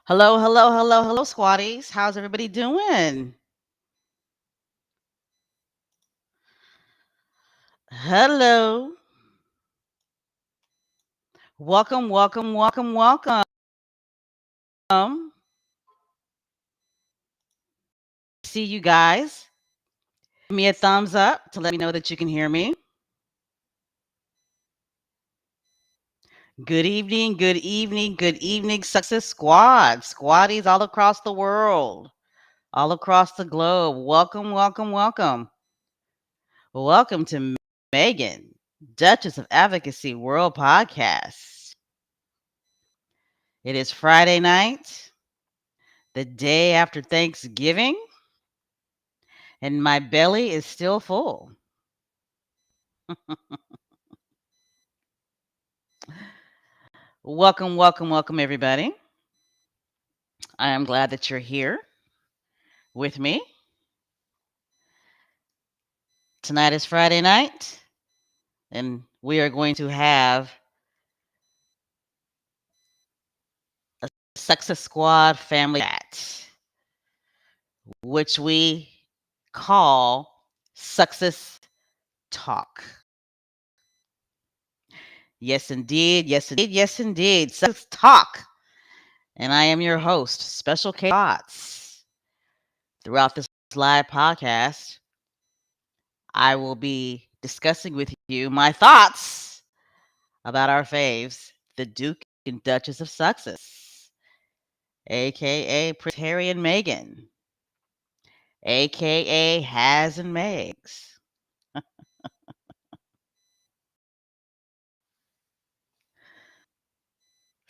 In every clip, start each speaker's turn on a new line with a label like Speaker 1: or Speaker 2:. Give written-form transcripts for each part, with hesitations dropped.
Speaker 1: Hello, hello, hello, hello, squatties. How's everybody doing? Hello. Welcome, welcome, welcome, welcome. See you guys. Give me a thumbs up to let me know that you can hear me. Good evening, good evening, good evening, Success Squad. Squatties all across the world, all across the globe. Welcome, welcome, welcome. Welcome to Megan, Duchess of Advocacy World Podcast. It is Friday night, the day after Thanksgiving, and my belly is still full. Welcome, welcome, welcome, everybody. I am glad that you're here with me. Tonight is Friday night, and we are going to have a Success Squad family chat, which we call Success Talk. Yes, indeed. Yes, indeed. Yes, indeed. Success Talk. And I am your host, Special K Thoughts. Throughout this live podcast, I will be discussing with you my thoughts about our faves, the Duke and Duchess of Sussex, aka Prince Harry and Meghan, aka Has and Megs.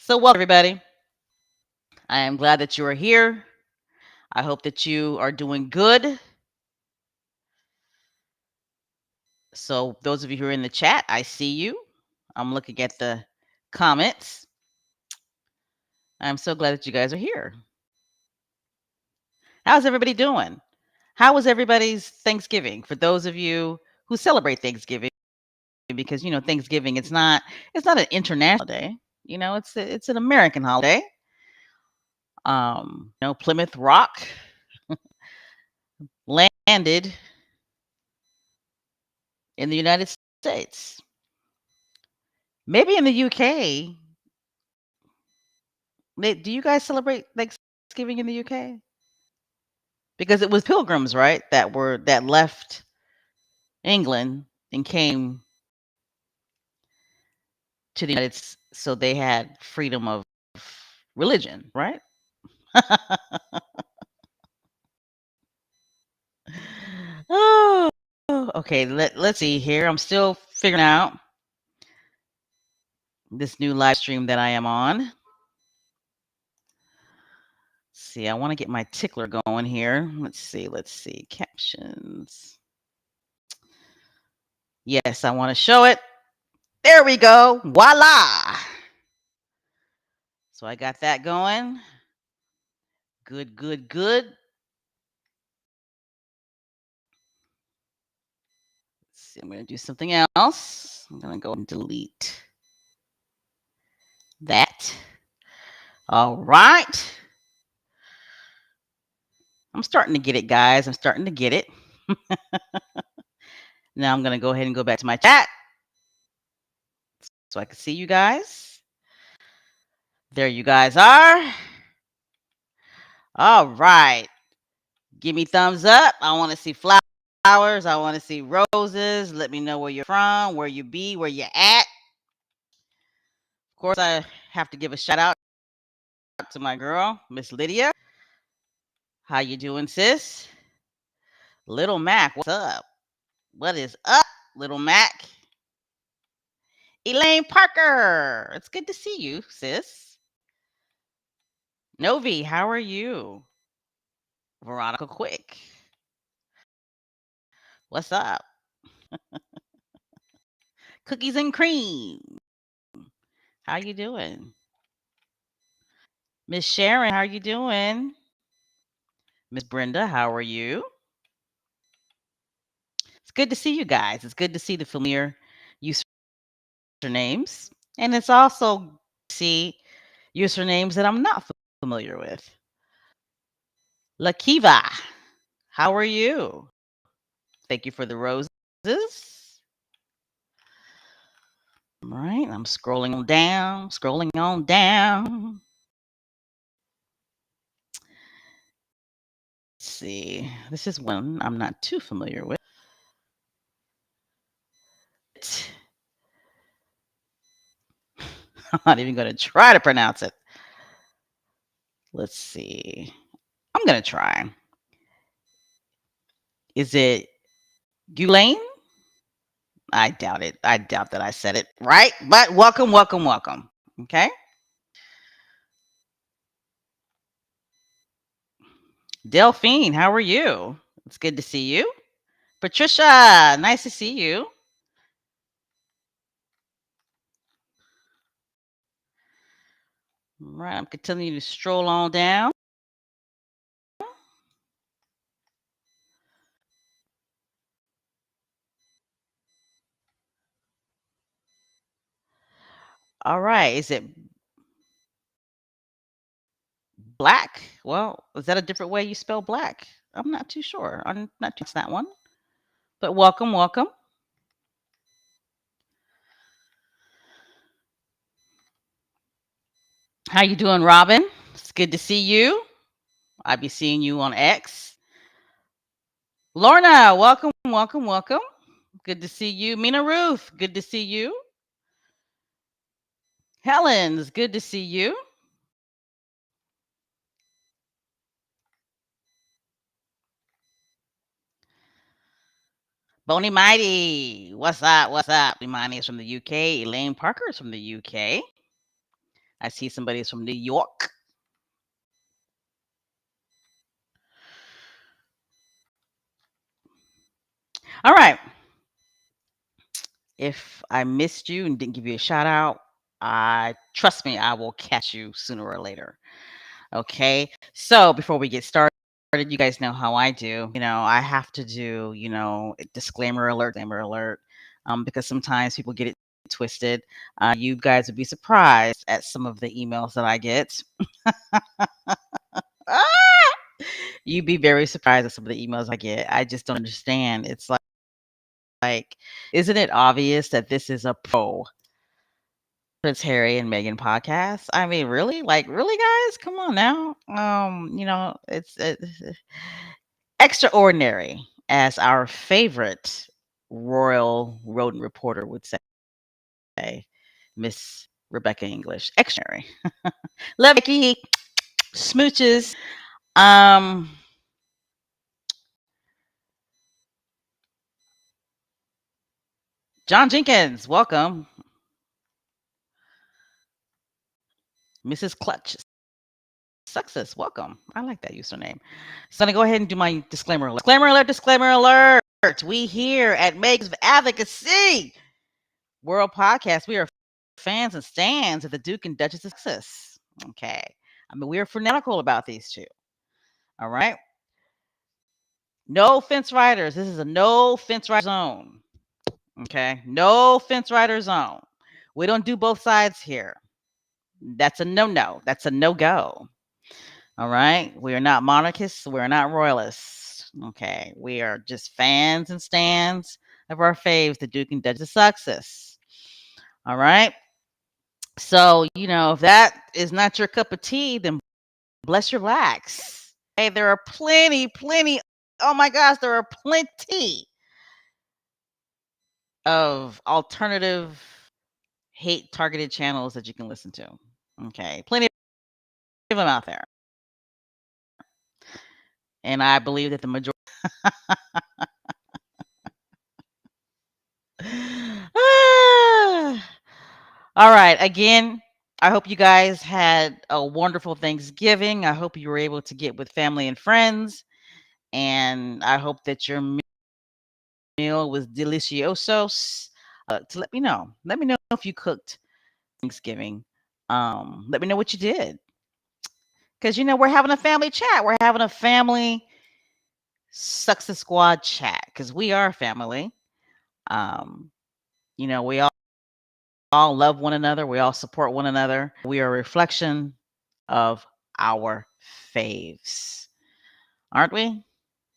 Speaker 1: So, welcome everybody. I am glad that you are here. I hope that you are doing good. So, those of you who are in the chat, I see you. I'm looking at the comments. I'm so glad that you guys are here. How's everybody doing? How was everybody's Thanksgiving? For those of you who celebrate Thanksgiving, because Thanksgiving it's not an international day. It's an American holiday. Plymouth Rock landed in the United States. Maybe in the UK. Do you guys celebrate Thanksgiving in the UK? Because it was pilgrims, right, that left England and came to the United States, so they had freedom of religion, right? Oh, okay. Let's see here. I'm still figuring out this new live stream that I am on. See, I want to get my tickler going here. Let's see. Captions. Yes, I want to show it. There we go. Voila. So I got that going. Good, good, good. Let's see, I'm going to do something else. I'm going to go and delete that. All right. I'm starting to get it, guys. I'm starting to get it. Now I'm going to go ahead and go back to my chat so I can see you guys. There you guys are. All right. Give me thumbs up. I want to see flowers. I want to see roses. Let me know where you're from, where you be, where you're at. Of course, I have to give a shout out to my girl, Miss Lydia. How you doing, sis? Little Mac, what's up? What is up, Little Mac? Elaine Parker, it's good to see you, sis. Novi, how are you? Veronica Quick, what's up? Cookies and cream, how you doing? Miss Sharon, how are you doing? Miss Brenda, how are you? It's good to see you guys. It's good to see the familiar usernames. And it's also to see usernames that I'm not familiar with. Lakiva, how are you? Thank you for the roses. All right, I'm scrolling on down, scrolling on down. Let's see. This is one I'm not too familiar with. I'm not even going to try to pronounce it. Let's see. I'm going to try. Is it Gulaine? I doubt it. I doubt that I said it right, but welcome, welcome, welcome. Okay. Delphine, how are you? It's good to see you. Patricia, nice to see you. All right, I'm continuing to stroll on down. All right, is it black? Well, is that a different way you spell black? I'm not too sure. I'm not too sure that one. But welcome, welcome. How you doing, Robin? It's good to see you. I'll be seeing you on X. Lorna, welcome, welcome, welcome. Good to see you. Mina Ruth, good to see you. Helen's, good to see you. Boney Mighty, what's up? What's up? Imani is from the UK. Elaine Parker is from the UK. I see somebody's from New York. All right. If I missed you and didn't give you a shout out, I trust me, I will catch you sooner or later. Okay. So before we get started, you guys know how I do. I have to do, disclaimer alert, because sometimes people get it twisted. You guys would be surprised at some of the emails that I get. Ah! You'd be very surprised at some of the emails I get. I just don't understand. It's like, isn't it obvious that this is a pro Prince Harry and Meghan podcast? I mean, really? Like, really, guys? Come on now. It's extraordinary, as our favorite royal rodent reporter would say, Miss Rebecca English. Extraordinary. Love Vicky. Smooches. Um, John Jenkins, welcome. Mrs. Clutch Success, welcome. I like that username. So I'm gonna go ahead and do my disclaimer alert. Disclaimer alert, disclaimer alert. We here at Makes of Advocacy World Podcast, we are fans and stands of the Duke and Duchess of Sussex. Okay. I mean, we are fanatical about these two. All right. No fence riders. This is a no fence rider zone. Okay. No fence rider zone. We don't do both sides here. That's a no. That's a no go. All right. We are not monarchists. We're not royalists. Okay. We are just fans and stands of our faves, the Duke and Duchess of Sussex. All right. So, if that is not your cup of tea, then bless your lax. Hey, there are plenty. Oh my gosh, there are plenty of alternative hate targeted channels that you can listen to. Okay. Plenty of them out there. And I believe that the majority. All right. Again, I hope you guys had a wonderful Thanksgiving. I hope you were able to get with family and friends. And I hope that your meal was deliciosos. To let me know. Let me know if you cooked Thanksgiving. Let me know what you did. Because, we're having a family chat. We're having a family Success Squad chat because we are family. We all love one another. We all support one another. We are a reflection of our faves, aren't we?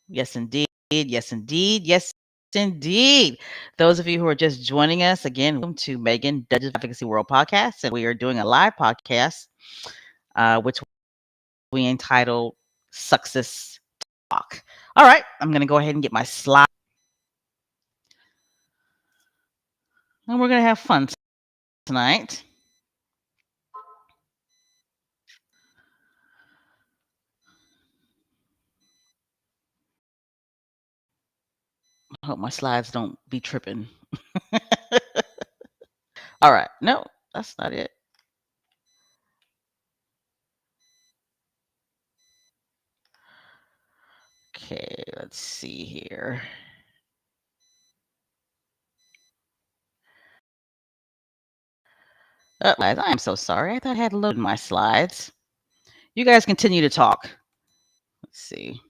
Speaker 1: Yes, indeed. Yes, indeed. Yes, indeed. Those of you who are just joining us, again, welcome to Megan Duchess of Advocacy World Podcast. And we are doing a live podcast, which we entitled Success Talk. All right, I'm going to go ahead and get my slide. And we're going to have fun tonight. I hope my slides don't be tripping. All right. No, that's not it. Okay, let's see here. I am so sorry. I thought I had loaded my slides. You guys continue to talk. Let's see.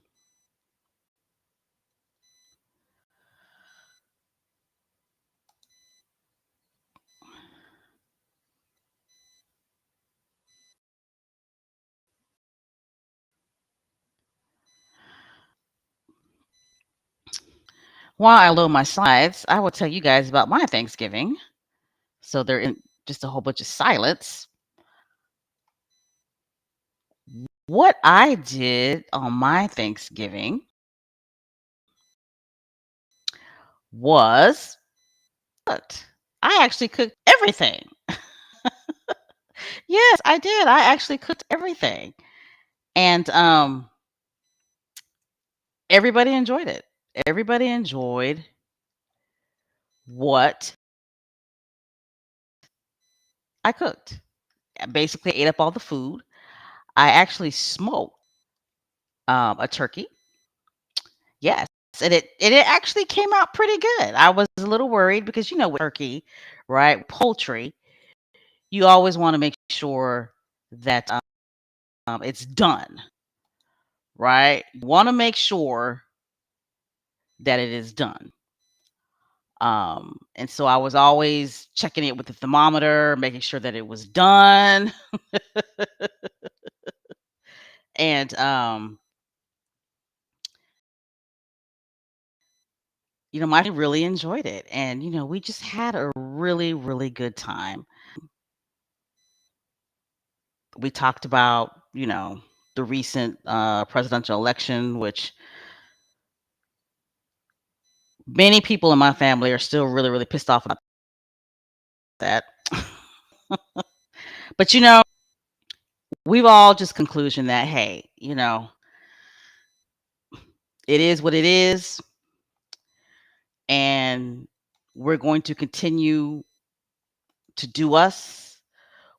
Speaker 1: While I load my slides, I will tell you guys about my Thanksgiving. So they're in just a whole bunch of silence. What I did on my Thanksgiving was cooked. I actually cooked everything. Yes, I did. I actually cooked everything. And everybody enjoyed it. Everybody enjoyed what I cooked. I basically ate up all the food. I actually smoked a turkey. Yes, and it actually came out pretty good. I was a little worried because with turkey, right, poultry, you always want to make sure that it's done, right? You want to make sure that it is done. And so I was always checking it with the thermometer, making sure that it was done. And my family really enjoyed it. And we just had a really, really good time. We talked about, the recent presidential election, which many people in my family are still really, really pissed off about that. But we've all just conclusion that, hey, it is what it is, and we're going to continue to do us.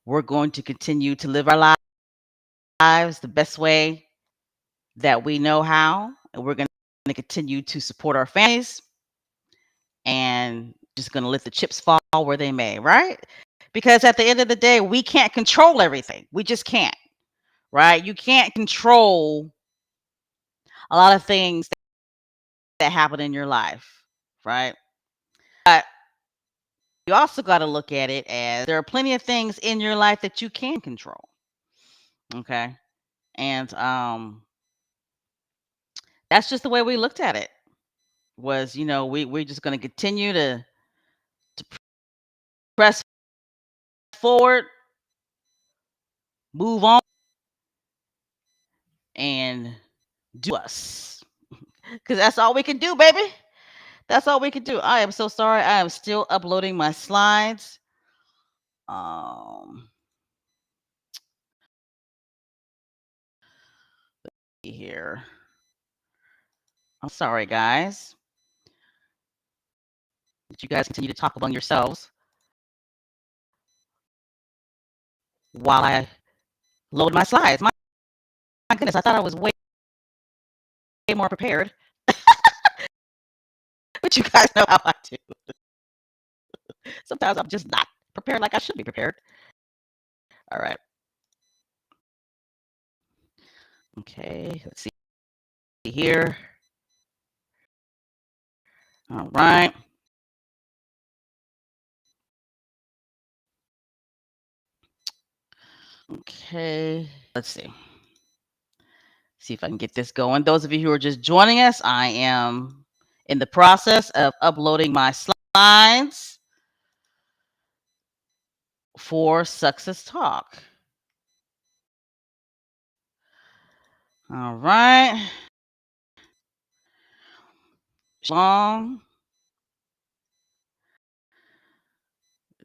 Speaker 1: We're going to continue to live our lives the best way that we know how, and we're going to continue to support our families, and just going to let the chips fall where they may, right? Because at the end of the day, we can't control everything. We just can't, right? You can't control a lot of things that happen in your life, right? But you also got to look at it as there are plenty of things in your life that you can control. Okay. And that's just the way we looked at it. Was, we're just going to continue to press forward, move on, and do us. Because that's all we can do, baby. That's all we can do. I am so sorry. I am still uploading my slides. Um, here. I'm sorry, guys. That you guys continue to talk among yourselves while I load my slides. My goodness, I thought I was way more prepared. But you guys know how I do. Sometimes I'm just not prepared like I should be prepared. All right. Okay, let's see here. All right. Okay, let's see. See if I can get this going. Those of you who are just joining us, I am in the process of uploading my slides for Success Talk. All right. Long.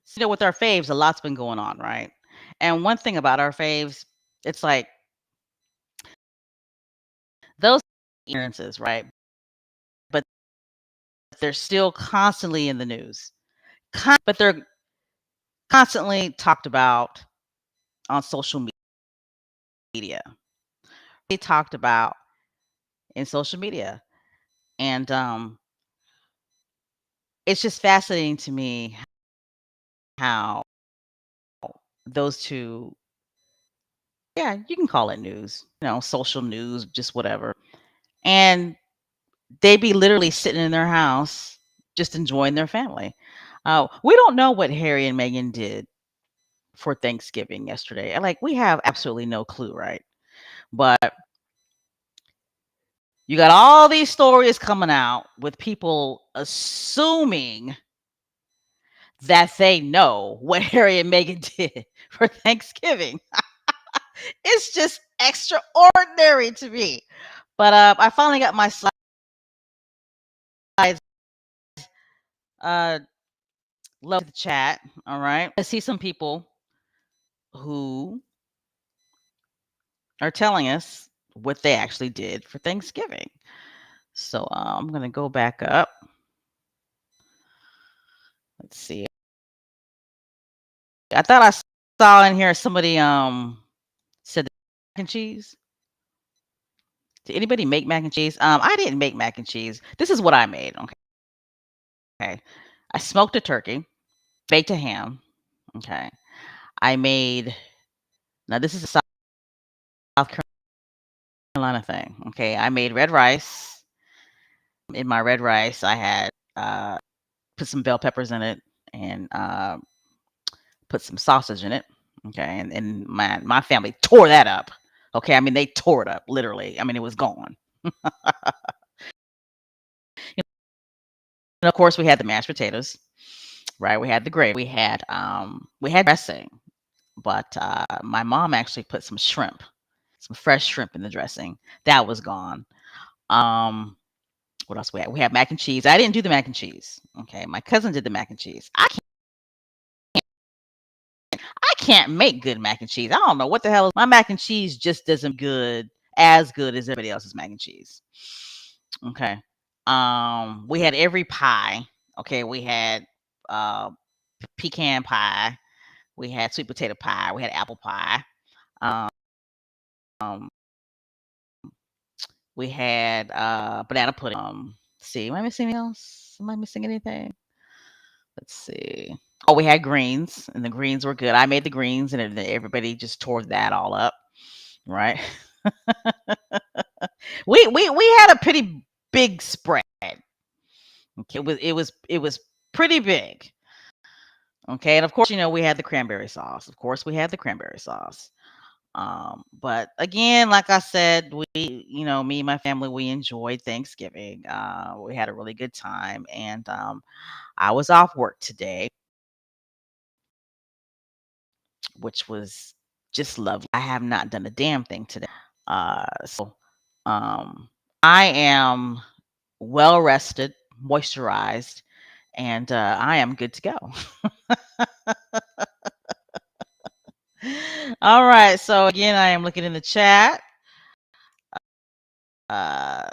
Speaker 1: So, with our faves, a lot's been going on, right? And one thing about our faves, it's like those experiences, right? But they're still constantly in the news. But they're constantly talked about on social media. They talked about in social media. And it's just fascinating to me how those two, yeah, you can call it news, social news, just whatever. And they be literally sitting in their house just enjoying their family. We don't know what Harry and Meghan did for Thanksgiving yesterday. Like, we have absolutely no clue, right? But you got all these stories coming out with people assuming that they know what Harry and Meghan did for Thanksgiving. It's just extraordinary to me. But I finally got my slides uh love the chat. All right. I see some people who are telling us what they actually did for Thanksgiving. So I'm gonna go back up. Let's see. I thought I saw in here somebody said mac and cheese. Did anybody make mac and cheese? I didn't make mac and cheese. This is what I made. Okay. I smoked a turkey, baked a ham. Okay. I made now this is a South Carolina thing. Okay. I made red rice. In my red rice, I had put some bell peppers in it and put some sausage in it. Okay. And my family tore that up. Okay. I mean, they tore it up literally. I mean, it was gone. And of course, we had the mashed potatoes, right? We had the gravy. We had dressing, but my mom actually put some shrimp, some fresh shrimp in the dressing. That was gone. Um, what else we had? We had mac and cheese. I didn't do the mac and cheese. Okay, my cousin did the mac and cheese. I can't make good mac and cheese. I don't know what the hell is my mac and cheese just doesn't good as good as everybody else's mac and cheese. Okay. We had every pie. Okay, we had uh pecan pie, we had sweet potato pie, we had apple pie. Um we had banana pudding. See, am I missing anything else? Am I missing anything? Let's see. Oh, we had greens, and the greens were good. I made the greens, and then everybody just tore that all up, right? We had a pretty big spread. Okay, it was pretty big. Okay, and of course, we had the cranberry sauce. Of course, we had the cranberry sauce. But again, like I said, me and my family, we enjoyed Thanksgiving. We had a really good time, and I was off work today, which was just lovely. I have not done a damn thing today. So um, I am well rested, moisturized, and I am good to go. All right. So again, I am looking in the chat. Uh,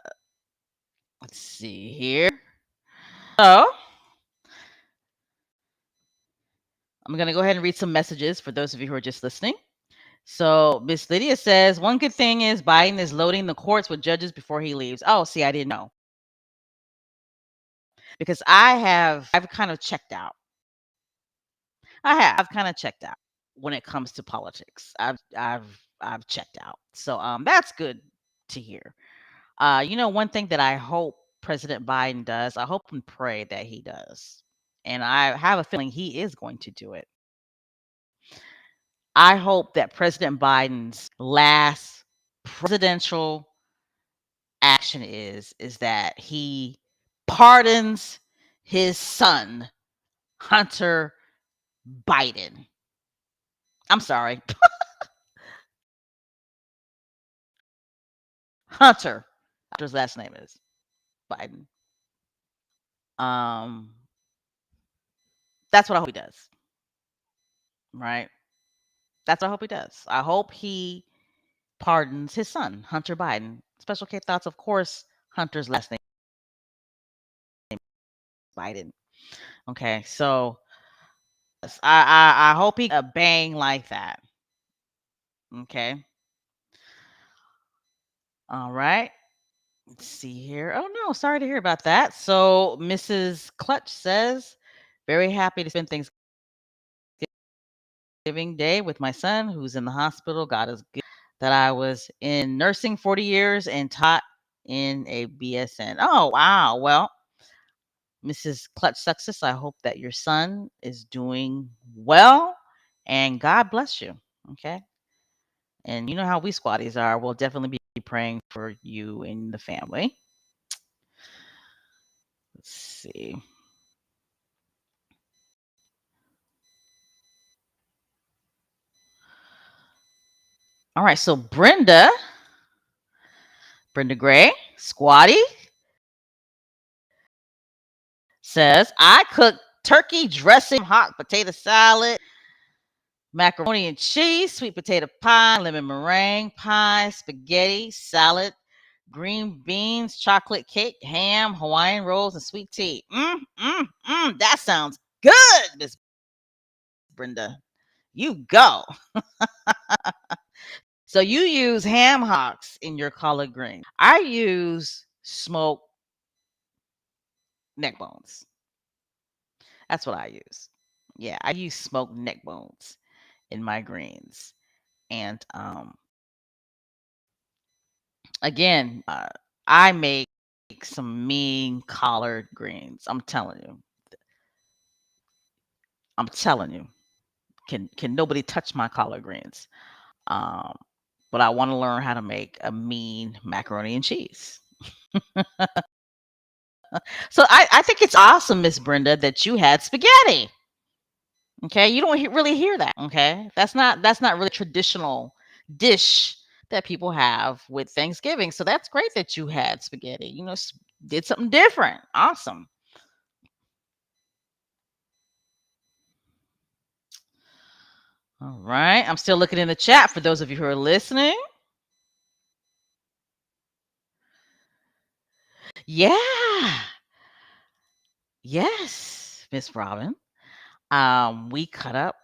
Speaker 1: let's see here. So I'm going to go ahead and read some messages for those of you who are just listening. So Miss Lydia says, one good thing is Biden is loading the courts with judges before he leaves. Oh, see, I didn't know. Because I've kind of checked out. I've kind of checked out when it comes to politics. I've checked out. So that's good to hear. One thing that I hope President Biden does, I hope and pray that he does. And I have a feeling he is going to do it. I hope that President Biden's last presidential action is that he pardons his son, Hunter Biden. I'm sorry, Hunter. Hunter's last name is Biden. Um, that's what I hope he does, right? That's what I hope he does. I hope he pardons his son, Hunter Biden. Special K thoughts, of course. Hunter's last name is Biden. Okay, so yes, I hope he a bang like that. Okay, all right. Let's see here. Oh no, sorry to hear about that. So Mrs. Clutch says, very happy to spend Thanksgiving Day with my son who's in the hospital. God is good. That I was in nursing 40 years and taught in a BSN. Oh wow. Well, Mrs. Clutch Success, I hope that your son is doing well and God bless you. Okay. And you know how we squatties are. We'll definitely be praying for you and the family. Let's see. All right. So Brenda Gray, squatty, says, I cook turkey dressing, hot potato salad, macaroni and cheese, sweet potato pie, lemon meringue pie, spaghetti, salad, green beans, chocolate cake, ham, Hawaiian rolls, and sweet tea. That sounds good, Miss Brenda. You go. So you use ham hocks in your collard green. I use smoked neck bones. That's what I use. Yeah, I use smoked neck bones in my greens. And again, I make some mean collard greens. I'm telling you. I'm telling you. Can nobody touch my collard greens? Um, but I want to learn how to make a mean macaroni and cheese. So I think it's awesome, Miss Brenda, that you had spaghetti. Okay, you don't really hear that. Okay, that's not really traditional dish that people have with Thanksgiving. So that's great that you had spaghetti. Did something different. Awesome. All right, I'm still looking in the chat for those of you who are listening. Yeah, yes, Miss Robin. We cut up.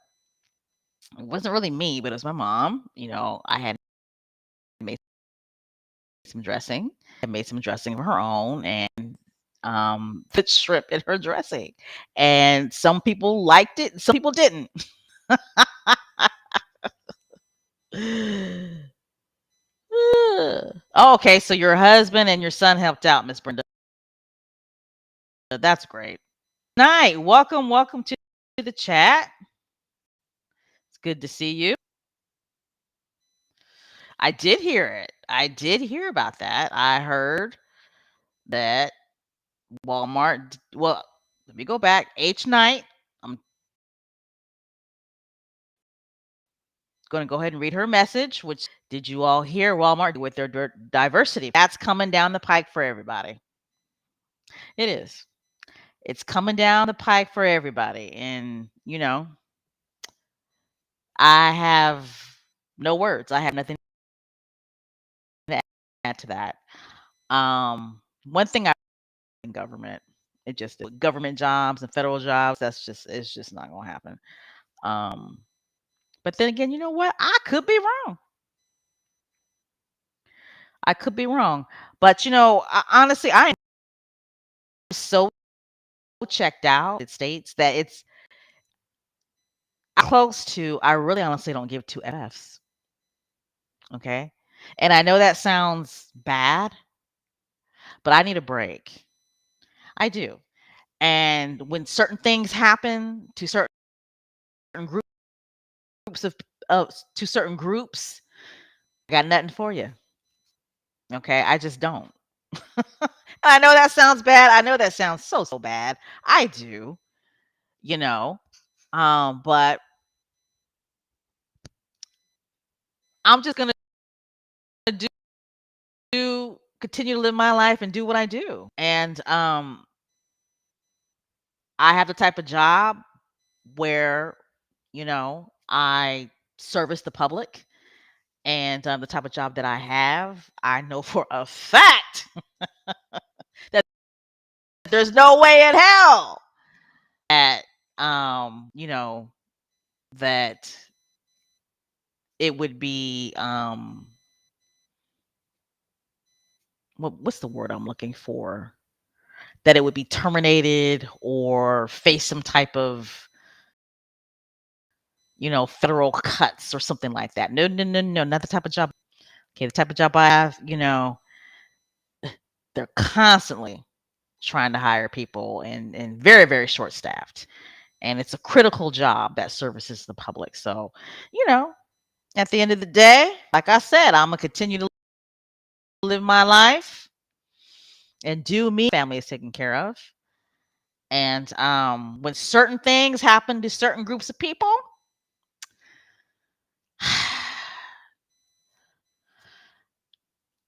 Speaker 1: It wasn't really me, but it was my mom. I had made some dressing. I made some dressing of her own and put shrimp in her dressing. And some people liked it, some people didn't. Oh, okay, so your husband and your son helped out, Miss Brenda. That's great. Night. Welcome to the chat. It's good to see you. I did hear it. I did hear about that. I heard that well, let me go back. H night. I'm going to go ahead and read her message, which did you all hear Walmart with their diversity? That's coming down the pike for everybody. It is. It's coming down the pike for everybody. And, I have no words. I have nothing to add to that. One thing I in government, it just government jobs and federal jobs, it's just not going to happen. Um, but then again, you know what? I could be wrong. I could be wrong. But, honestly, I am so checked out in States that it's close to I really honestly don't give two Fs. Okay. And I know that sounds bad, but I need a break. I do. And when certain things happen to certain groups to certain groups, I got nothing for you. Okay. I just don't. I know that sounds bad. I know that sounds so bad. I do, you know. But I'm just gonna continue to live my life and do what I do. And I have the type of job where, I service the public. And the type of job that I have, I know for a fact that there's no way in hell that, that it would be, what's the word I'm looking for? That it would be terminated or face some type of, federal cuts or something like that. No, no, no, no, not the type of job. Okay, the type of job I have, they're constantly trying to hire people and very, very short staffed. And it's a critical job that services the public. So, you know, at the end of the day, like I said, I'm gonna continue to live my life and do me. Family is taken care of. And when certain things happen to certain groups of people,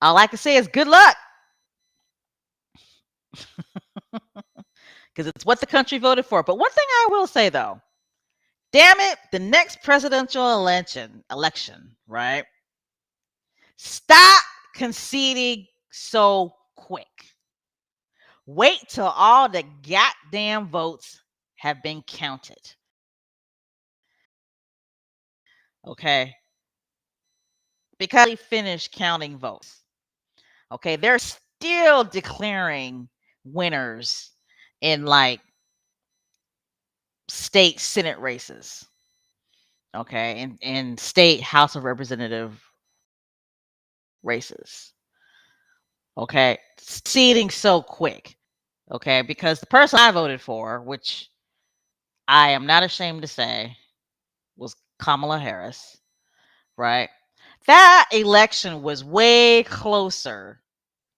Speaker 1: all I can say is good luck, because it's what the country voted for. But one thing I will say though, damn it, the next presidential election, right? Stop conceding so quick. Wait till all the goddamn votes have been counted. Okay. Because they finished counting votes. Okay. They're still declaring winners in like state Senate races. Okay. And state House of Representative races. Okay. Seating so quick. Okay. Because the person I voted for, which I am not ashamed to say, was Kamala Harris, right? That election was way closer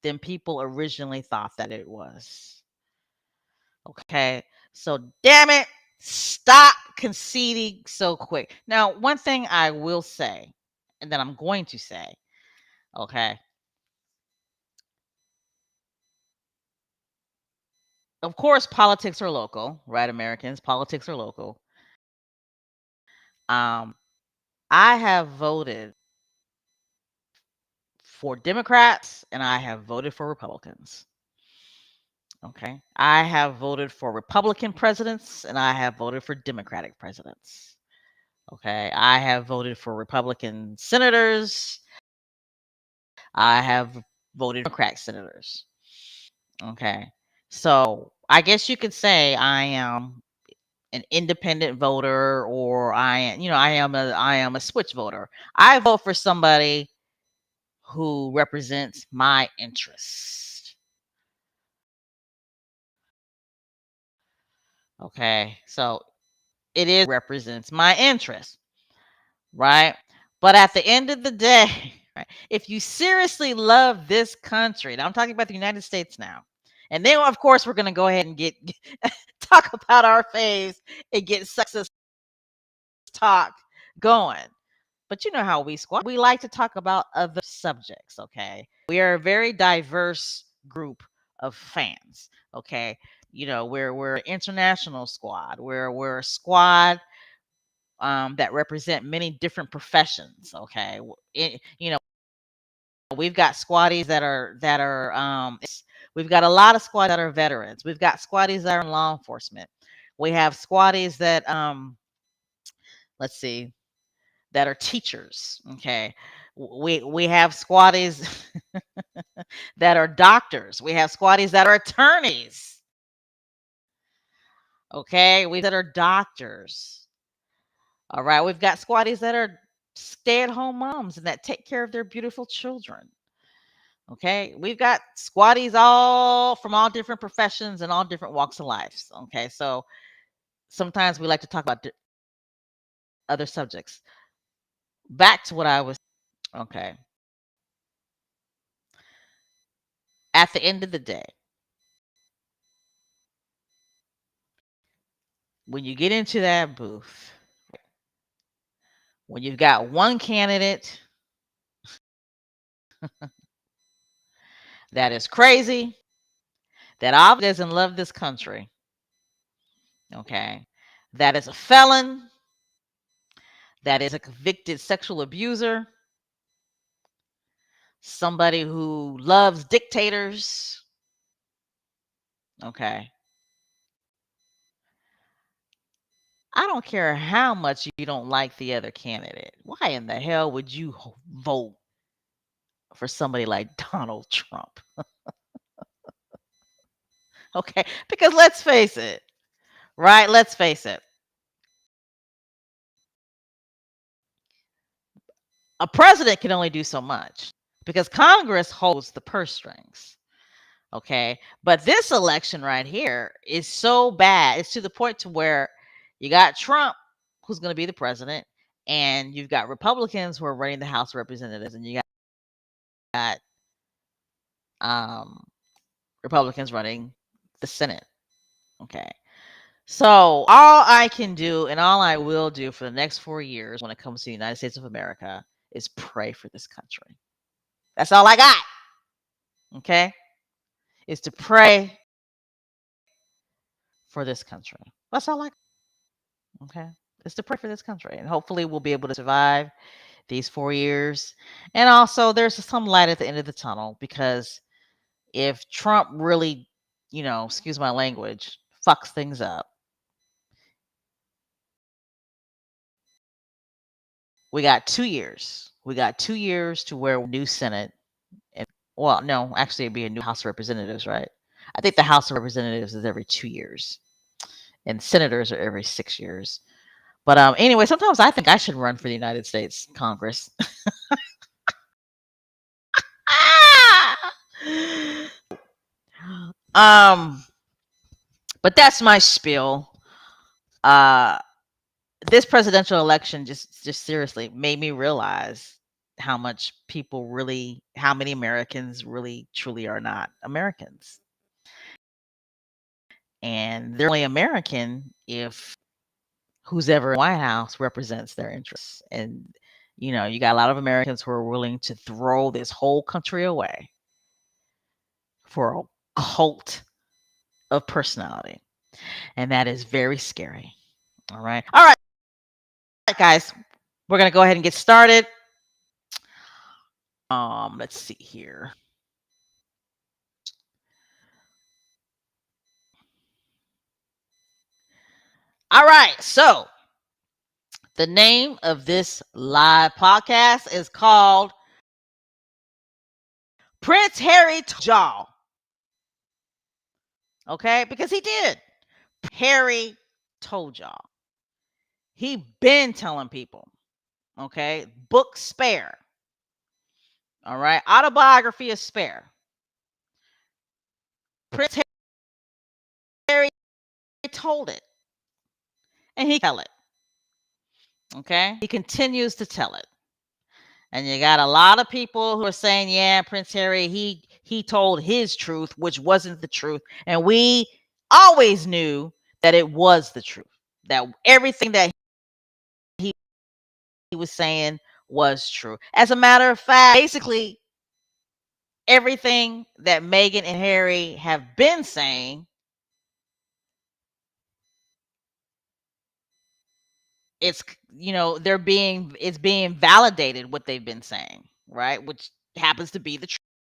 Speaker 1: than people originally thought that it was. Okay. So, damn it, stop conceding so quick. Now, one thing I will say, and that I'm going to say, okay, of course, politics are local, right? Americans, politics are local. Um, I have voted for Democrats and I have voted for Republicans. Okay. I have voted for Republican presidents and I have voted for Democratic presidents. Okay. I have voted for Republican senators. I have voted for Democratic senators. Okay. So I guess you could say I am an independent voter or I am a switch voter. I vote for somebody who represents my interest. Okay. So it is represents my interest, right? But at the end of the day, right, if you seriously love this country, and I'm talking about the United States now, and then of course we're going to go ahead and talk about our faves and get sexist talk going. But you know how we squad. We like to talk about other subjects, okay? We are a very diverse group of fans, okay? We're an international squad. We're a squad that represent many different professions. Okay, we've got squaddies we've got a lot of squaddies that are veterans. We've got squaddies that are in law enforcement. We have squaddies that let's see, that are teachers. Okay, we have squaddies that are doctors. We have squaddies that are attorneys. Okay, we that are doctors. All right, we've got squaddies that are stay-at-home moms and that take care of their beautiful children. Okay, we've got squaddies all from all different professions and all different walks of life. Okay, so sometimes we like to talk about other subjects. Back to what I was. Okay, at the end of the day, when you get into that booth, when you've got one candidate that is crazy, that obviously doesn't love this country, okay, that is a felon, that is a convicted sexual abuser, somebody who loves dictators, okay. I don't care how much you don't like the other candidate. Why in the hell would you vote for somebody like Donald Trump? Okay, because let's face it, right? Let's face it. A president can only do so much because Congress holds the purse strings. Okay. But this election right here is so bad. It's to the point to where you got Trump, who's going to be the president, and you've got Republicans who are running the House of Representatives, and you got um, Republicans running the Senate. Okay. So all I can do and all I will do for the next 4 years when it comes to the United States of America is pray for this country. That's all I got. Okay. Is to pray for this country. That's all I got. Okay. Is to pray for this country. And hopefully we'll be able to survive these 4 years. And also there's some light at the end of the tunnel because if Trump really, excuse my language, fucks things up, we got 2 years. We got 2 years to where new Senate. And, well, no, actually, it'd be a new House of Representatives, right? I think the House of Representatives is every 2 years, and senators are every 6 years. But anyway, sometimes I think I should run for the United States Congress. um, but that's my spiel. Uh, this presidential election just seriously made me realize how many Americans really truly are not Americans. And they're only American if who's ever in the White House represents their interests. And, you got a lot of Americans who are willing to throw this whole country away for a cult of personality. And that is very scary. All right. All right, guys. We're going to go ahead and get started. Let's see here. All right. So, the name of this live podcast is called Prince Harry Jaw. Okay? Because he did. Harry told y'all. He been telling people. Okay? Book Spare. All right? Autobiography of Spare. Prince Harry told it. And he tell it. Okay? He continues to tell it. And you got a lot of people who are saying, yeah, Prince Harry, he told his truth, which wasn't the truth. And we always knew that it was the truth. That everything that he was saying was true. As a matter of fact, basically everything that Meghan and Harry have been saying, it's it's being validated what they've been saying, right? Which happens to be the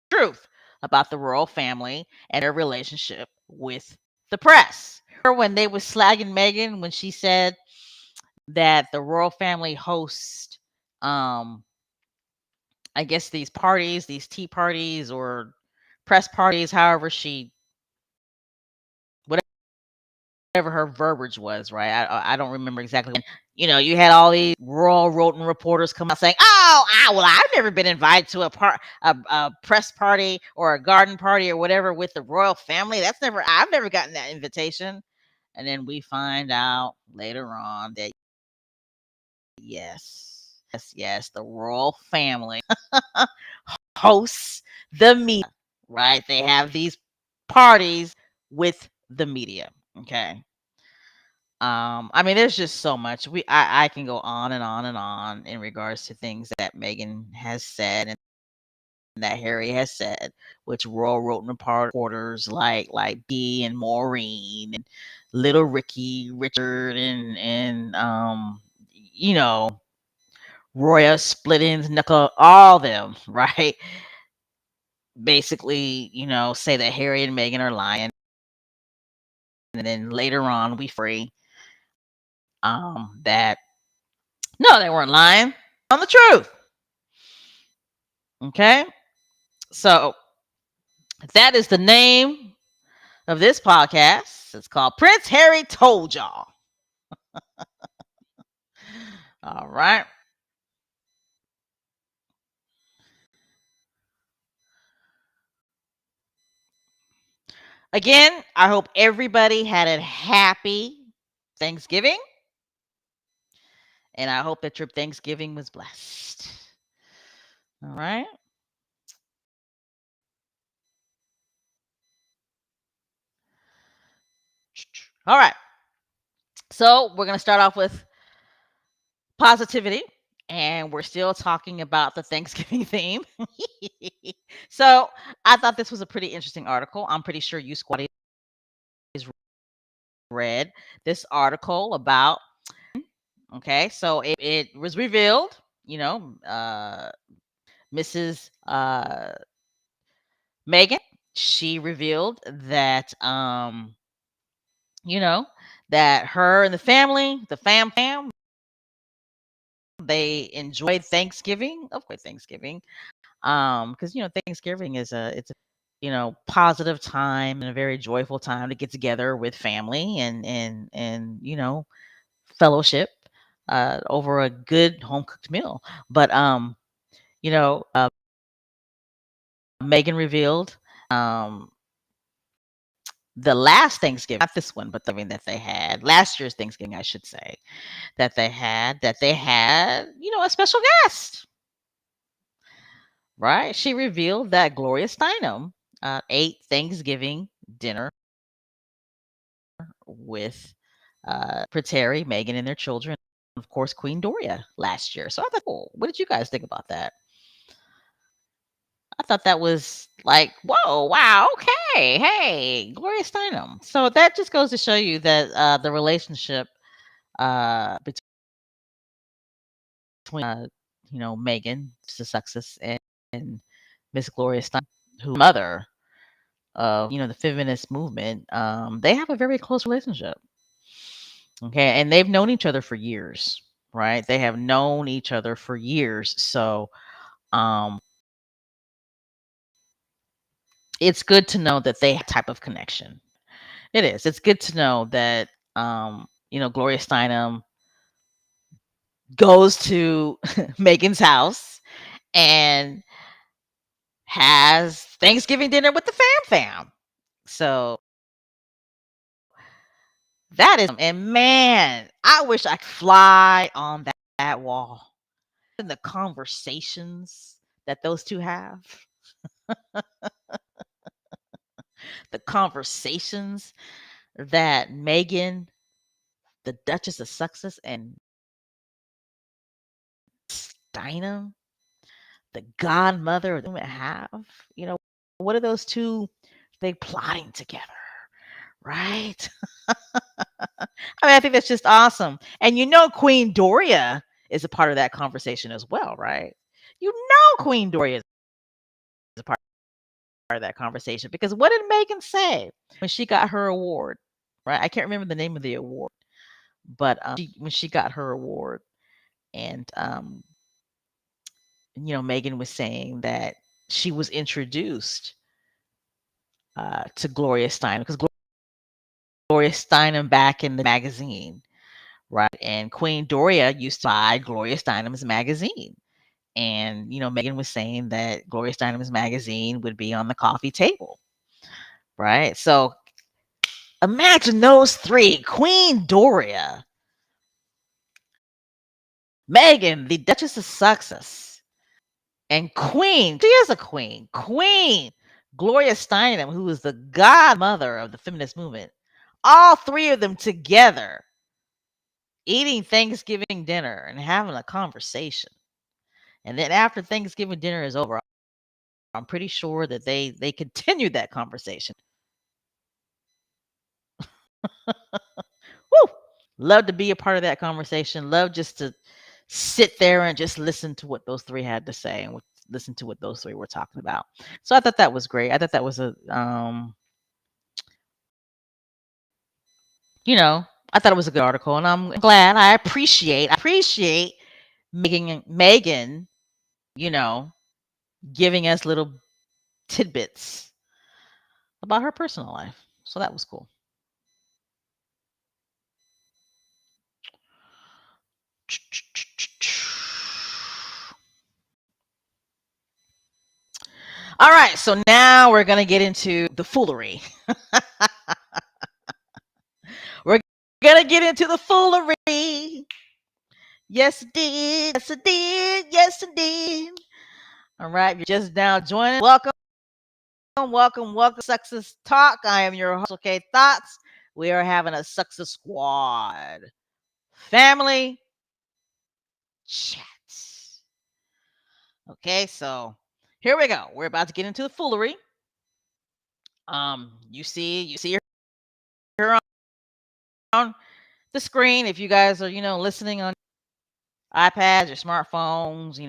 Speaker 1: truth about the royal family and their relationship with the press. When they were slagging Meghan when she said that the royal family hosts I guess these parties, these tea parties or press parties, however she whatever her verbiage was, right? I don't remember exactly. You had all these Royal Roten reporters come out saying, "Oh, well, I've never been invited to a press party or a garden party or whatever with the royal family. I've never gotten that invitation." And then we find out later on that yes, the royal family hosts the media, right? They have these parties with the media. Okay. I mean, there's just so much. I can go on and on and on in regards to things that Megan has said and that Harry has said, which Royal Roten reporters like B and Maureen and little Ricky, Richard, and you know, Roya Splittins, Nicole, all them, right? Basically, say that Harry and Meghan are lying, and then later on we free that no, they weren't lying on the truth. Okay, so that is the name of this podcast. It's called Prince Harry Told Y'all. All right. Again, I hope everybody had a happy Thanksgiving, and I hope that your Thanksgiving was blessed. All right. All right. So we're going to start off with positivity, and we're still talking about the Thanksgiving theme. So I thought this was a pretty interesting article. I'm pretty sure you squatties read this article about okay, so it was revealed, Mrs. Megan, she revealed that you know, that her and the family, the fam, they enjoyed Thanksgiving, of course, Thanksgiving, because Thanksgiving is it's a positive time and a very joyful time to get together with family and fellowship over a good home cooked meal. But you know, Megan revealed um the last Thanksgiving, not this one, but the one that they had last year's Thanksgiving, I should say, that they had a special guest, right? She revealed that Gloria Steinem ate Thanksgiving dinner with Prince Harry, Meghan, and their children, of course, Queen Doria last year. So I thought, cool. What did you guys think about that? I thought that was like, whoa, wow, okay, hey, Gloria Steinem. So that just goes to show you that the relationship between Megan Success and Miss Gloria Steinem, who mother of the feminist movement, they have a very close relationship. Okay, and they've known each other for years, right? They have known each other for years. So um it's good to know that they have type of connection. It is. It's good to know that Gloria Steinem goes to Megan's house and has Thanksgiving dinner with the fam. So that is, and man, I wish I could fly on that wall. And the conversations that those two have, the conversations that Megan, the Duchess of Sussex, and Steinem, the godmother of the women have, what are those two they plotting together, right? I mean, I think that's just awesome. And Queen Doria is a part of that conversation as well, right? Queen Doria is a part of that conversation because what did Megan say when she got her award? Right? I can't remember the name of the award, but when she got her award, and Megan was saying that she was introduced to Gloria Steinem because Gloria Steinem back in the magazine, right? And Queen Doria used to buy Gloria Steinem's magazine. And, Megan was saying that Gloria Steinem's magazine would be on the coffee table, right? So imagine those three: Queen Doria, Megan, the Duchess of Sussex, and Queen. She is a queen. Queen
Speaker 2: Gloria Steinem, who is the godmother of the feminist movement, all three of them together eating Thanksgiving dinner and having a conversation. And then after Thanksgiving dinner is over, I'm pretty sure that they continued that conversation. Woo! Love to be a part of that conversation. Love just to sit there and just listen to what those three had to say and listen to what those three were talking about. So I thought that was great. I thought that was I thought it was a good article, and I'm glad. I appreciate Megan, you know, giving us little tidbits about her personal life. So that was cool. All right, so now we're gonna get into the foolery. We're gonna get into the foolery. Yes, it did. Yes, it did. Yes, it did. All right, if you're just now joining, welcome, Success Talk. I am your host, okay, Thoughts. We are having a Success Squad family chats. Okay, so here we go. We're about to get into the foolery. You see her on the screen. If you guys are, listening on iPads, your smartphones,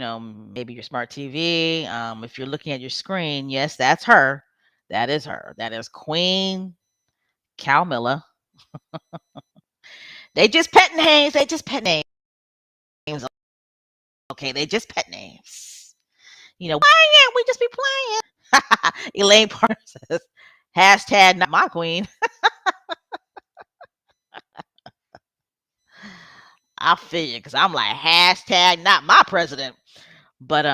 Speaker 2: maybe your smart TV. If you're looking at your screen, yes, that's her. That is her. That is Queen Camilla. They just pet names. They just pet names. Okay, they just pet names. Why can't we just be playing? Elaine Parker says, hashtag not my queen. I feel you, because I'm like, hashtag not my president. But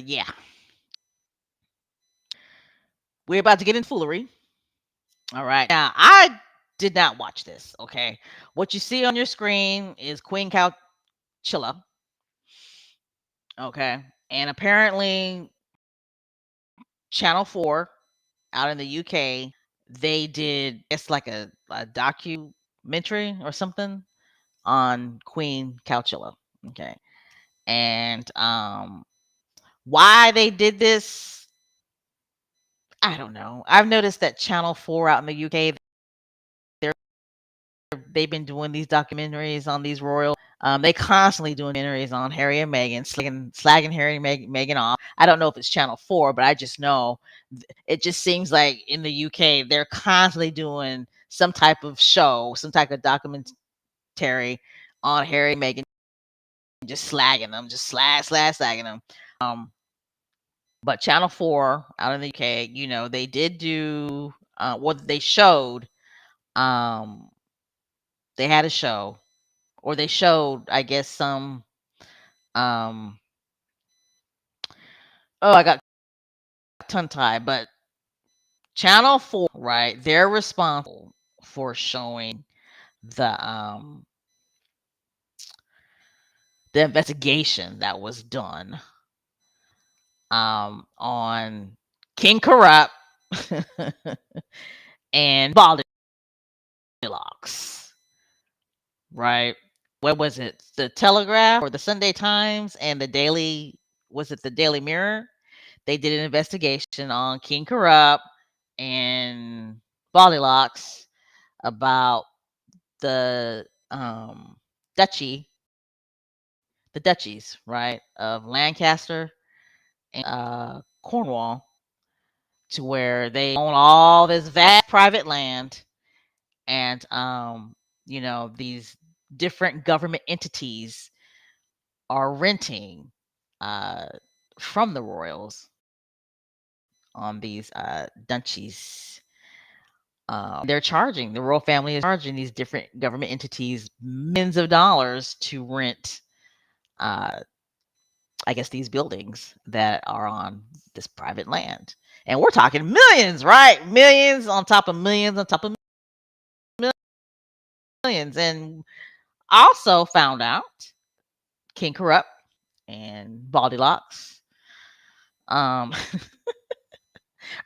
Speaker 2: yeah. We're about to get in foolery. All right. Now, I did not watch this, okay? What you see on your screen is Queen Chilla. Okay. And apparently Channel 4 out in the UK, they did it's like a documentary or something on Queen Chilla. Okay. And why they did this, I don't know. I've noticed that Channel 4 out in the UK, they've been doing these documentaries on these royal. They constantly doing documentaries on Harry and Meghan, slagging Harry and Meghan off. I don't know if it's Channel 4, but I just know it just seems like in the UK they're constantly doing some type of show, some type of documentary on Harry and Meghan, just slagging them, just slagging them. But Channel 4 out in the UK, they did do what they showed. Um, they had a show, or they showed, I guess, some. Um, oh, I got tongue tied, but Channel 4, right? They're responsible for showing the the investigation that was done on King Corrupt and Goldilocks, right? What was it? The Telegraph or the Sunday Times and the Daily, was it the Daily Mirror? They did an investigation on King Corrupt and Goldilocks about the duchy, the duchies, right, of Lancaster and Cornwall, to where they own all this vast private land, and these different government entities are renting uh, from the royals on these duchies. The royal family is charging these different government entities millions of dollars to rent, uh, I guess, these buildings that are on this private land. And we're talking millions, right? Millions on top of millions on top of millions. And also found out King Corrupt and Baldy Locks um,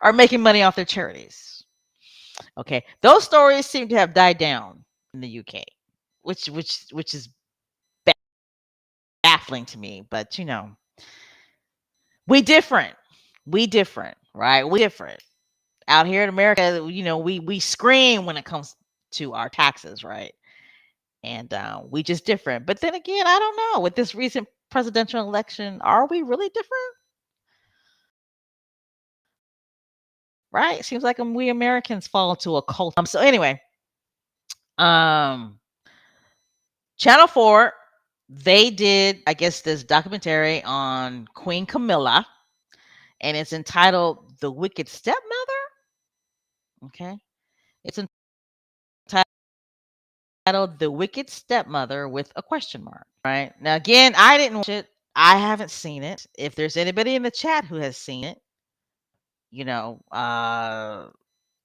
Speaker 2: are making money off their charities. Okay, those stories seem to have died down in the UK, which is baffling to me. But we different. We different, right? We different. Out here in America, we scream when it comes to our taxes, right? And we just different. But then again, I don't know. With this recent presidential election, are we really different? Right? It seems like we Americans fall into a cult. So anyway, um, Channel 4, they did, I guess, this documentary on Queen Camilla, and it's entitled "The Wicked Stepmother." Okay, it's entitled "The Wicked Stepmother" with a question mark. Right now, again, I didn't watch it. I haven't seen it. If there's anybody in the chat who has seen it, you know, uh,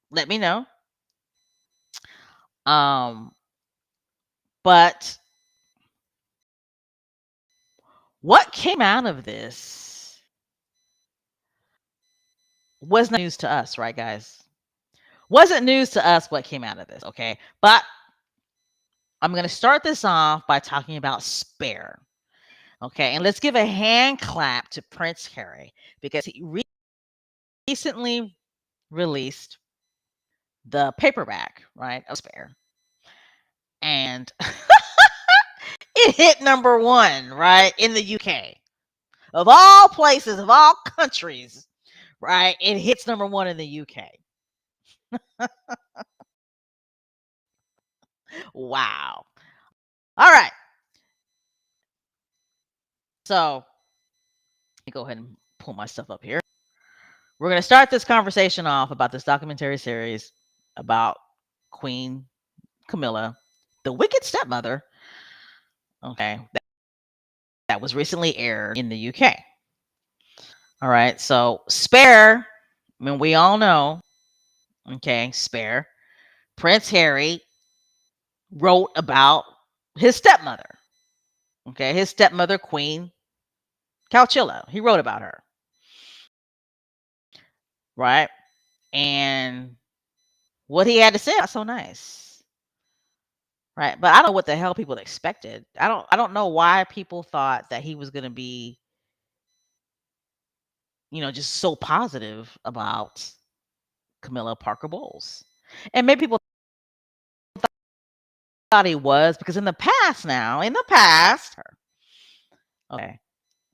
Speaker 2: let me know. Um, but what came out of this was not news to us, right, guys? Wasn't news to us what came out of this, okay? But I'm going to start this off by talking about Spare, okay? And let's give a hand clap to Prince Harry because he recently released the paperback, right, of Spare. And it hit number one, right, in the UK. Of all places, of all countries, right, it hits number one in the UK. Wow. All right. So let me go ahead and pull my stuff up here. We're going to start this conversation off about this documentary series about Queen Camilla, the Wicked Stepmother, okay, that was recently aired in the UK. All right, so Spare, I mean, we all know, okay, Spare, Prince Harry wrote about his stepmother, okay, his stepmother, Queen Camilla. He wrote about her, right? And what he had to say was so nice. Right. But I don't know what the hell people expected. I don't know why people thought that he was going to be, just so positive about Camilla Parker Bowles. And maybe people thought he was because in the past, okay.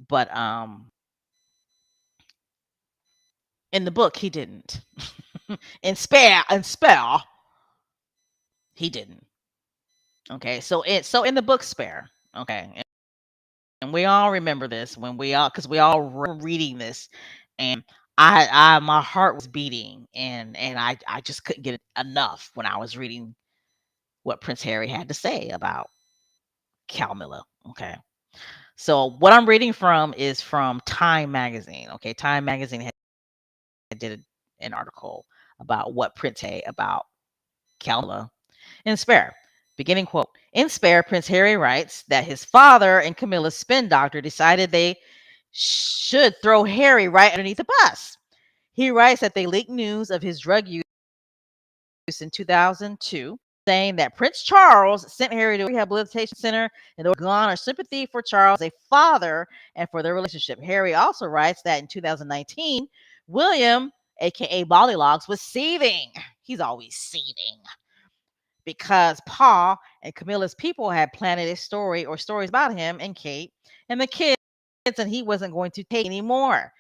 Speaker 2: But in the book he didn't. in Spare he didn't. Okay. So in the book Spare, okay. And we all remember this when because we all were reading this, and I my heart was beating, and I just couldn't get enough when I was reading what Prince Harry had to say about Camilla. Okay, so what I'm reading from is from Time magazine. Okay, Time magazine did an article about what Prince Harry about Camilla in Spare. Beginning quote. In Spare, Prince Harry writes that his father and Camilla's spin doctor decided they should throw Harry right underneath the bus. He writes that they leaked news of his drug use in 2002, saying that Prince Charles sent Harry to a rehabilitation center and they were gone or sympathy for Charles, a father, and for their relationship. Harry also writes that in 2019, William, aka Bollylocks, was seething. He's always seething because Paul and Camilla's people had planted a story or stories about him and Kate and the kids, and he wasn't going to take anymore.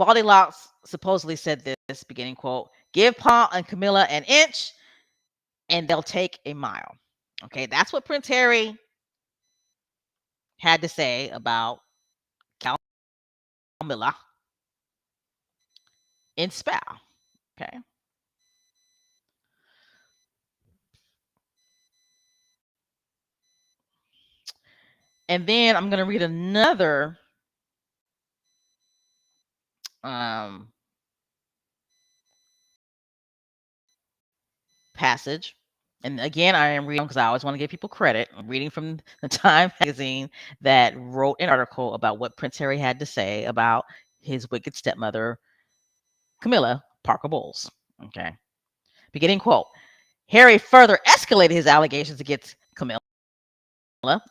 Speaker 2: Baldylocks supposedly said this, beginning quote, give Paul and Camilla an inch and they'll take a mile. Okay, that's what Prince Harry had to say about Camilla in Spa. Okay. And then I'm going to read another um, passage. And again, I am reading because I always want to give people credit. I'm reading from the Time magazine that wrote an article about what Prince Harry had to say about his wicked stepmother, Camilla Parker Bowles. Okay. Beginning quote: Harry further escalated his allegations against Camilla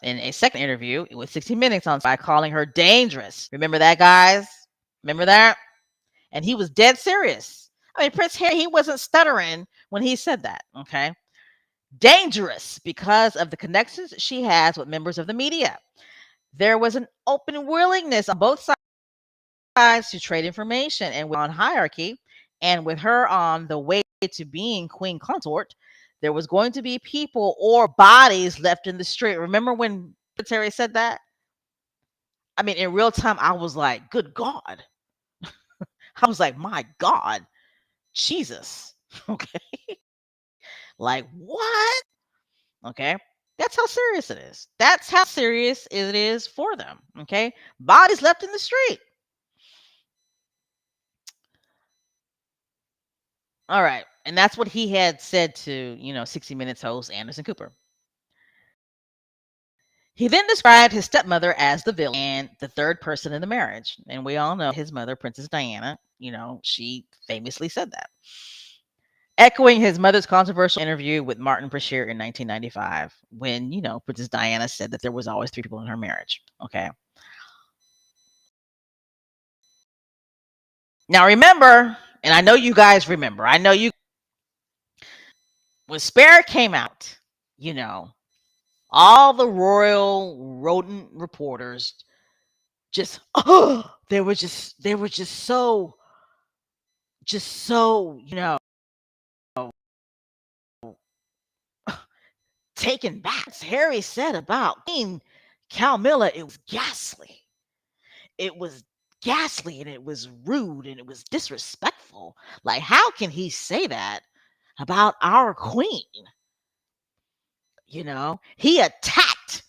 Speaker 2: in a second interview with 60 Minutes on by calling her dangerous. Remember that, guys? Remember that? And he was dead serious. I mean, Prince Harry, he wasn't stuttering when he said that. Okay. Dangerous because of the connections she has with members of the media. There was an open willingness on both sides to trade information, and on hierarchy, and with her on the way to being queen consort, there was going to be people or bodies left in the street. Remember when Prince Harry said that? I mean, in real time, I was like, good God. I was like, my God, Jesus. Okay. Like, what? Okay. That's how serious it is. That's how serious it is for them. Okay. Bodies left in the street. All right. And that's what he had said to, 60 Minutes host Anderson Cooper. He then described his stepmother as the villain and the third person in the marriage. And we all know his mother, Princess Diana, she famously said that. Echoing his mother's controversial interview with Martin Brashear in 1995, when, Princess Diana said that there was always three people in her marriage. Okay. Now remember, and I know you guys remember, when Spare came out, you know, all the royal rodent reporters just they were just so taken back. Harry said about Queen Camilla, it was ghastly. It was ghastly and it was rude and it was disrespectful. Like, how can he say that about our queen? He attacked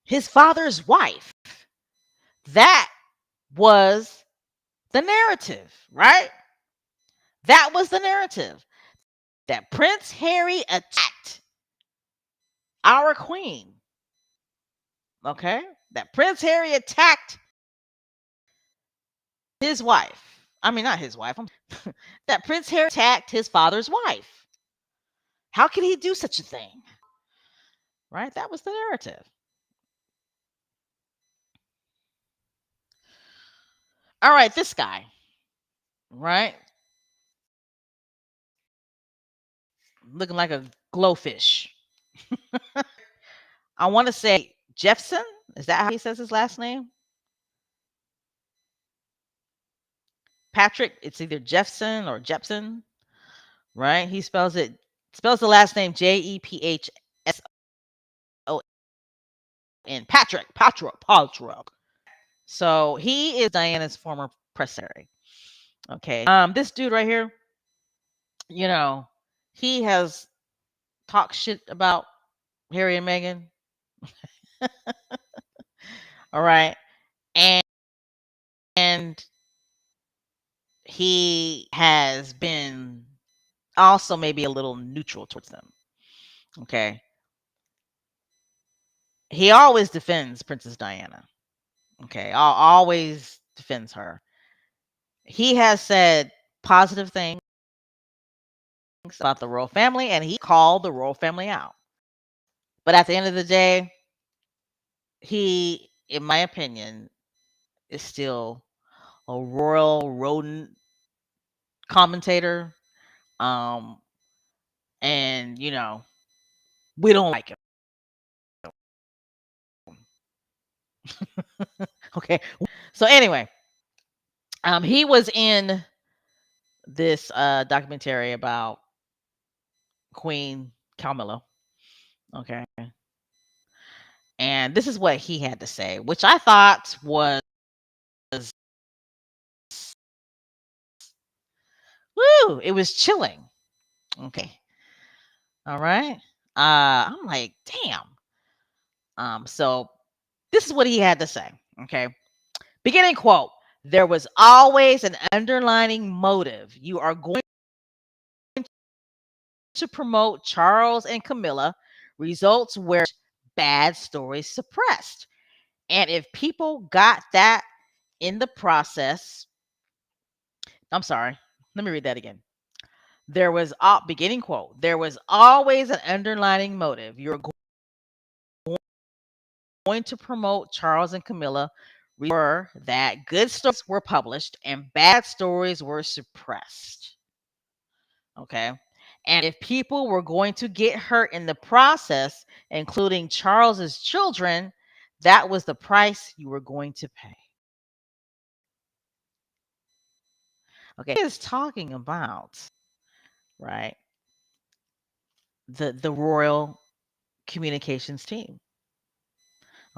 Speaker 2: his father's wife. That was the narrative, right? That was the narrative that Prince Harry attacked our queen. Okay? That Prince Harry attacked his wife. I mean, not his wife. That Prince Harry attacked his father's wife. How can he do such a thing? Right? That was the narrative. All right, this guy, right? Looking like a glowfish. I want to say Jeffson. Is that how he says his last name? Patrick. It's either Jeffson or Jepson, right? He spells the last name Jepson. Patrick. So he is Diana's former press secretary. Okay. This dude right here, you know, he has talked shit about Harry and Meghan. All right. And he has been also maybe a little neutral towards them. Okay. He always defends Princess Diana. Okay. Always defends her. He has said positive things about the royal family and he called the royal family out. But at the end of the day, he, in my opinion, is still a royal rodent commentator. Um, and we don't like him. Okay. So anyway, he was in this documentary about Queen Camilla. Okay. And this is what he had to say, which I thought was woo, it was chilling. Okay. All right. I'm like, damn. So this is what he had to say. Okay. Beginning quote. There was always an underlining motive. You are going to promote Charles and Camilla, results were bad stories suppressed. And if people got that in the process, I'm sorry, let me read that again. There was, beginning quote, there was always an underlining motive. You're going to promote Charles and Camilla were that good stories were published and bad stories were suppressed. Okay. And if people were going to get hurt in the process, including Charles's children, that was the price you were going to pay. Okay. He is talking about, right, the royal communications team.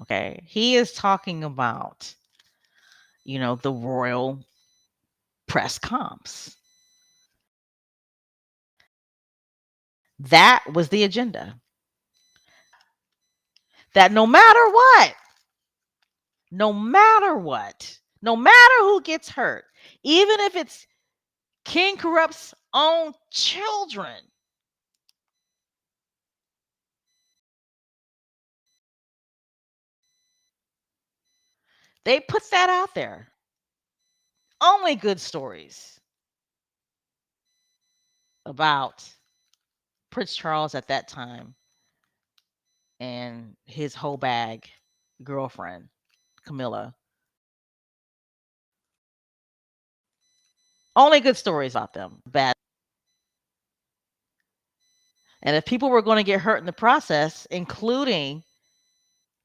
Speaker 2: Okay. He is talking about, the royal press comms. That was the agenda. That no matter who gets hurt, even if it's King Corrupt's own children, they put that out there. Only good stories about Prince Charles at that time and his whole bag girlfriend, Camilla. Only good stories about them. Bad. And if people were going to get hurt in the process, including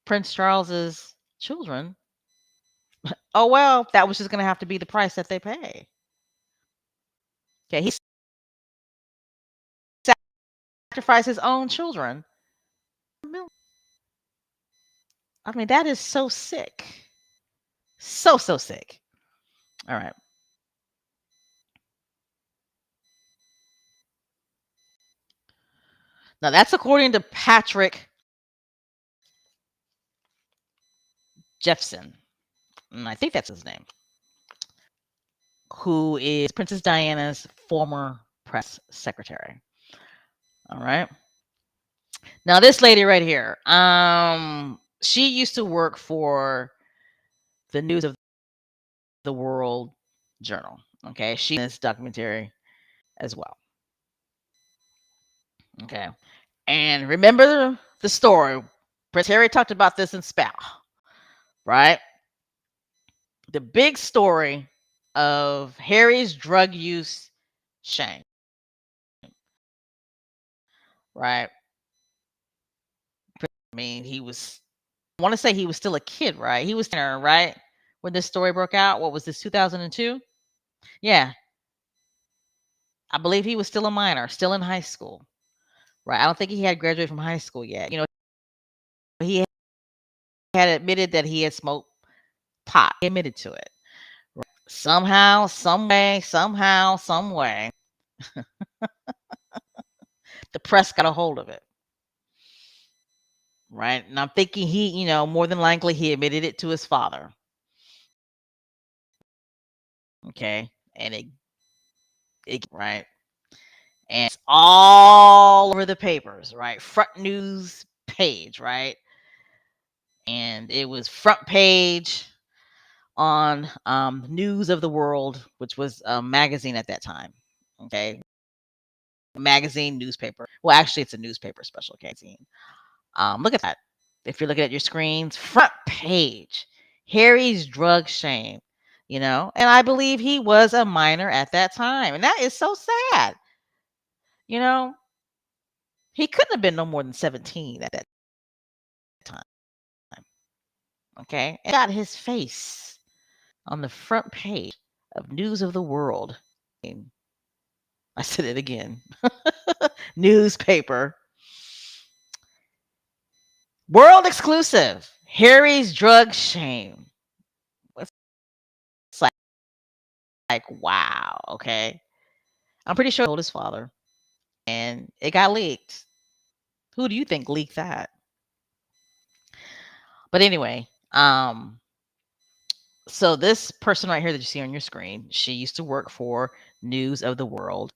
Speaker 2: Prince Charles's children, oh well, that was just going to have to be the price that they pay. Okay, he sacrificed his own children. I mean, that is so sick. So sick. All right. Now that's according to Patrick Jeffson. And I think that's his name, who is Princess Diana's former press secretary. All right. Now this lady right here, she used to work for the News of the World Journal. Okay, she in this documentary as well. Okay, and remember the story. Prince Harry talked about this in Spout, right? The big story of Harry's drug use shame, right? I mean, I want to say he was still a kid, right? He was 10, right? When this story broke out. What was this, 2002? Yeah, I believe he was still a minor, still in high school, right? I don't think he had graduated from high school yet. He had admitted that he had smoked pot. He admitted to it. Somehow, some way, the press got a hold of it. Right. And I'm thinking more than likely he admitted it to his father. Okay. And it right. And it's all over the papers, right? Front news page, right? And it was front page on News of the World, which was a magazine at that time. Okay. Magazine, newspaper. Well, actually, it's a newspaper special magazine. Look at that. If you're looking at your screens, front page, Harry's drug shame, and I believe he was a minor at that time. And that is so sad. You know, he couldn't have been no more than 17 at that time. Okay. And got his face on the front page of News of the World. I said it again. Newspaper. World exclusive. Harry's drug shame. It's like wow. Okay. I'm pretty sure he told his father and it got leaked. Who do you think leaked that? But anyway, so this person right here that you see on your screen, she used to work for News of the World.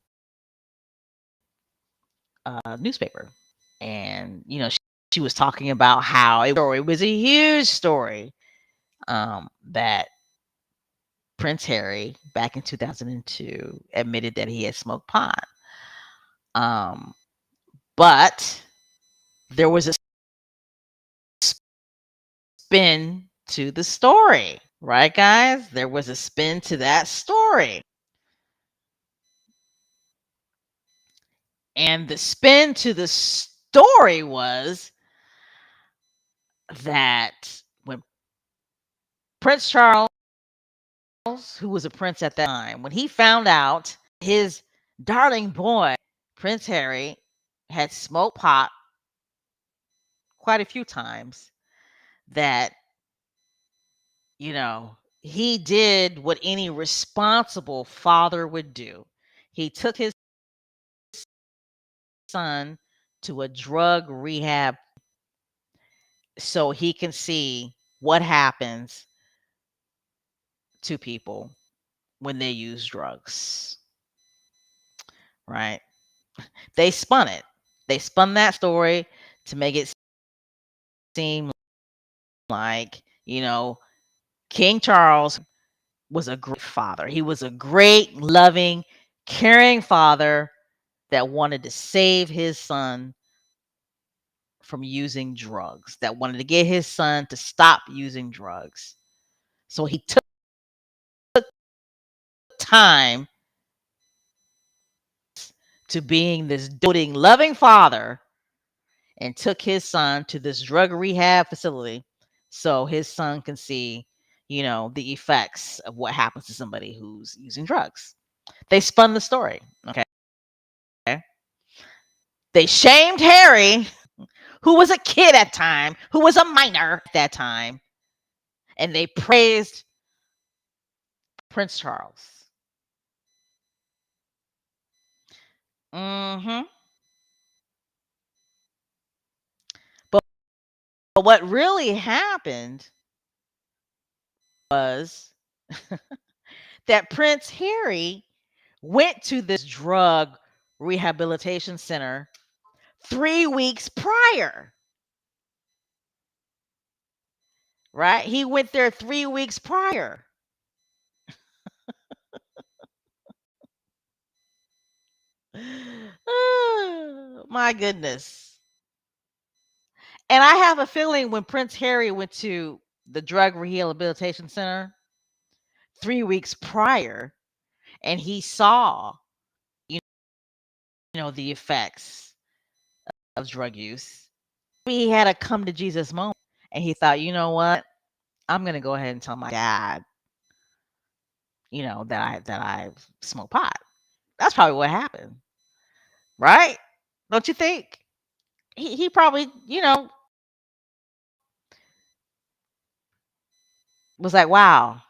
Speaker 2: newspaper, and she was talking about how it was a huge story, that Prince Harry back in 2002 admitted that he had smoked pot. Um, but there was a spin to the story, right, guys? There was a spin to that story. And the spin to the story was that when Prince Charles, who was a prince at that time, when he found out his darling boy, Prince Harry, had smoked pot quite a few times, that, he did what any responsible father would do. He took his son to a drug rehab so he can see what happens to people when they use drugs, right? They spun it. They spun that story to make it seem like, King Charles was a great father. He was a great, loving, caring father that wanted to save his son from using drugs, that wanted to get his son to stop using drugs. So he took time to being this doting, loving father and took his son to this drug rehab facility so his son can see, the effects of what happens to somebody who's using drugs. They spun the story. Okay. They shamed Harry, who was a kid at time, who was a minor at that time, and they praised Prince Charles. Hmm. But what really happened was that Prince Harry went to this drug rehabilitation center 3 weeks prior, right? He went there 3 weeks prior. Oh, my goodness. And I have a feeling when Prince Harry went to the drug rehabilitation center 3 weeks prior and he saw, you the effects of drug use, he had a come to Jesus moment and he thought, you know what? I'm gonna go ahead and tell my dad, that I smoke pot. That's probably what happened, right? Don't you think? He probably, was like, wow,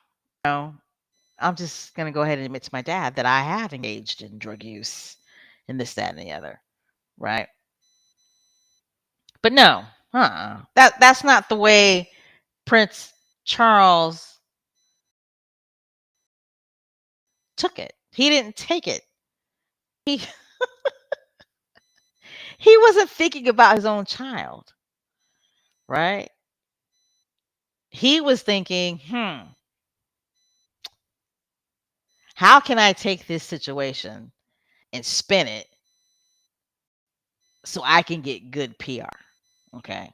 Speaker 2: know, I'm just gonna go ahead and admit to my dad that I have engaged in drug use and this, that, and the other, right? But no, that's not the way Prince Charles took it. He didn't take it. He he wasn't thinking about his own child, right? He was thinking, how can I take this situation and spin it so I can get good PR? Okay.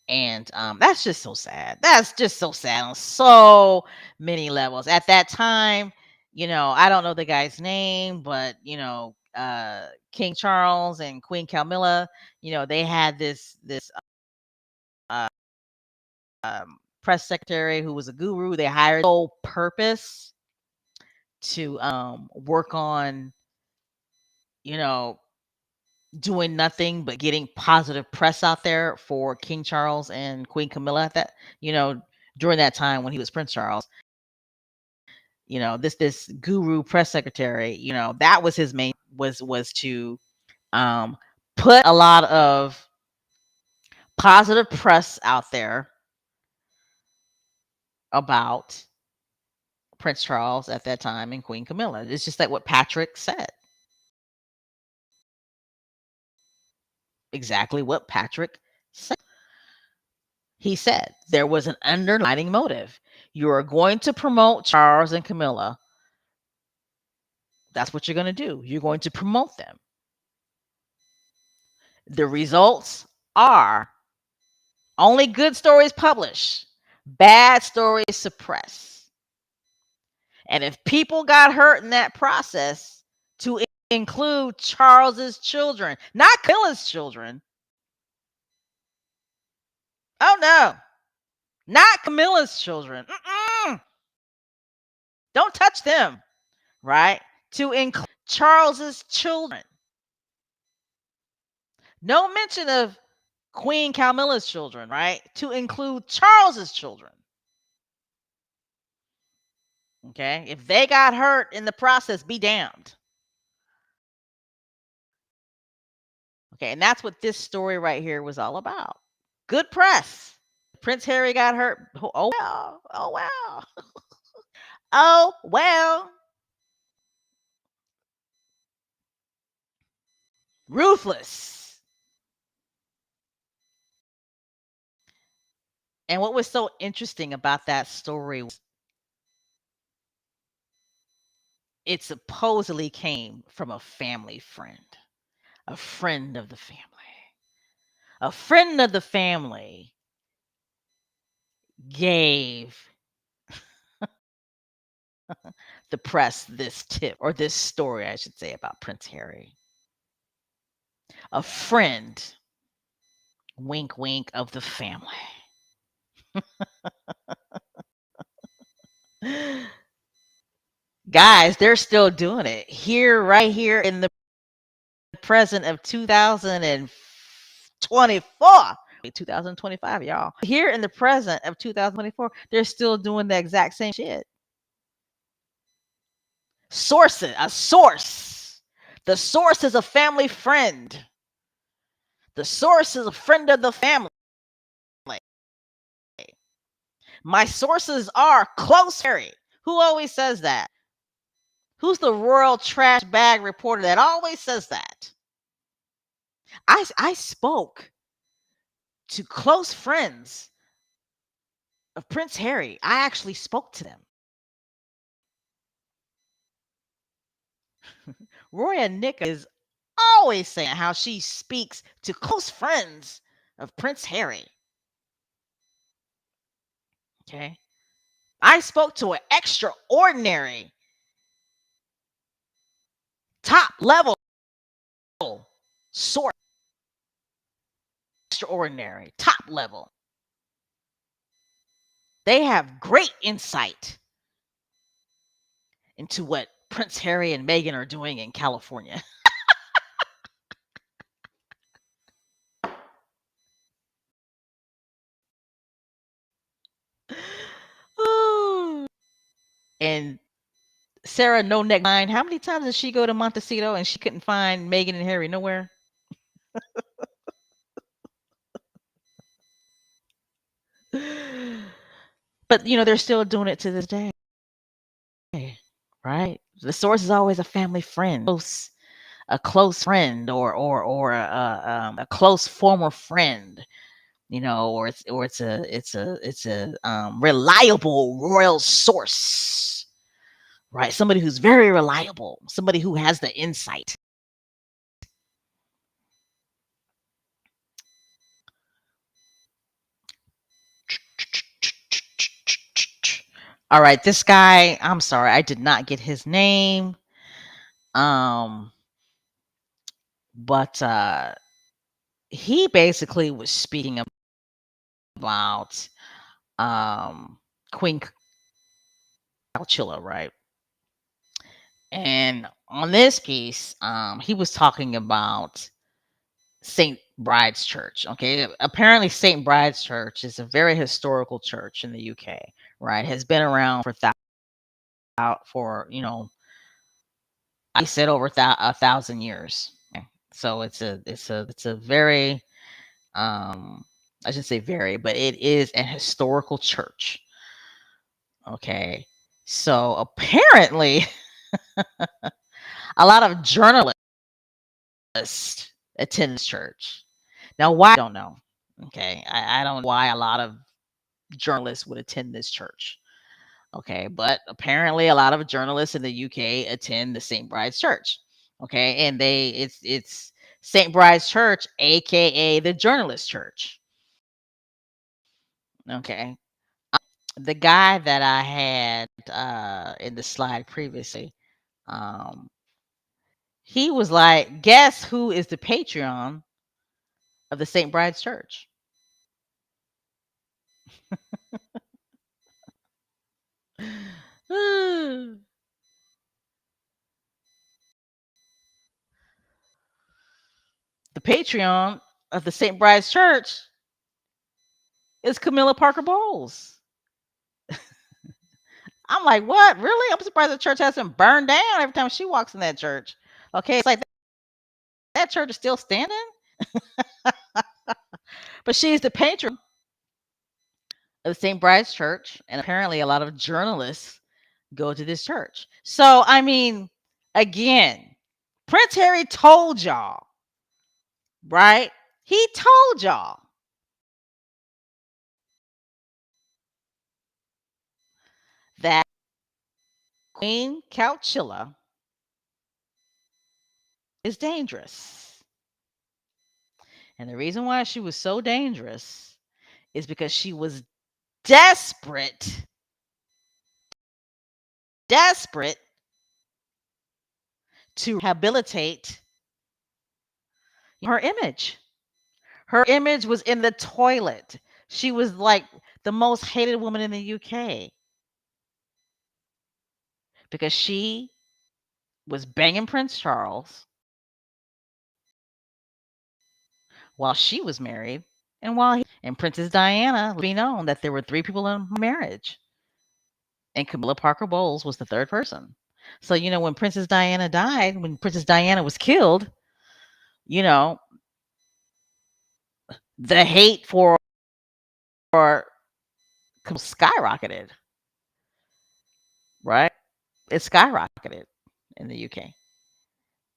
Speaker 2: And that's just so sad. That's just so sad on so many levels. At that time, I don't know the guy's name, but King Charles and Queen Camilla, they had this uh, press secretary who was a guru. They hired sole purpose to work on, you know, doing nothing but getting positive press out there for King Charles and Queen Camilla you know, during that time when he was Prince Charles. This guru press secretary, that was his main was to um put a lot of positive press out there about Prince Charles at that time and Queen Camilla. It's just like what Patrick said. exactly what Patrick said. He said there was an underlining motive. You are going to promote Charles and Camilla. That's what you're going to do. You're going to promote them. The results are only good stories published, bad stories suppressed. And if people got hurt in that process, to include Charles's children, not Camilla's children. Oh no, not Camilla's children. Don't touch them, right? To include Charles's children. No mention of Queen Camilla's children, right? To include Charles's children. Okay? If they got hurt in the process, be damned. Okay, and that's what this story right here was all about. Good press. Prince Harry got hurt. Oh well. Oh well. Oh well. Ruthless. And what was so interesting about that story was it supposedly came from a family friend, a friend of the family. A friend of the family gave the press this tip, or this story, I should say, about Prince Harry. A friend, wink, wink, of the family. Guys, they're still doing it here, right here in the present of 2024. 2025, y'all. Here in the present of 2024, they're still doing the exact same shit. Sources, a source. The source is a family friend. The source is a friend of the family. My sources are close Harry. Who always says that? Who's the royal trash bag reporter that always says that? I spoke to close friends of Prince Harry. I actually spoke to them. Roya Nika is always saying how she speaks to close friends of Prince Harry. Okay. I spoke to an extraordinary top level source. Extraordinary top level. They have great insight into what Prince Harry and Meghan are doing in California. And Sarah No Neck Mine, how many times did she go to Montecito and she couldn't find Meghan and Harry nowhere? But they're still doing it to this day, right? The source is always a family friend, a close friend, or a close former friend, or it's a reliable royal source, right? Somebody who's very reliable, somebody who has the insight. All right, this guy, I'm sorry, I did not get his name. Um, but he basically was speaking about Queen Calchilla, right? And on this piece, he was talking about St. Bride's Church. Okay, apparently St. Bride's Church is a very historical church in the UK, right? Has been around for I said over 1,000 years. Okay. So it's a very I shouldn't say very, but it is an historical church. Okay, so apparently a lot of journalists attend this church. Now, why? I don't know. Okay. I don't know why a lot of journalists would attend this church. Okay. But apparently, a lot of journalists in the UK attend the St. Bride's Church. Okay. And it's St. Bride's Church, aka the Journalist Church. Okay. The guy that I had in the slide previously, um, he was like, guess who is the Patreon of the St. Bride's Church? The Patreon of the St. Bride's Church is Camilla Parker Bowles. I'm like, what? Really? I'm surprised the church hasn't burned down every time she walks in that church. Okay, it's like that church is still standing, but she's the patron of the St. Bride's Church, and apparently a lot of journalists go to this church. So, I mean, again, Prince Harry told y'all, right? He told y'all that Queen Couchilla is dangerous. And the reason why she was so dangerous is because she was desperate, desperate to rehabilitate her image. Her image was in the toilet. She was like the most hated woman in the UK because she was banging Prince Charles while she was married and while and Princess Diana let be known that there were 3 people in her marriage and Camilla Parker Bowles was the 3rd person. So, when Princess Diana died, when Princess Diana was killed, you know, the hate for skyrocketed, right? It skyrocketed in the UK.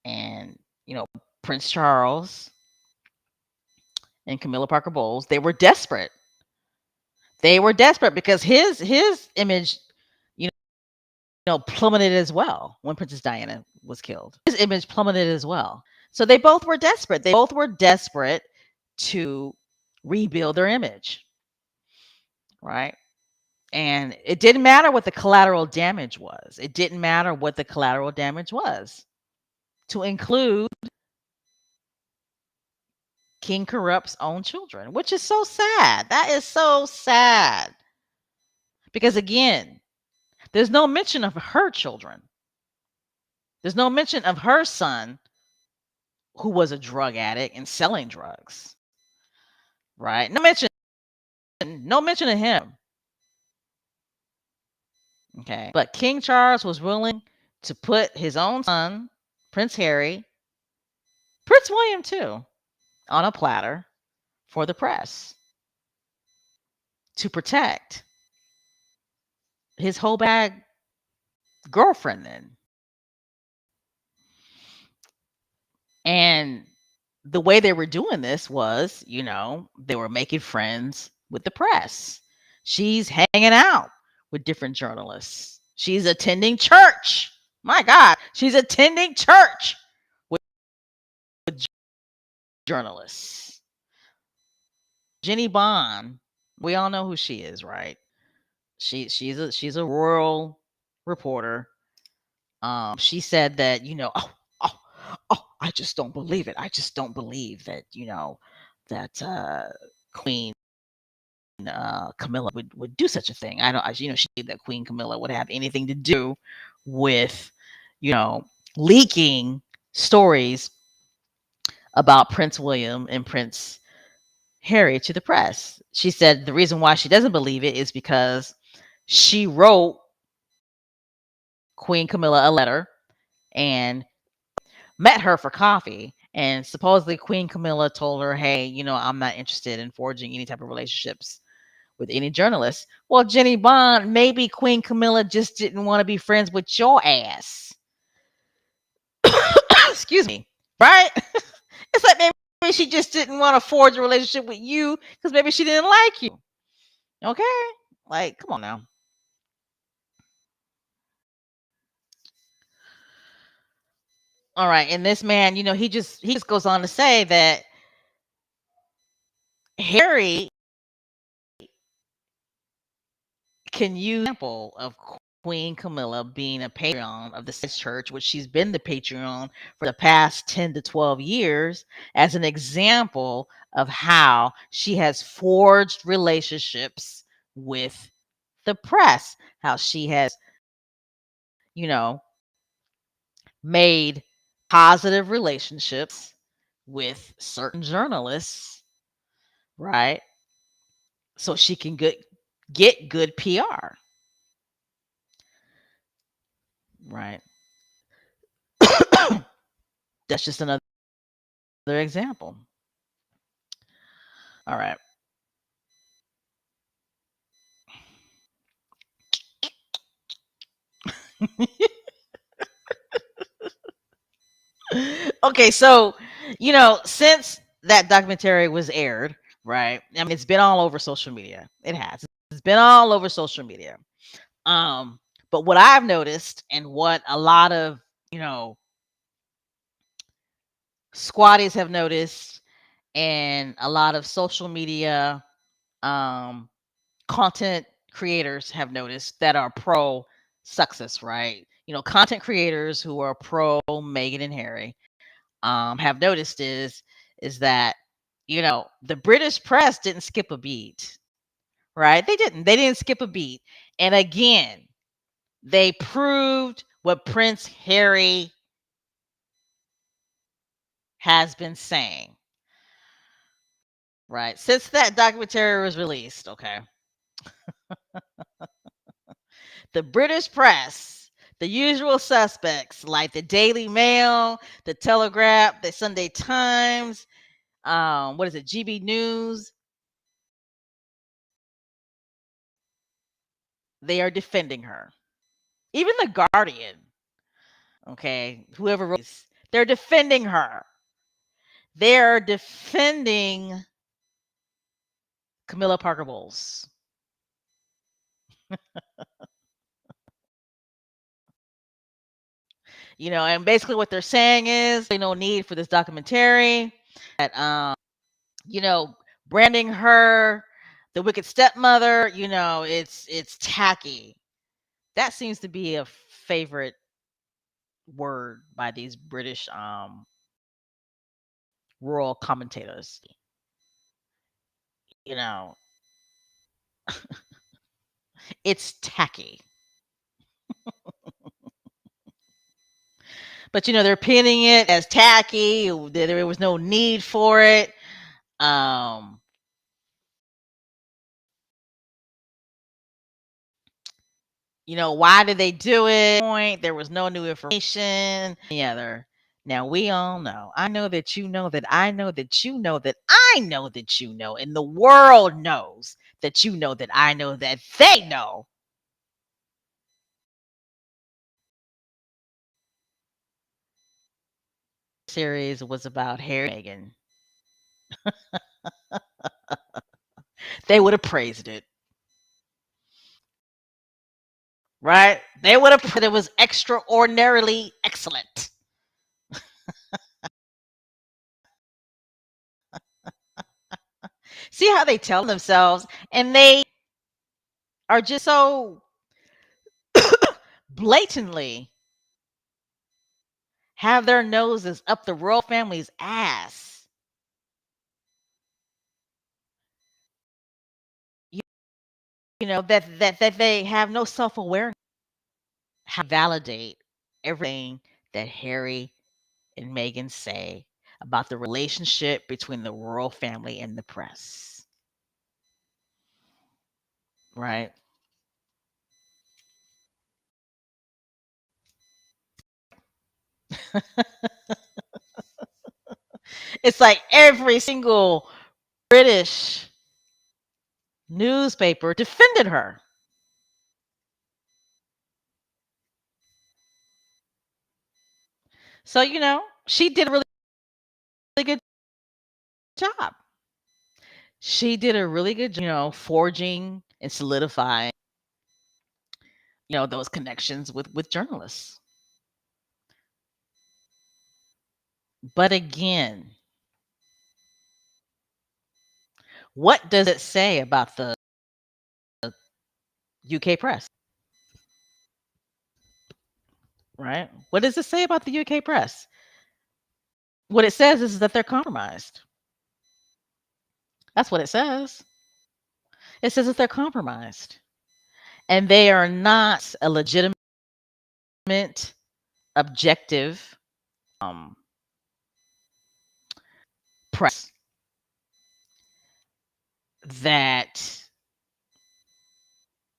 Speaker 2: And, Prince Charles and Camilla Parker Bowles, they were desperate. They were desperate because his image, you plummeted as well when Princess Diana was killed. His image plummeted as well. So they both were desperate. They both were desperate to rebuild their image, right? And it didn't matter what the collateral damage was. It didn't matter what the collateral damage was. To include King Corrupt's own children, which is so sad. That is so sad. Because again, there's no mention of her children. There's no mention of her son who was a drug addict and selling drugs. Right? No mention of him. Okay. But King Charles was willing to put his own son, Prince Harry, Prince William too, on a platter for the press to protect his whole bag girlfriend then. And the way they were doing this was, they were making friends with the press. She's hanging out with different journalists. She's attending church. My God, she's attending church with journalists. Jenny Bond, we all know who she is, right? She's a royal reporter. She said that, I just don't believe it. I just don't believe that, that Queen Camilla would do such a thing. I don't, she that Queen Camilla would have anything to do with, leaking stories about Prince William and Prince Harry to the press. She said the reason why she doesn't believe it is because she wrote Queen Camilla a letter and met her for coffee. And supposedly Queen Camilla told her, hey, I'm not interested in forging any type of relationships with any journalists. Well, Jenny Bond, maybe Queen Camilla just didn't want to be friends with your ass. Excuse me. Right? It's like she just didn't want to forge a relationship with you because maybe she didn't like you. Okay? Like, come on now. All right. And this man, he just goes on to say that Harry can use example of Queen Camilla being a patron of the Saints Church, which she's been the patron for the past 10 to 12 years, as an example of how she has forged relationships with the press, how she has, you know, made positive relationships with certain journalists, right? So she can get good PR, right? That's just another example. All right. Okay, so since that documentary was aired, right? I mean, it's been all over social media. It has. It's been all over social media. Um, but what I've noticed and what a lot of, squatties have noticed and a lot of social media um content creators have noticed that are pro success, right? Content creators who are pro Meghan and Harry have noticed is that the British press didn't skip a beat, right? They didn't skip a beat. And again, they proved what Prince Harry has been saying, right? Since that documentary was released, okay. The British press, the usual suspects like the Daily Mail, the Telegraph, the Sunday Times, what is it, GB News, they are defending her. Even the Guardian, okay, whoever wrote this, they're defending her. They're defending Camilla Parker Bowles. And basically what they're saying is no need for this documentary. That you know, branding her the wicked stepmother, it's tacky. That seems to be a favorite word by these British royal commentators. You know, it's tacky. But they're pinning it as tacky. There was no need for it. Um, why did they do it? Point. There was no new information. The other. Now we all know. I know that you know that I know that you know that I know that you know, and the world knows that you know that I know that they know. Series was about Harry and Meghan. They would have praised it, right? They would have put it was extraordinarily excellent. See how they tell themselves, and they are just so blatantly have their noses up the royal family's ass. You, that they have no self-awareness. Validate everything that Harry and Meghan say about the relationship between the royal family and the press. Right? It's like every single British newspaper defended her. So, she did a really good job. She did a really good job, forging and solidifying, those connections with journalists. But again, what does it say about the UK press? Right? What does it say about the UK press? What it says is that they're compromised. That's what it says. It says that they're compromised. And they are not a legitimate, objective press that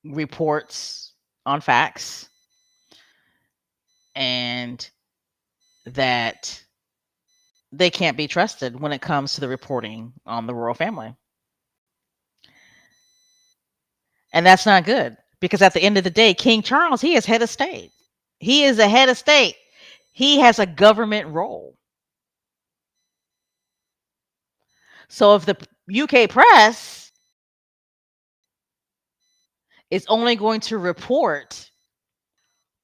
Speaker 2: reports on facts and that they can't be trusted when it comes to the reporting on the royal family. And that's not good because at the end of the day, King Charles, he is head of state. He is a head of state. He has a government role. So if the UK press is only going to report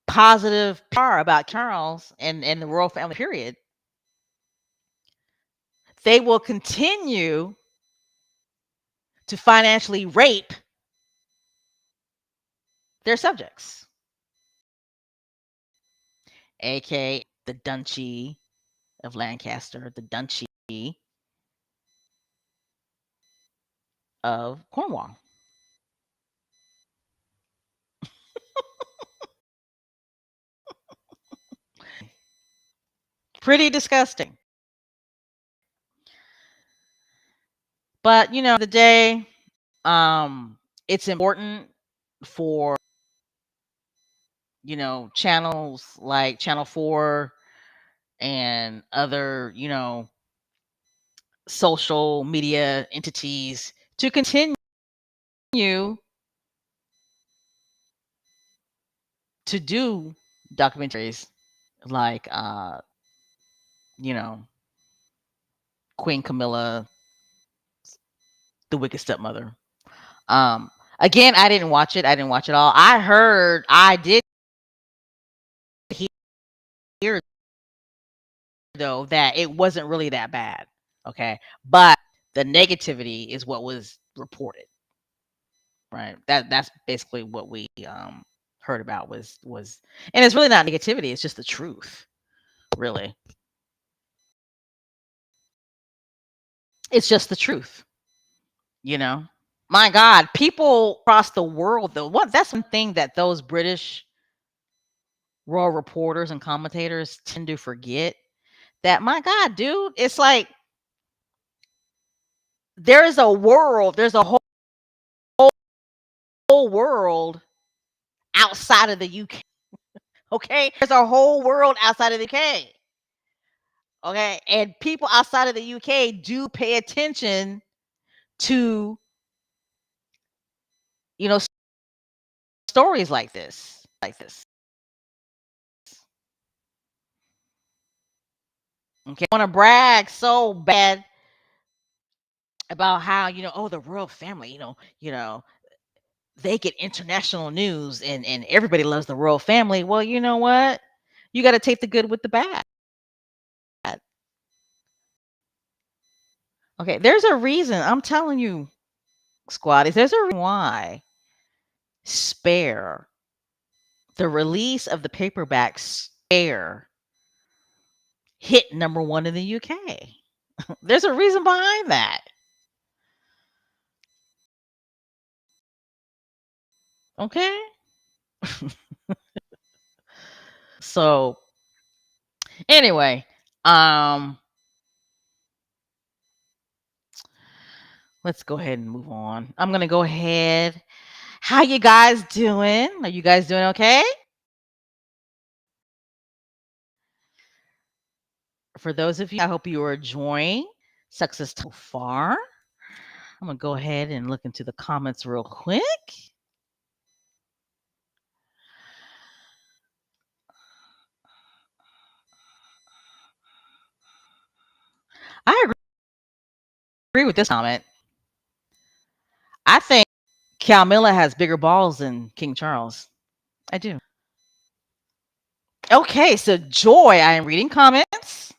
Speaker 2: positive PR about Charles and the royal family, period, they will continue to financially rape their subjects, aka the Duchy of Lancaster, the Duchy of Cornwall. Pretty disgusting. But the day, it's important for channels like Channel 4 and other social media entities to continue to do documentaries like you know Queen Camilla, the Wicked Stepmother. um Again, I didn't watch it. I didn't watch it all. I did hear though that it wasn't really that bad. Okay. But the negativity is what was reported. Right. That's basically what we heard about was and it's really not negativity, it's just the truth, really. It's just the truth, you know. My God, people across the world though, what that's one thing that those British royal reporters and commentators tend to forget. That my God, dude, it's like there's a whole world outside of the UK. Okay? There's a whole world outside of the UK. Okay? And people outside of the UK do pay attention to, you know, stories like this. Okay? Want to brag so bad about how, oh, the royal family, they get international news and everybody loves the royal family. Well, you know what? You got to take the good with the bad. Okay, there's a reason. I'm telling you, squatties, there's a reason why Spare, the release of the paperback Spare, hit number one in the UK. There's a reason behind that. Okay. So anyway, um, let's go ahead and move on. I'm gonna go ahead. How you guys doing? Are you guys doing okay? For those of you, I hope you are enjoying success so far. I'm gonna go ahead and look into the comments real quick. I agree I agree with this comment. I think Camilla has bigger balls than King Charles. I do. Okay, so Joy, I am reading comments.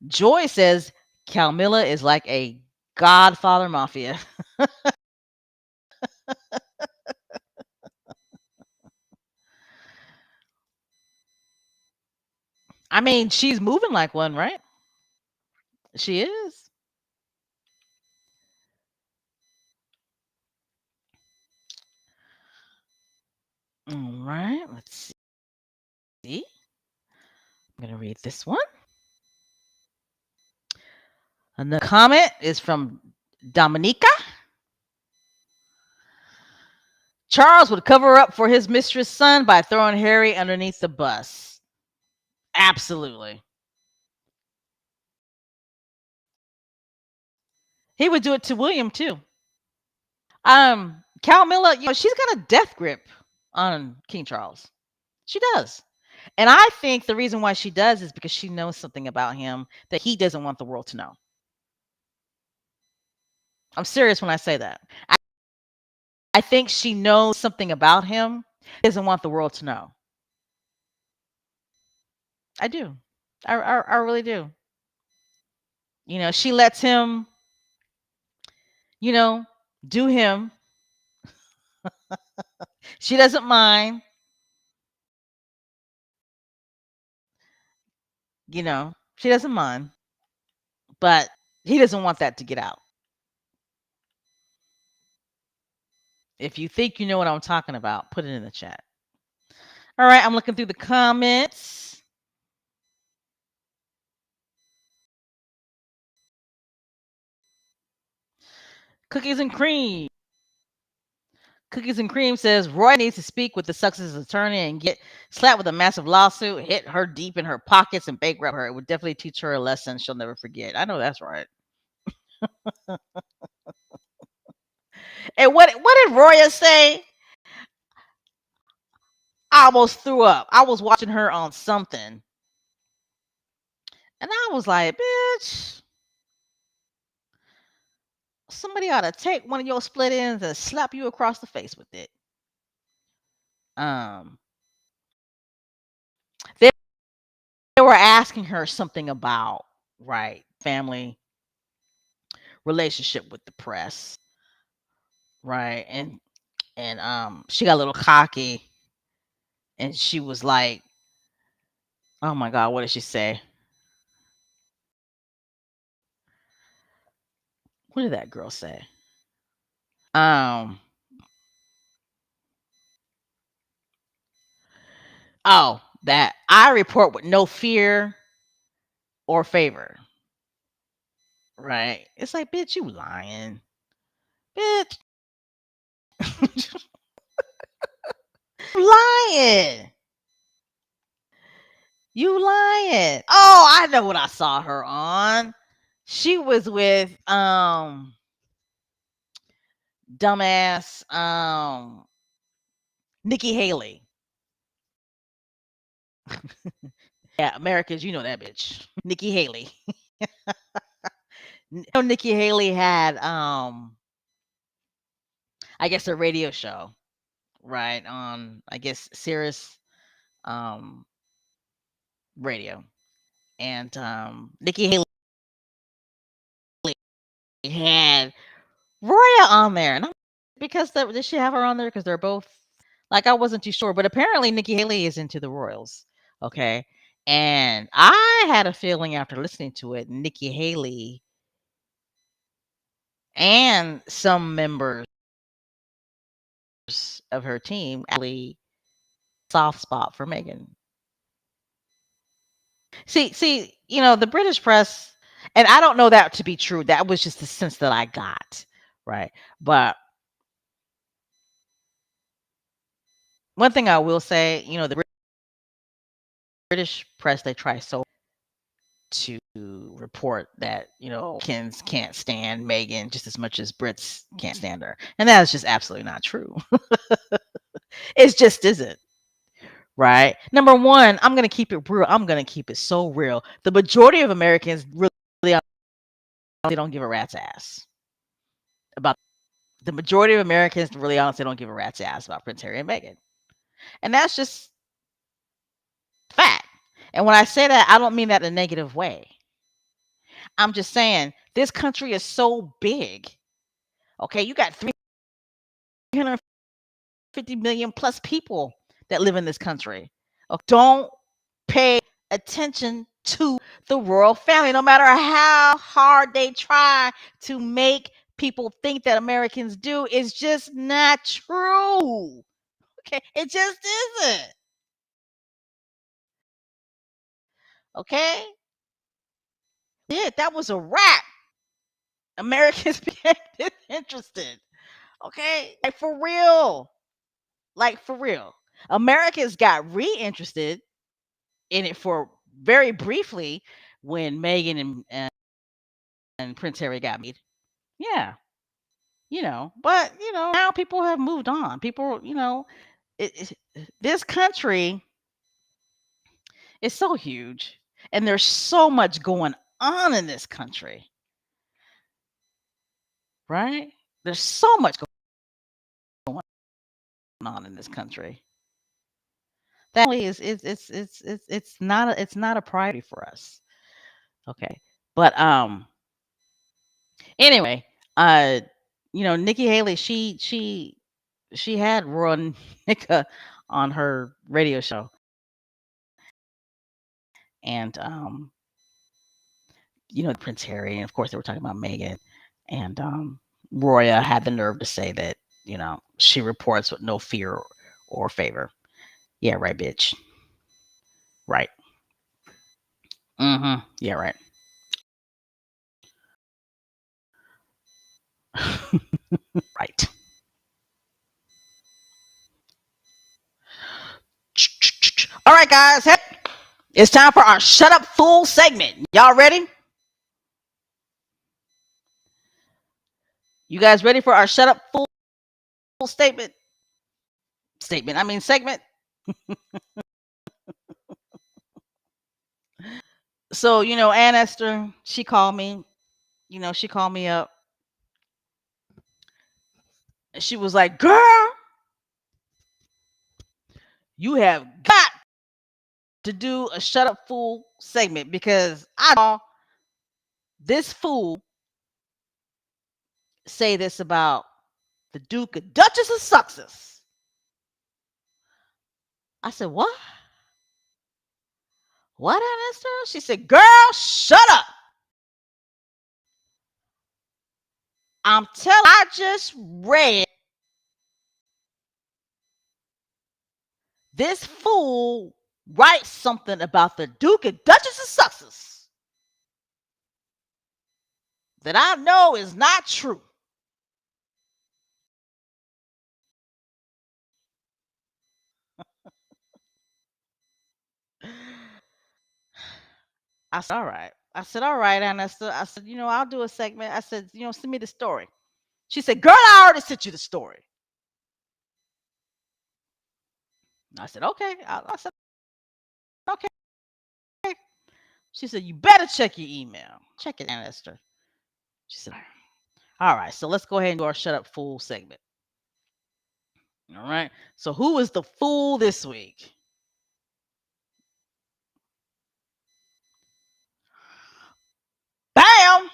Speaker 2: Joy says Camilla is like a Godfather mafia. I mean, she's moving like one, right? She is. All right, let's see. I'm going to read this one. Another comment is from Dominica. Charles would cover up for his mistress' son by throwing Harry underneath the bus. Absolutely. He would do it to William too. Cal Miller, she's got a death grip on King Charles. She does. And I think the reason why she does is because she knows something about him that he doesn't want the world to know. I'm serious when I say that. I think she knows something about him, doesn't want the world to know. I do. I really do. She lets him, you know, do him. She doesn't mind, she doesn't mind, but he doesn't want that to get out. If you think you know what I'm talking about, put it in the chat. All right, I'm looking through the comments. Cookies and cream. Cookies and Cream says Roy needs to speak with the Sussex's attorney and get slapped with a massive lawsuit, hit her deep in her pockets, and bankrupt her. It would definitely teach her a lesson she'll never forget. I know that's right. And what did Roya say? I almost threw up. I was watching her on something, and I was like, "Bitch, somebody ought to take one of your split ends and slap you across the face with it." Um, they, they were asking her something about family relationship with the press, right, and she got a little cocky, and she was like, "Oh my God, what did she say? What did that girl say? Um, oh, that I report with no fear or favor." Right? It's like, bitch, you lying, bitch, you lying, you lying. Oh, I know what I saw her on. She was with dumbass Nikki Haley. Yeah, Americans, you know that bitch, Nikki Haley. Nikki Haley had I guess a radio show, right, on I guess Sirius um radio. And Nikki Haley had Roya on there. And I'm because did she have her on there? Because they're both like I wasn't too sure. But apparently Nikki Haley is into the Royals. Okay. And I had a feeling after listening to it, Nikki Haley and some members of her team actually soft spot for Megan. See, the British press, and I don't know that to be true. That was just the sense that I got, right? But one thing I will say, the British press, they try so to report that, Americans can't stand Meghan just as much as Brits can't stand her. And that is just absolutely not true. It just isn't. Right. Number one, I'm going to keep it real. I'm going to keep it so real. The majority of Americans really they don't give a rat's ass about the majority of Americans. Really honestly, don't give a rat's ass about Prince Harry and Meghan, and that's just fact. And when I say that, I don't mean that in a negative way. I'm just saying this country is so big. Okay, you got 350 million plus people that live in this country. Okay, don't pay attention to the royal family, no matter how hard they try to make people think that Americans do. It's just not true. Okay, it just isn't. Okay, that was a wrap. Americans became disinterested. Okay, like for real. Like for real. Americans got reinterested in it for very briefly when Meghan and Prince Harry got married. Yeah, but now people have moved on. People, this country is so huge, and there's so much going on in this country, right? There's so much going on in this country. That really is it's not a priority for us. Okay. But anyway, uh Nikki Haley, she had Roy Nika on her radio show, and Prince Harry, and of course they were talking about Meghan, and Roya had the nerve to say that she reports with no fear or favor. Yeah, right, bitch. Right. Mm-hmm. Yeah, right. Right. All right, guys. Hey, it's time for our shut up fool segment. Y'all ready? You guys ready for our shut up fool statement? I mean segment. So, Ann Esther, she called me. She called me up. And she was like, "Girl, you have got to do a shut up fool segment because I saw this fool say this about the Duke and Duchess of Sussex." I said, "What? What, Ann Esther?" She said, "Girl, shut up. I'm telling I just read this fool writes something about the Duke and Duchess of Sussex that I know is not true." I said, "All right." I said, "All right, Anna." I said, "I'll do a segment." I said, "Send me the story." She said, "Girl, I already sent you the story." I said, "Okay." I said, "Okay." She said, "You better check your email. Check it, Anna Esther." She said, "All right, so let's go ahead and do our shut up fool segment." All right. So who is the fool this week? Bam!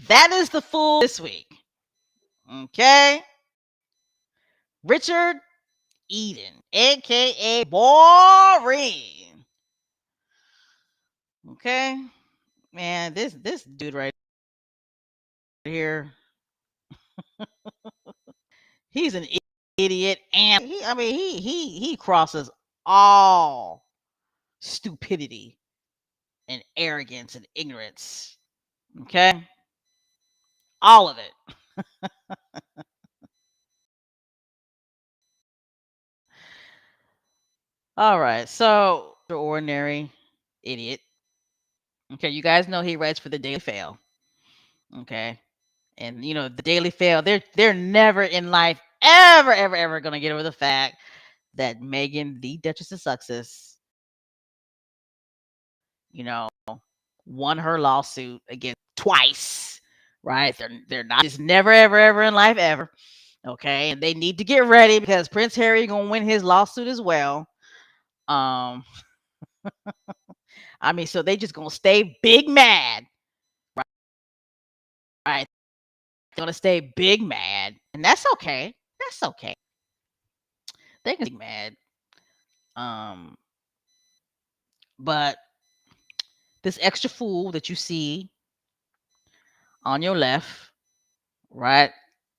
Speaker 2: That is the fool this week. Okay. Richard Eden, aka Boring. Okay. Man, this dude right here, he's an idiot, and he crosses all stupidity and arrogance and ignorance. Okay? All of it. All right. So, ordinary idiot. Okay, you guys know he writes for the Daily Fail. Okay. And the Daily Fail, they're never in life ever gonna get over the fact that Megan, the Duchess of Sussex, you know, won her lawsuit against twice, right? They're not just never ever ever in life ever. Okay, and they need to get ready because Prince Harry gonna win his lawsuit as well. Um, I mean, so they just gonna stay big mad, right? They're gonna stay big mad, and that's okay. That's okay. They can stay mad. Um, but this extra fool that you see on your left, right?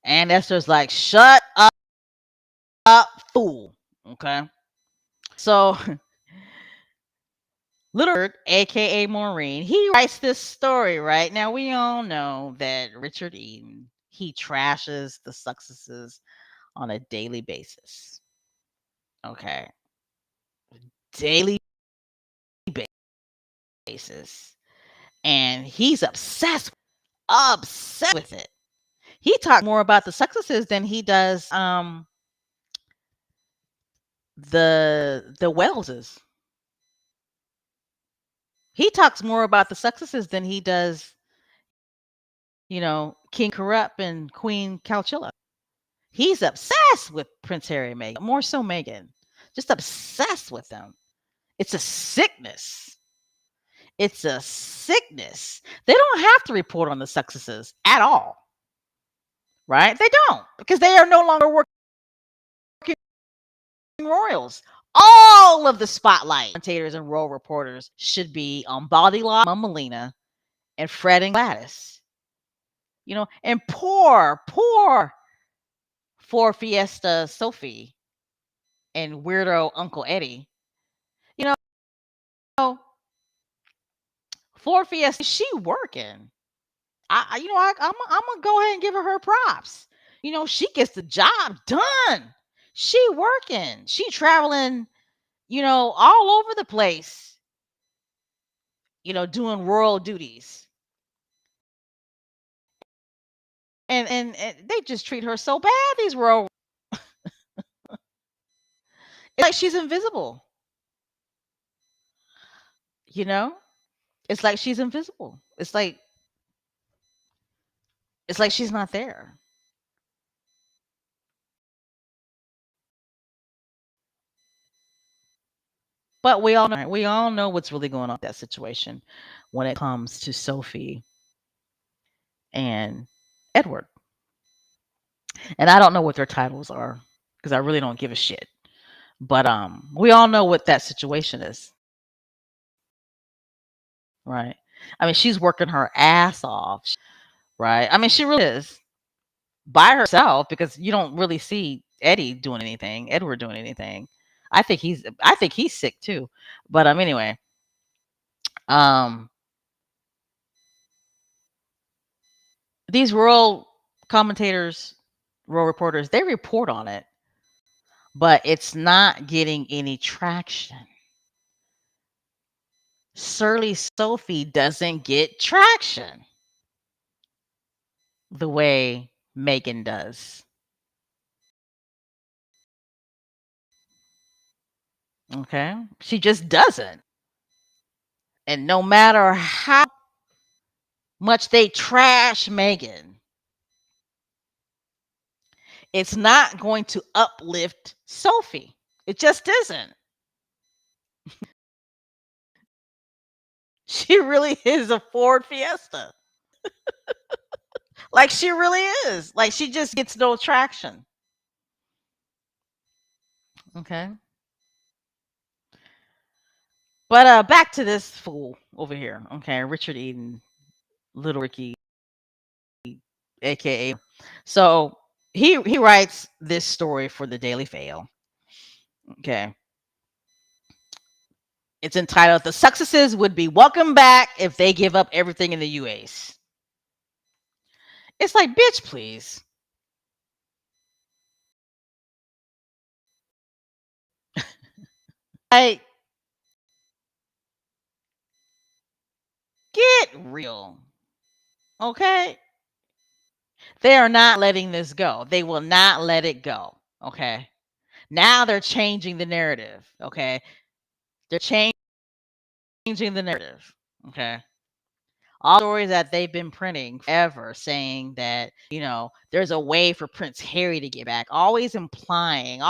Speaker 2: And Esther's like, shut up, fool. Okay. So Little Bird, aka Maureen, he writes this story, right? Now we all know that Richard Eden, he trashes the successes on a daily basis. Okay. Daily basis. And he's obsessed with it. He talks more about the successes than he does the Welleses. He talks more about the successes than he does, King Corrupt and Queen Calcilla. He's obsessed with Prince Harry and Meghan, more so Meghan. Just obsessed with them. It's a sickness. It's a sickness. They don't have to report on the successes at all, right? They don't because they are no longer working royals. All of the spotlight commentators and royal reporters should be on Body Law, Melina, and Fred and Gladys. And poor Fiesta Sophie and weirdo Uncle Eddie. You know, for Fiesta, she working. I'm gonna go ahead and give her props. She gets the job done. She working. She traveling. All over the place. Doing royal duties, and they just treat her so bad. These royal, it's like she's invisible. You know, it's like she's invisible. It's like she's not there. But we all know what's really going on with that situation when it comes to Sophie and Edward. And I don't know what their titles are because I really don't give a shit. But we all know what that situation is, right? I mean, she's working her ass off, right? I mean, she really is by herself because you don't really see Eddie doing anything, Edward doing anything. I think he's sick too. But anyway, um these rural commentators, rural reporters, they report on it, but it's not getting any traction. Surly Sophie doesn't get traction the way Megan does. Okay? She just doesn't. And no matter how much they trash Megan, it's not going to uplift Sophie. It just isn't. She really is a Ford Fiesta. Like she really is. Like she just gets no traction. Okay. But back to this fool over here. Okay, Richard Eden, Little Ricky, aka. So he writes this story for the Daily Fail. Okay. It's entitled "The Successes Would Be Welcome Back If They Give Up Everything in the UAs." It's like, bitch, please. Like, get real. Okay? They are not letting this go. They will not let it go. Okay? Now they're changing the narrative. Okay? They're changing changing the narrative. Okay. All the stories that they've been printing forever saying that, there's a way for Prince Harry to get back, always implying,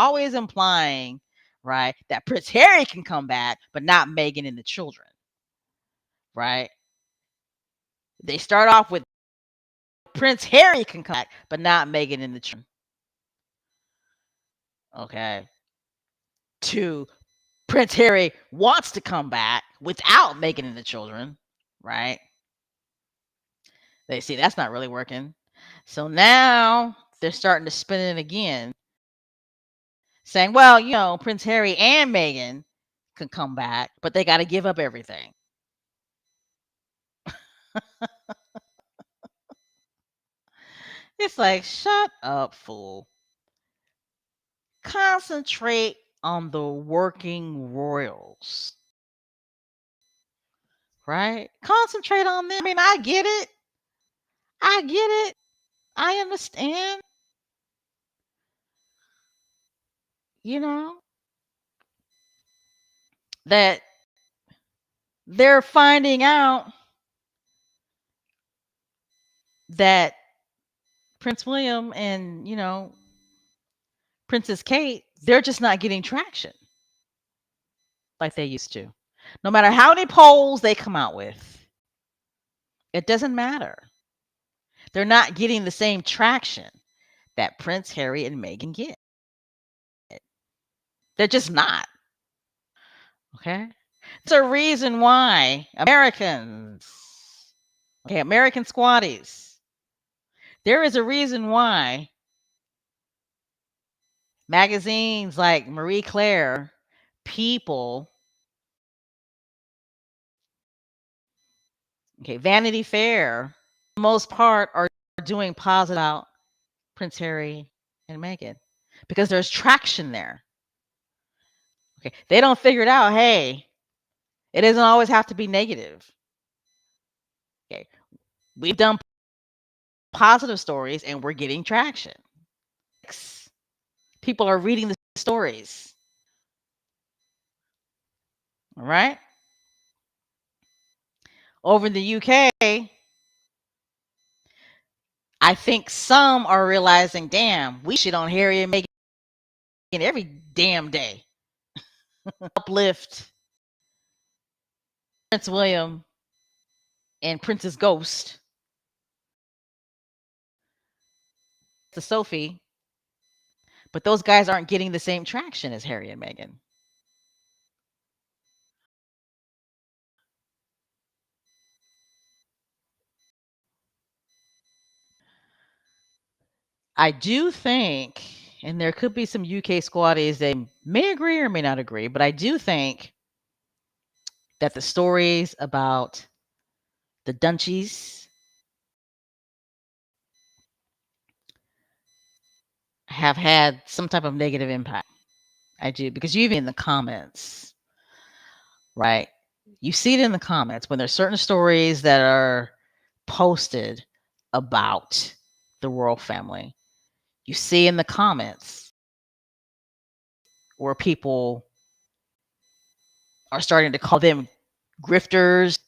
Speaker 2: right, that Prince Harry can come back, but not Meghan and the children, right? They start off with Prince Harry can come back, but not Meghan and the children. Okay. To Prince Harry wants to come back without Meghan and the children, right? They see that's not really working. So now they're starting to spin it again, saying, well, Prince Harry and Meghan can come back, but they got to give up everything. It's like, shut up, fool. Concentrate on the working royals, right? Concentrate on them. I mean, I get it. I get it. I understand. You know, that they're finding out that Prince William and, Princess Kate, they're just not getting traction like they used to. No matter how many polls they come out with, it doesn't matter. They're not getting the same traction that Prince Harry and Meghan get. They're just not. Okay? There's a reason why American squatties, there is a reason why magazines like Marie Claire, People, Vanity Fair, for the most part, are doing positive about Prince Harry and Meghan because there's traction there. Okay, they don't figure it out. Hey, it doesn't always have to be negative. Okay, we've done positive stories and we're getting traction. People are reading the stories. All right. Over in the UK, I think some are realizing, damn, we shit on Harry and Meghan every damn day. Uplift Prince William and Princess Ghost to Sophie, but those guys aren't getting the same traction as Harry and Meghan. I do think, and there could be some UK squatties that may agree or may not agree, but I do think that the stories about the Dunchies have had some type of negative impact. I do, because you even in the comments, right? You see it in the comments when there's certain stories that are posted about the royal family. You see in the comments where people are starting to call them grifters,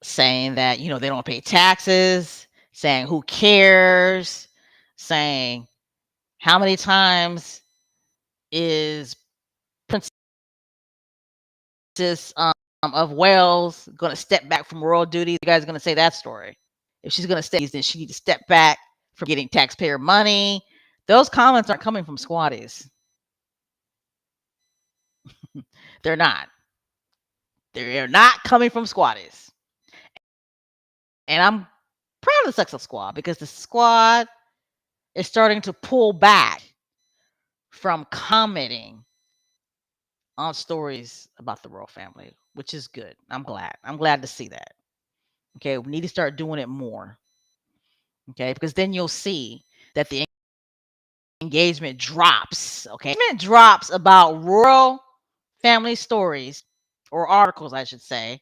Speaker 2: saying that, they don't pay taxes, saying who cares, saying how many times is Princess of Wales going to step back from royal duties? You guys are going to say that story. If she's going to stay, then she needs to step back from getting taxpayer money. Those comments aren't coming from squatties. They're not. They're not coming from squatties. And I'm proud of the Success Squad because the squad is starting to pull back from commenting on stories about the royal family, which is good. I'm glad. I'm glad to see that. Okay, we need to start doing it more. Okay, because then you'll see that the engagement drops. Okay, engagement drops about royal family stories or articles, I should say,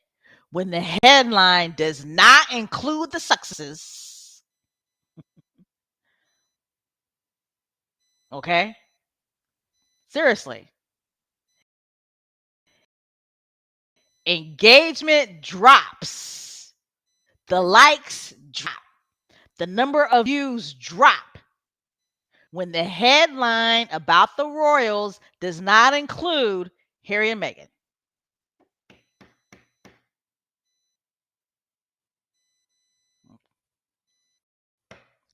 Speaker 2: when the headline does not include the successes. Okay, seriously. engagement drops, the likes drop, the number of views drop when the headline about the royals does not include Harry and Meghan.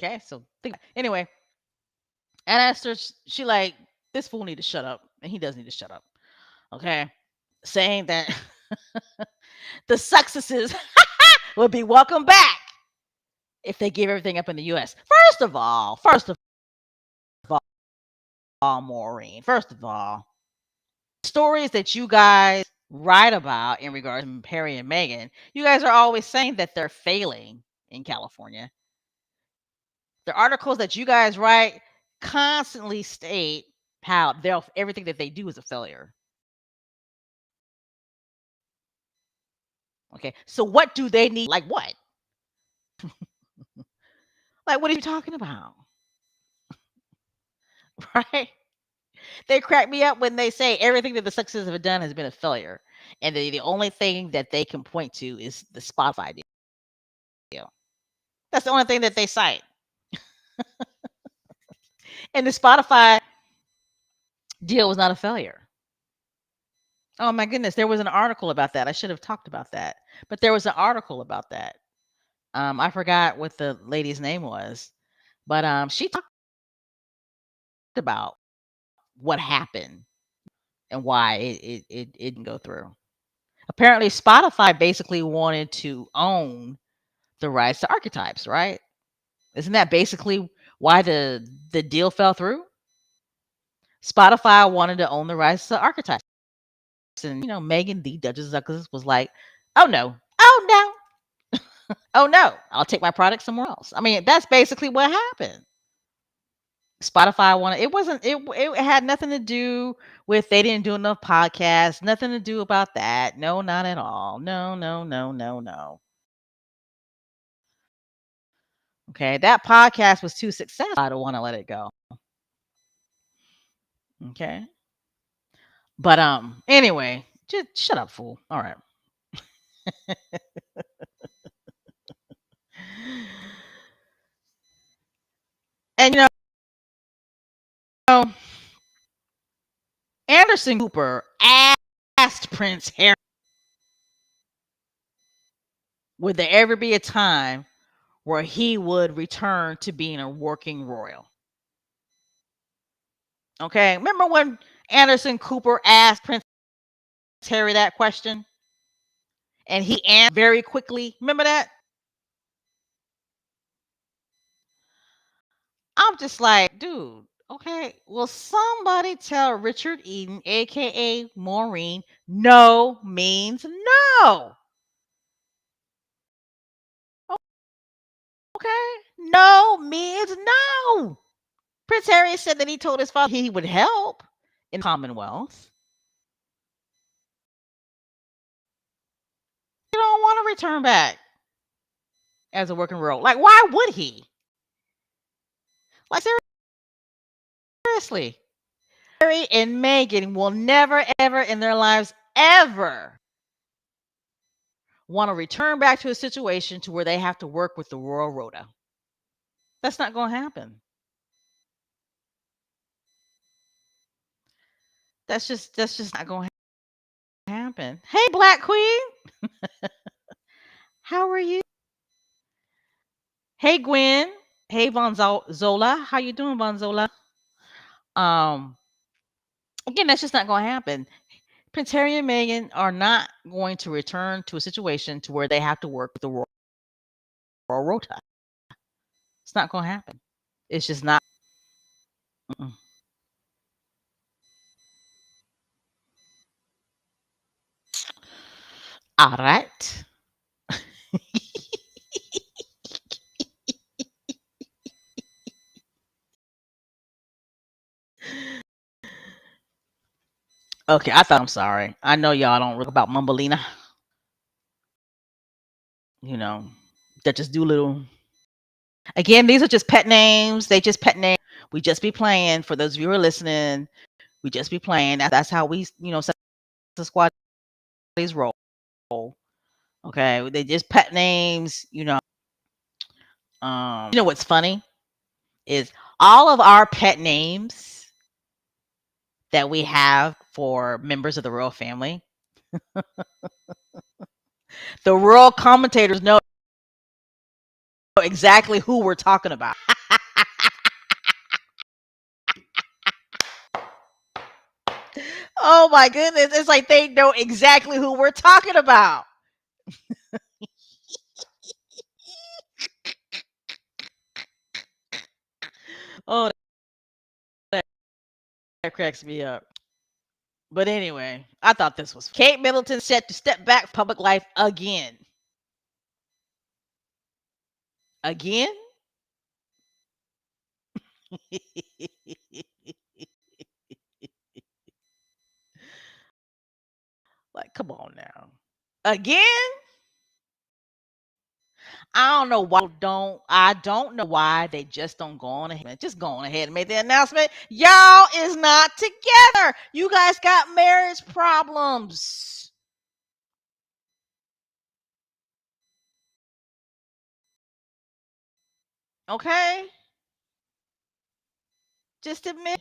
Speaker 2: Okay, so think anyway. And I asked her, she like, this fool need to shut up, and he does need to shut up. Okay, saying that the successes would be welcome back if they give everything up in the U.S. First of all, Maureen. First of all, stories that you guys write about in regards to Harry and Meghan, you guys are always saying that they're failing in California. The articles that you guys write constantly state how everything that they do is a failure. Okay, so what do they need? Like what? Like what are you talking about? Right? They crack me up when they say everything that the success have done has been a failure, and the only thing that they can point to is the Spotify deal. That's the only thing that they cite. And the Spotify deal was not a failure. Oh my goodness, there was an article about that. I should have talked about that. But there was an article about that. I forgot what the lady's name was, but she talked about what happened and why it didn't go through. Apparently, Spotify basically wanted to own the rights to archetypes, right? Isn't that basically why the deal fell through? Spotify wanted to own the rights to archetypes, and Megan, the Duchess of Sussex, was like, "Oh no, oh no, oh no, I'll take my product somewhere else." I mean, that's basically what happened. Spotify wanted it wasn't it had nothing to do with they didn't do enough podcasts, nothing to do about that. No, not at all. No, no, no, no, no. Okay, that podcast was too successful. I don't want to let it go. Okay. But anyway, just shut up, fool. All right. And know, Anderson Cooper asked Prince Harry, would there ever be a time where he would return to being a working royal? Okay. Remember when Anderson Cooper asked Prince Harry that question? And he answered very quickly. Remember that? I'm just like, dude, okay, will somebody tell Richard Eden, aka Maureen, no means no? Okay, no means no. Prince Harry said that he told his father he would help in the Commonwealth. He don't want to return back as a working royal. Like, why would he? Like, seriously. Harry and Meghan will never, ever in their lives, ever want to return back to a situation to where they have to work with the royal rota. That's not going to happen. That's just not going to happen. Hey, Black Queen, how are you? Hey, Gwen. Hey, Zola. How you doing, Zola? Um, again, that's just not going to happen. Prince Harry and Meghan are not going to return to a situation to where they have to work with the royal rota. It's not going to happen. It's just not. Mm-mm. All right. Okay, I'm sorry. I know y'all don't read about Mumbleina. You know, that just do little. Again, these are just pet names. They just pet names. We just be playing. For those of you who are listening, we just be playing. That's how we, the squad roll. Okay, they just pet names. What's funny is all of our pet names that we have for members of the royal family. The royal commentators know exactly who we're talking about. Oh my goodness. It's like they know exactly who we're talking about. Oh, that cracks me up. But anyway, I thought this was Kate Middleton set to step back from public life again. Again? Like, come on now. Again? I don't know why I don't know why they just don't go on ahead. Just go on ahead and make the announcement. Y'all is not together. You guys got marriage problems. Okay? Just admit.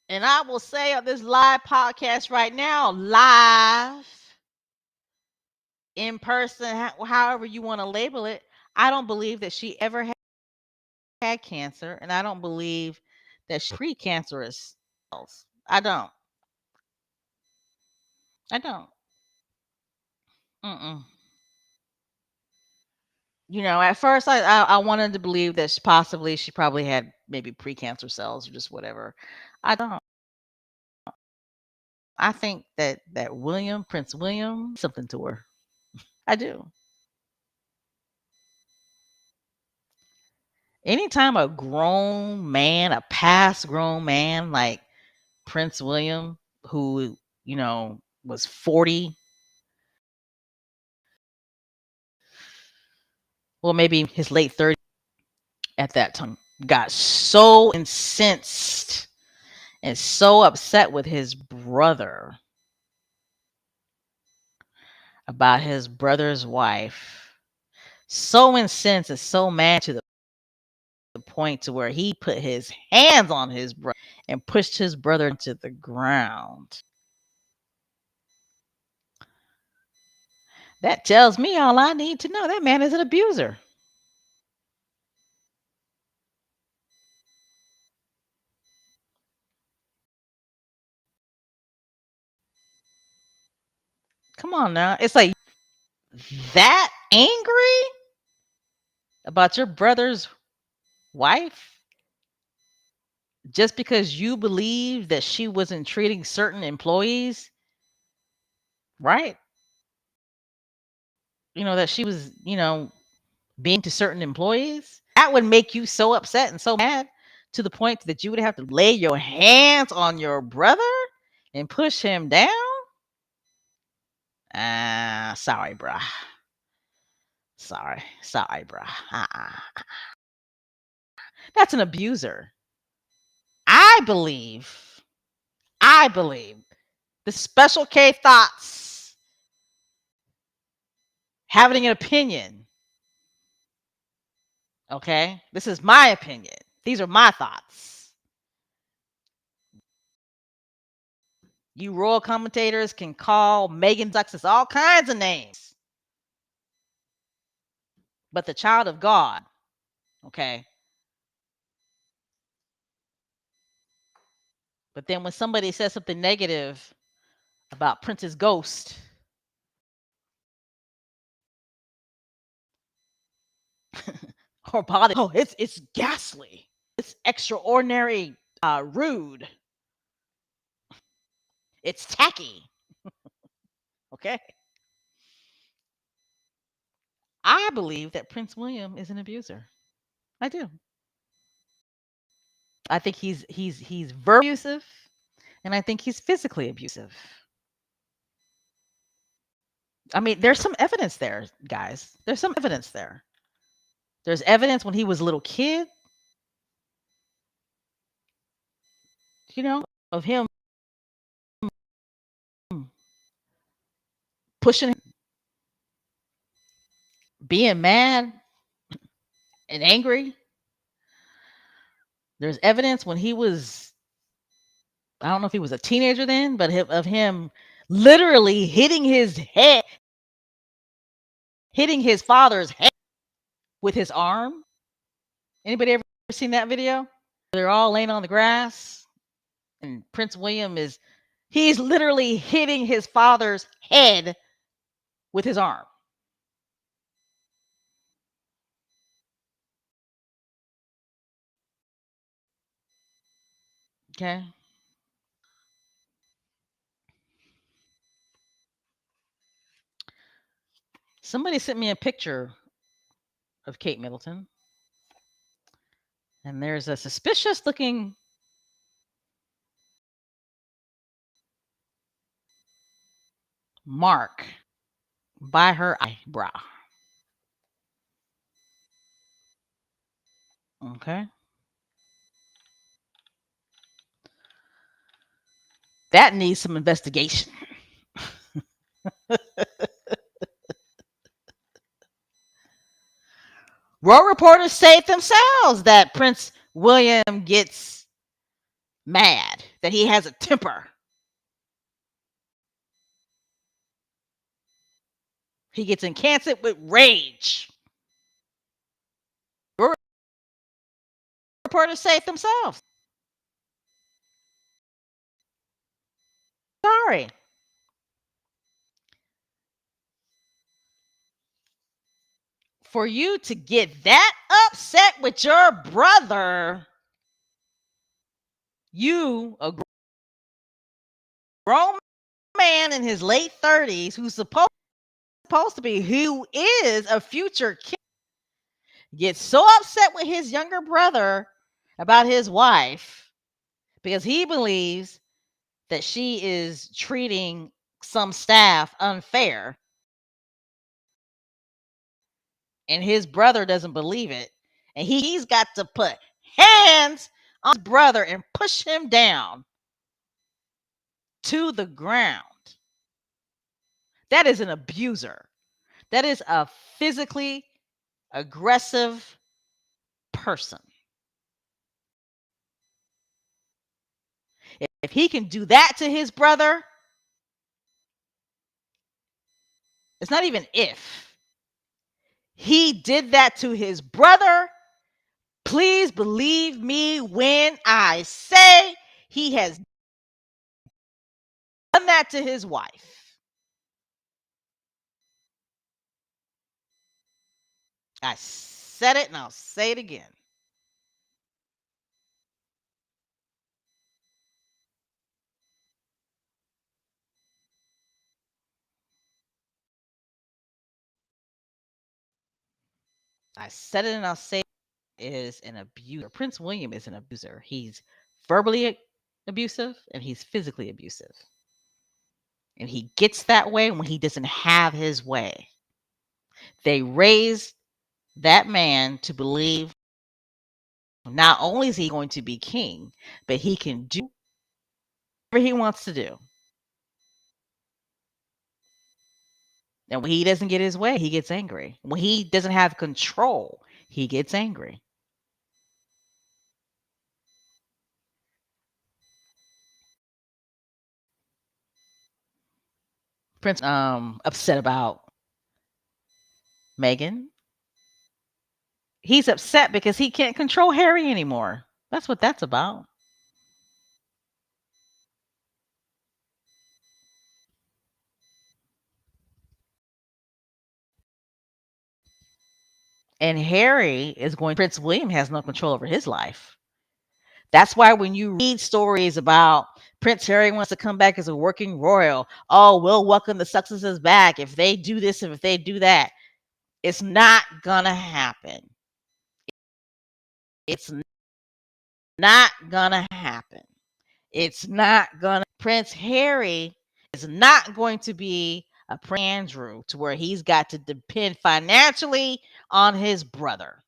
Speaker 2: And I will say on this live podcast right now, live, in person, however you want to label it, I don't believe that she ever had cancer, and I don't believe that she precancerous cells. I don't. I don't. Mm-mm. At first I wanted to believe that she probably had maybe precancer cells or just whatever. I don't. I think that Prince William, something to her. I do. Anytime a past grown man like Prince William, who, was 40, well, maybe his late 30s at that time, got so incensed and so upset with his brother about his brother's wife. So incensed and so mad to the point to where he put his hands on his brother and pushed his brother into the ground. That tells me all I need to know. That man is an abuser. Come on now. It's like that angry about your brother's wife just because you believe that she wasn't treating certain employees right? That she was, being to certain employees. That would make you so upset and so mad to the point that you would have to lay your hands on your brother and push him down. Sorry, bruh. Sorry, bruh. That's an abuser. I believe, I believe the Special K thoughts having an opinion. Okay, this is my opinion. These are my thoughts. You royal commentators can call Megan Success all kinds of names, but the child of God, okay? But then when somebody says something negative about Prince's ghost, or body, oh, it's ghastly. It's extraordinary, rude. It's tacky. Okay. I believe that Prince William is an abuser. I do. I think he's verbally abusive, and I think he's physically abusive. I mean, there's some evidence there, guys. There's some evidence there. There's evidence when he was a little kid, of him pushing, being mad and angry. There's evidence when he was, I don't know if he was a teenager then, but of him literally hitting his head, hitting his father's head with his arm. Anybody ever seen that video? They're all laying on the grass, and Prince William he's literally hitting his father's head with his arm. Okay. Somebody sent me a picture of Kate Middleton, and there's a suspicious looking mark by her eyebrow. Okay. That needs some investigation. Royal reporters say themselves that Prince William gets mad, that he has a temper. He gets incanted with rage. Royal reporters say it themselves. Sorry. For you to get that upset with your brother, you, a grown man in his late 30s who's supposed to be, who is a future king, gets so upset with his younger brother about his wife because he believes that she is treating some staff unfair, and his brother doesn't believe it, and he's got to put hands on his brother and push him down to the ground. That is an abuser. That is a physically aggressive person. If he can do that to his brother, it's not even if. He did that to his brother. Please believe me when I say he has done that to his wife. I said it and I'll say it again. I said it and I'll say it, is an abuser. Prince William is an abuser. He's verbally abusive and he's physically abusive. And he gets that way when he doesn't have his way. They raised that man to believe not only is he going to be king, but he can do whatever he wants to do. And when he doesn't get his way, he gets angry. When he doesn't have control, he gets angry. Prince upset about Meghan. He's upset because he can't control Harry anymore. That's what that's about. And Harry is going, Prince William has no control over his life. That's why when you read stories about Prince Harry wants to come back as a working royal, oh, we'll welcome the Sussexes back if they do this and if they do that. It's not gonna happen. It's not gonna happen. It's not gonna. Prince Harry is not going to be a Prince Andrew to where he's got to depend financially on his brother.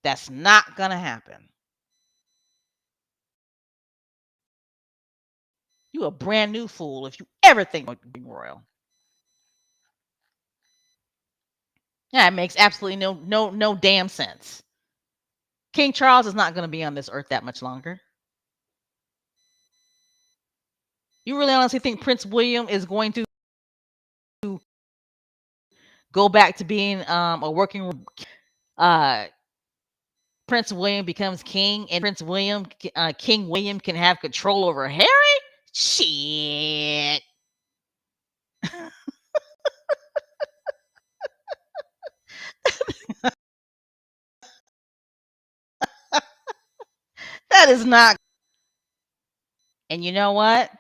Speaker 2: That's not gonna happen. You a brand new fool if you ever think being royal. Yeah, it makes absolutely no damn sense. King Charles is not going to be on this earth that much longer. You really honestly think Prince William is going to go back to being a working uh Prince William becomes king and Prince William King William can have control over Harry? Shit. That is not. And you know what?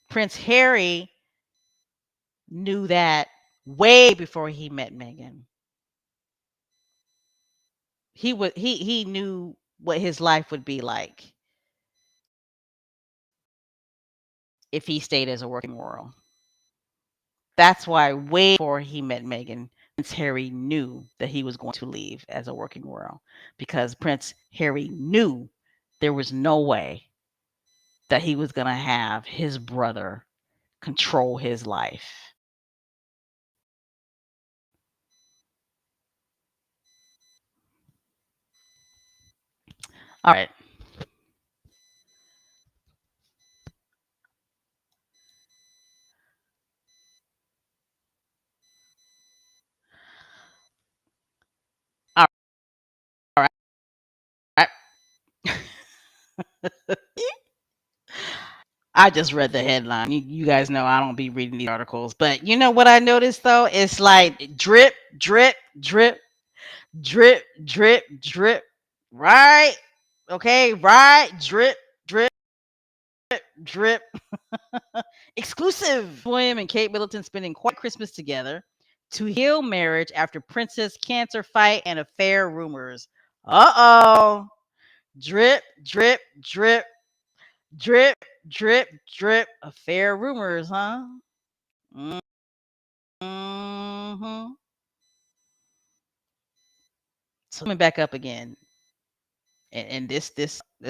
Speaker 2: Prince Harry knew that way before he met Meghan. He knew what his life would be like if he stayed as a working royal. That's why way before he met Meghan, Prince Harry knew that he was going to leave as a working royal because Prince Harry knew there was no way that he was going to have his brother control his life. All right. All right. I just read the headline. You guys know I don't be reading these articles, but you know what I noticed though? It's like drip, drip, drip, drip, drip, drip. Right? Okay, right? Drip, drip, drip. Exclusive. William and Kate Middleton spending quiet Christmas together to heal marriage after princess cancer fight and affair rumors. Uh-oh. Drip, drip, drip, drip, drip, drip. Affair rumors, huh? Mm-hmm. So coming back up again. And this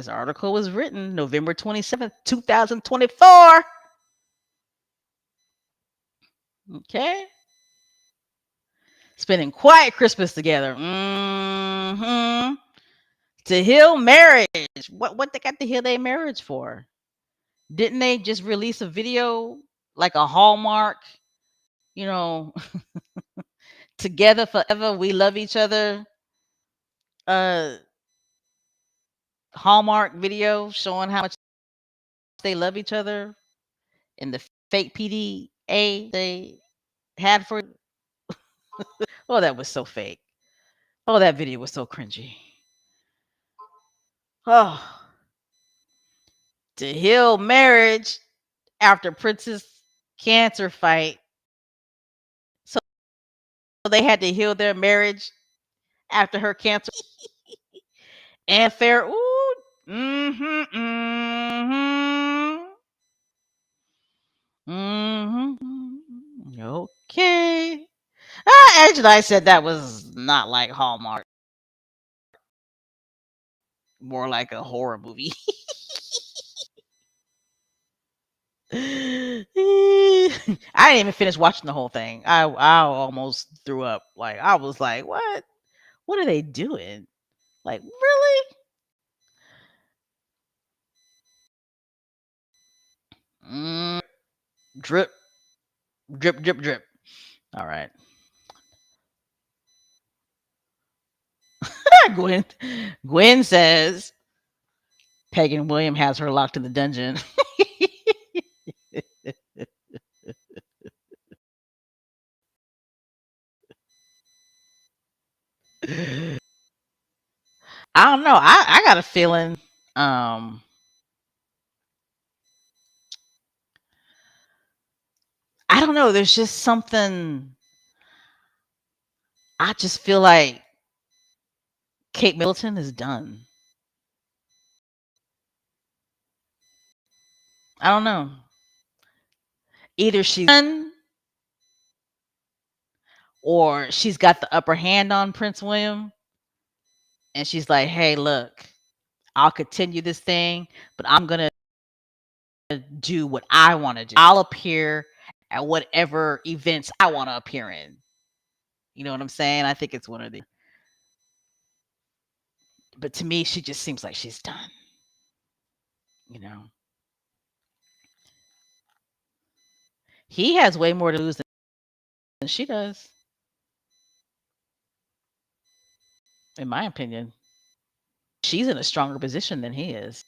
Speaker 2: article was written November 27th, 2024. Okay. Spending quiet Christmas together. Mm-hmm. To heal marriage. What they got to heal their marriage for? Didn't they just release a video like a Hallmark, you know, together forever, we love each other, uh Hallmark video showing how much they love each other and the fake PDA they had for. Oh, that was so fake. Oh, that video was so cringy. Oh, to heal marriage after Princess cancer fight. So they had to heal their marriage after her cancer and fair. Ooh, mm-hmm, mm-hmm, mm-hmm. Okay. Actually, I said that was not like Hallmark, more like a horror movie. I didn't even finish watching the whole thing. I almost threw up. Like I was like, what? What are they doing? Like really? Mm, drip, drip, drip, drip. All right. Gwen. Gwen says Pagan William has her locked in the dungeon. I don't know. I got a feeling. Um, I don't know. There's just something. I just feel like Kate Middleton is done. I don't know. Either she's done or she's got the upper hand on Prince William and she's like, hey, look, I'll continue this thing, but I'm going to do what I want to do. I'll appear at whatever events I want to appear in. You know what I'm saying? I think it's one of the. But to me, she just seems like she's done. You know, he has way more to lose than she does, in my opinion. She's in a stronger position than he is.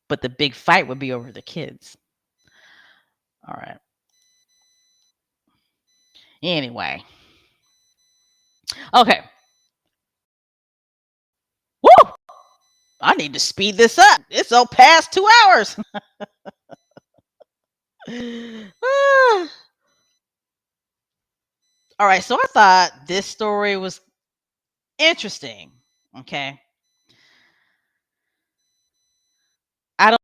Speaker 2: But the big fight would be over the kids. All right. Anyway. Okay. Woo! I need to speed this up. It's so past 2 hours. All right. So I thought this story was interesting. Okay. I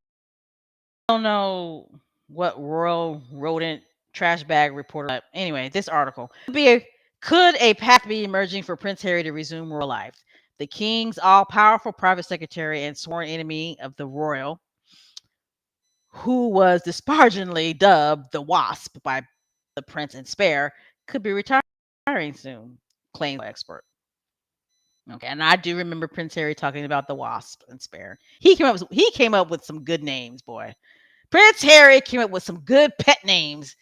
Speaker 2: don't know what royal rodent trash bag reporter. But anyway, this article could a path be emerging for Prince Harry to resume royal life? The king's all-powerful private secretary and sworn enemy of the royal, who was disparagingly dubbed the Wasp by the Prince and Spare, could be retiring soon, claims the expert. Okay, and I do remember Prince Harry talking about the Wasp and Spare. He came up with some good names, boy. Prince Harry came up with some good pet names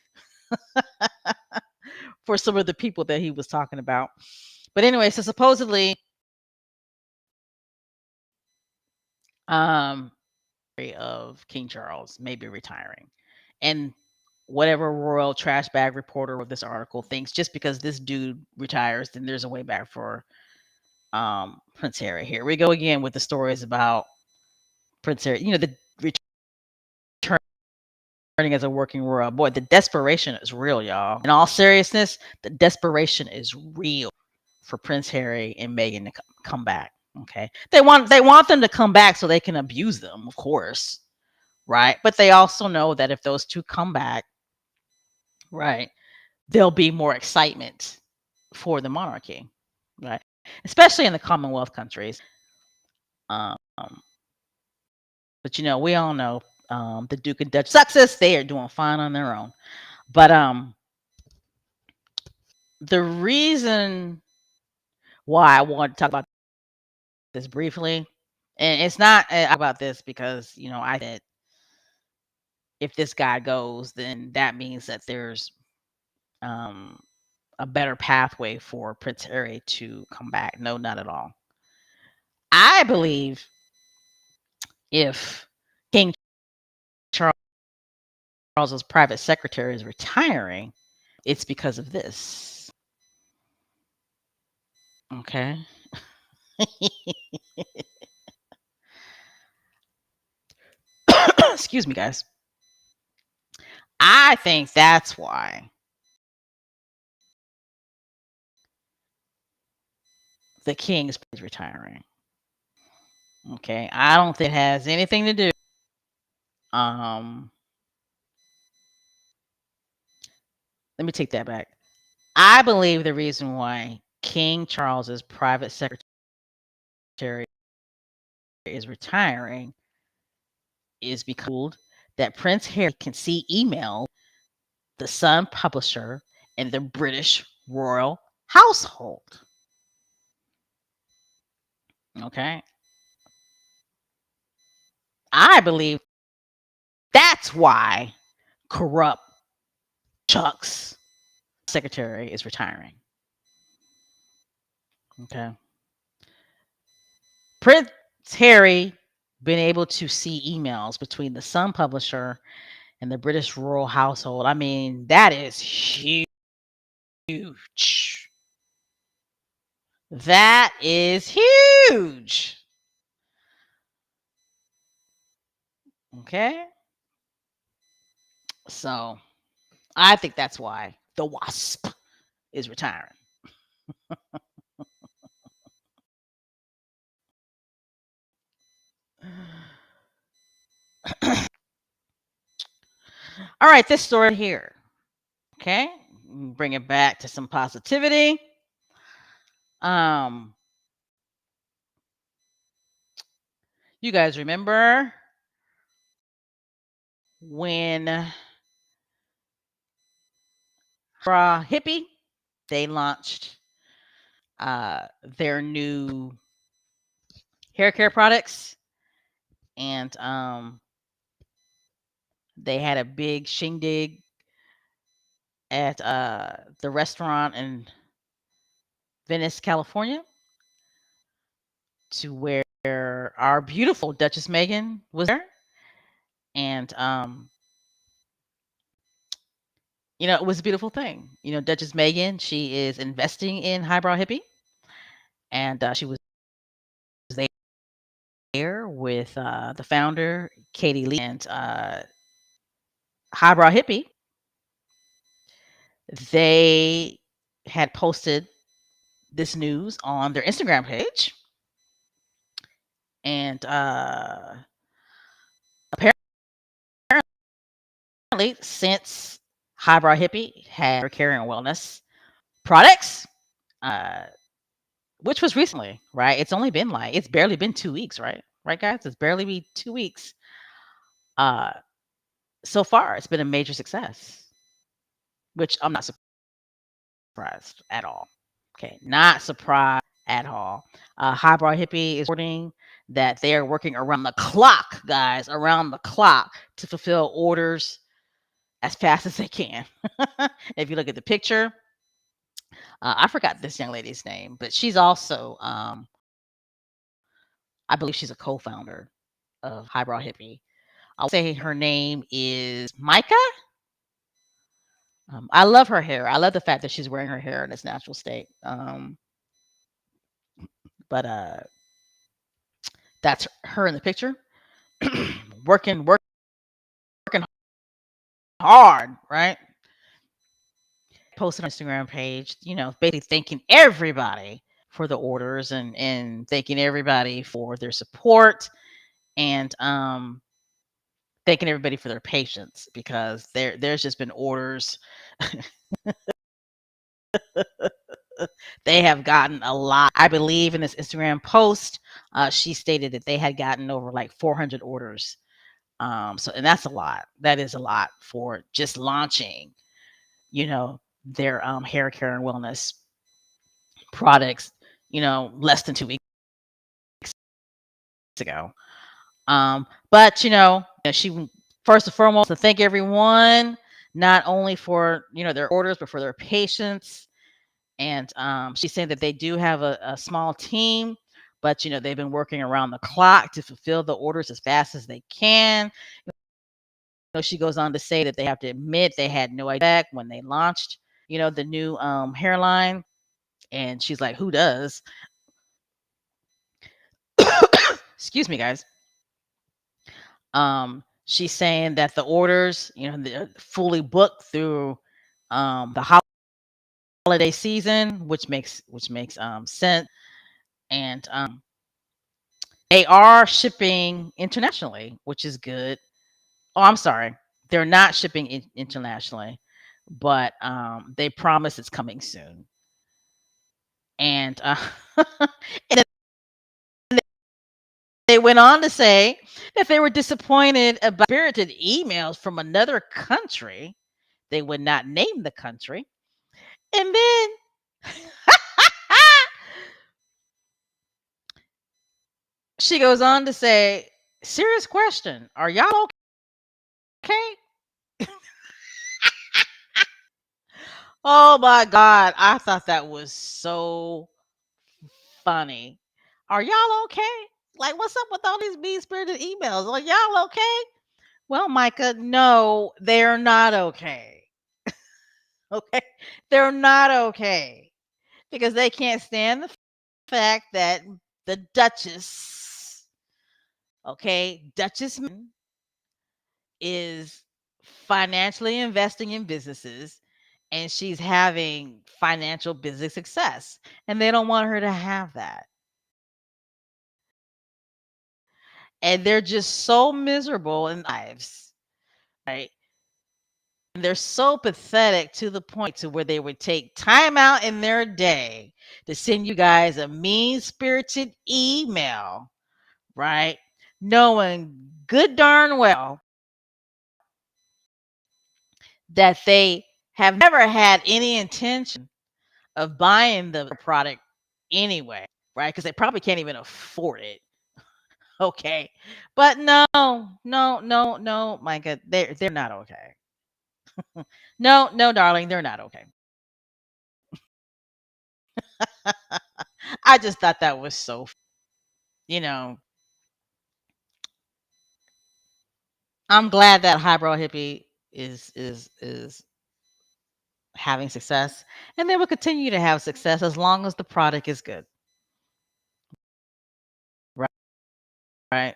Speaker 2: for some of the people that he was talking about. But anyway, so supposedly, um, of King Charles may be retiring, and whatever royal trash bag reporter of this article thinks just because this dude retires, then there's a way back for Prince Harry. Here we go again with the stories about Prince Harry. You know, the returning as a working royal. Boy, the desperation is real, y'all. In all seriousness, the desperation is real for Prince Harry and Meghan to come back. Okay, they want them to come back so they can abuse them, of course, right? But they also know that if those two come back, right, there'll be more excitement for the monarchy, right? Especially in the Commonwealth countries. Um, but we all know the Duke and Duchess Sussex, they are doing fine on their own. But the reason why I want to talk about this briefly, and it's not about this because I said if this guy goes, then that means that there's um, a better pathway for Prince Harry to come back. No, not at all. I believe if King Charles's private secretary is retiring, it's because of this. Okay. Excuse me, guys. I think that's why the king is retiring. Okay. I don't think it has anything to do. Um, Let me take that back. I believe the reason why King Charles's private secretary is retiring is because that Prince Harry can see email the Sun publisher and the British royal household. Okay. I believe that's why corrupt Chuck's secretary is retiring. Okay. Prince Harry been able to see emails between the Sun publisher and the British royal household. I mean, that is huge. That is huge. Okay. So I think that's why the Wasp is retiring. All right, this story here. Okay. Bring it back to some positivity. Um, you guys remember when Hippie, they launched their new hair care products, and they had a big shindig at the restaurant in Venice, California, to where our beautiful Duchess Megan was there. And it was a beautiful thing. Duchess Megan, she is investing in Highbrow Hippie, and she was there with the founder, Katie Lee, and Highbrow Hippie. They had posted this news on their Instagram page, and apparently, since Highbrow Hippie had hair care and wellness products, uh, which was recently, right? It's barely been 2 weeks, right? Right, guys? It's barely been 2 weeks. Uh, so far, it's been a major success, which I'm not surprised at all. Okay, not surprised at all. Highbrow Hippie is reporting that they are working around the clock, guys, around the clock to fulfill orders as fast as they can. If you look at the picture, I forgot this young lady's name, but she's also, I believe she's a co-founder of Highbrow Hippie. I would say her name is Micah. I love her hair. I love the fact that she's wearing her hair in its natural state. But that's her in the picture, working hard, right? Posted on Instagram page, basically thanking everybody for the orders, and thanking everybody for their support, and thanking everybody for their patience, because there's just been orders. They have gotten a lot. I believe in this Instagram post, she stated that they had gotten over like 400 orders. And that's a lot. That is a lot for just launching, their hair care and wellness products, less than 2 weeks ago. But she, first and foremost, to thank everyone, not only for their orders, but for their patience. And she's saying that they do have a small team, but they've been working around the clock to fulfill the orders as fast as they can. She goes on to say that they have to admit they had no idea when they launched, the new hairline. And she's like, who does? Excuse me, guys. She's saying that the orders, they're fully booked through the holiday season, which makes sense. And they are shipping internationally, which is good. Oh, I'm sorry. They're not shipping internationally, but they promise it's coming soon. And and they went on to say that they were disappointed about spirited emails from another country. They would not name the country. And then she goes on to say, serious question. Are y'all okay? Oh my God. I thought that was so funny. Are y'all okay? Like, what's up with all these mean spirited emails? Are y'all okay? Well, Micah, no, they're not okay. Okay. They're not okay, because they can't stand the fact that the Duchess, okay, Duchess is financially investing in businesses, and she's having financial business success. And they don't want her to have that. And they're just so miserable in lives, right? And they're so pathetic to the point to where they would take time out in their day to send you guys a mean spirited email, right? Knowing good darn well that they have never had any intention of buying the product anyway, right? Because they probably can't even afford it. Okay. But no, no, no, no, Micah, they're not okay. No, no, darling, they're not okay. I just thought that was so, you know, I'm glad that highbrow hippie is having success, and they will continue to have success as long as the product is good. Right. Right.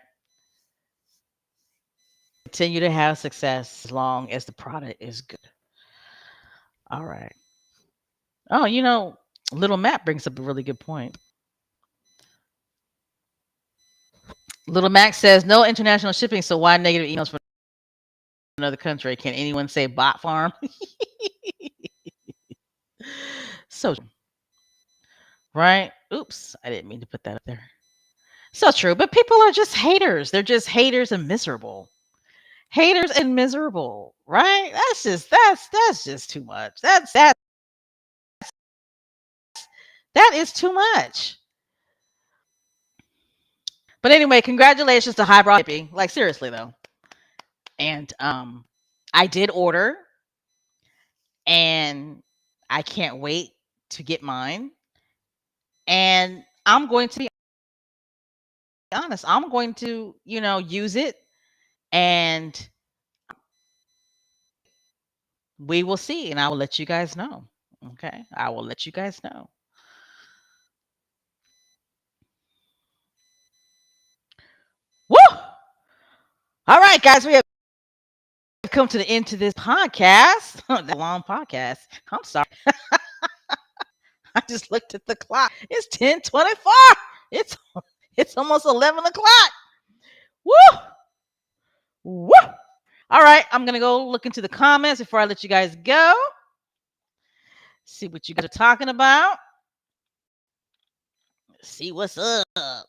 Speaker 2: Continue to have success as long as the product is good. All right. Oh, Little Matt brings up a really good point. Little Mac says no international shipping, so why negative emails from another country? Can anyone say bot farm? So right? Oops, I didn't mean to put that up there. So true, but people are just haters. They're just haters and miserable. Haters and miserable, right? That's just too much. That is too much. But anyway, congratulations to Highbrow Hippie. Like seriously though. And I did order and I can't wait to get mine. And I'm going to be honest, I'm going to, use it and we will see and I will let you guys know. Okay? I will let you guys know. Woo! All right, guys, we have come to the end to this podcast. That long podcast. I'm sorry. I just looked at the clock. It's 10:24. It's it's almost 11 o'clock. Woo! Woo! All right, I'm gonna go look into the comments before I let you guys go. See what you guys are talking about. See what's up.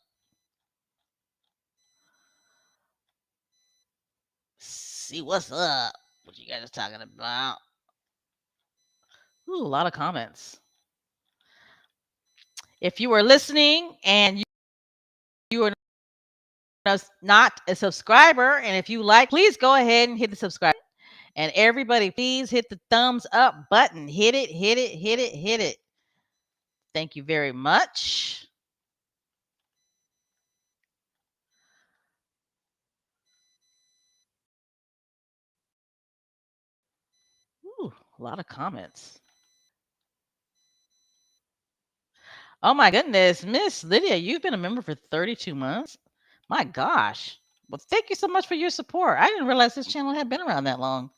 Speaker 2: See what's up. What you guys are talking about. Ooh, a lot of comments. If you are listening and you are not a subscriber, and if you like, please go ahead and hit the subscribe. And everybody, please hit the thumbs up button. Hit it, hit it, hit it, hit it. Thank you very much. Ooh, a lot of comments. Oh my goodness, Miss Lydia, you've been a member for 32 months. My gosh. Well, thank you so much for your support. I didn't realize this channel had been around that long.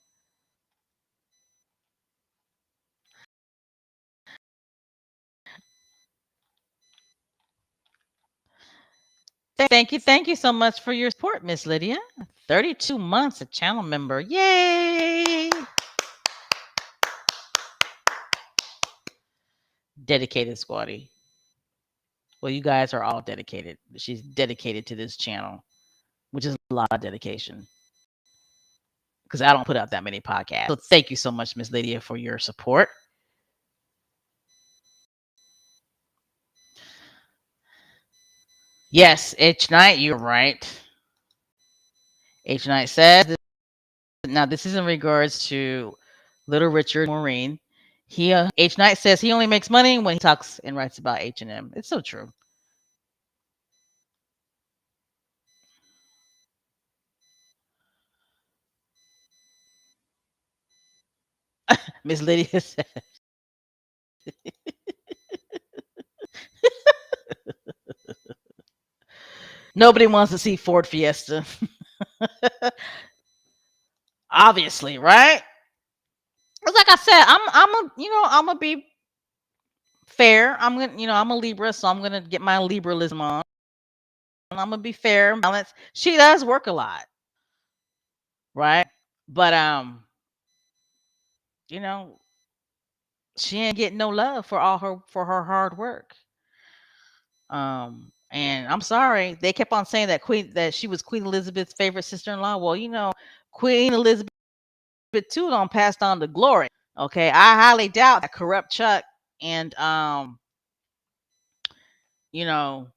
Speaker 2: Thank you so much for your support, Miss Lydia. 32 months a channel member. Yay! Dedicated squatty. Well, you guys are all dedicated. She's dedicated to this channel, which is a lot of dedication because I don't put out that many podcasts. So thank you so much, Miss Lydia, for your support. Yes, H Night, you're right. H Night says, now this is in regards to Little Richard Maureen. H Night says he only makes money when he talks and writes about H&M. It's so true. Miss Lydia said, nobody wants to see Ford Fiesta. Obviously, right? Like I said, I'm gonna be fair. I'm a Libra, so I'm gonna get my liberalism on. I'm gonna be fair and balanced. She does work a lot, right? But you know, she ain't getting no love for her hard work. And I'm sorry, they kept on saying that she was Queen Elizabeth's favorite sister-in-law. Well, Queen Elizabeth bit too long passed on to glory. Okay, I highly doubt that corrupt Chuck and you know,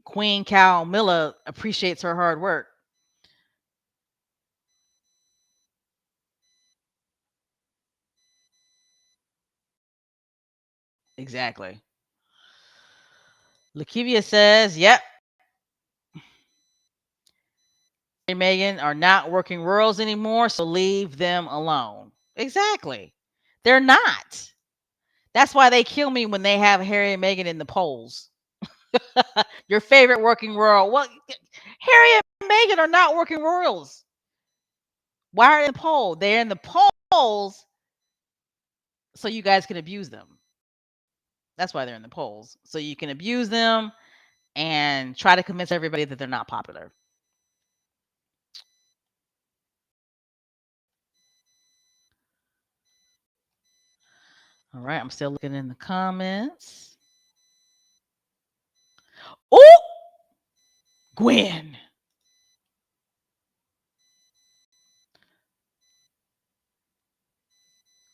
Speaker 2: Queen Camilla appreciates her hard work. Exactly. Lakivia says, "Yep, and Megan are not working royals anymore, so leave them alone." Exactly. They're not. That's why they kill me when they have Harry and Meghan in the polls. Your favorite working royal. Well, Harry and Meghan are not working royals. Why are they in the poll? They're in the polls so you guys can abuse them. That's why they're in the polls. So you can abuse them and try to convince everybody that they're not popular. All right, I'm still looking in the comments. Oh, Gwen.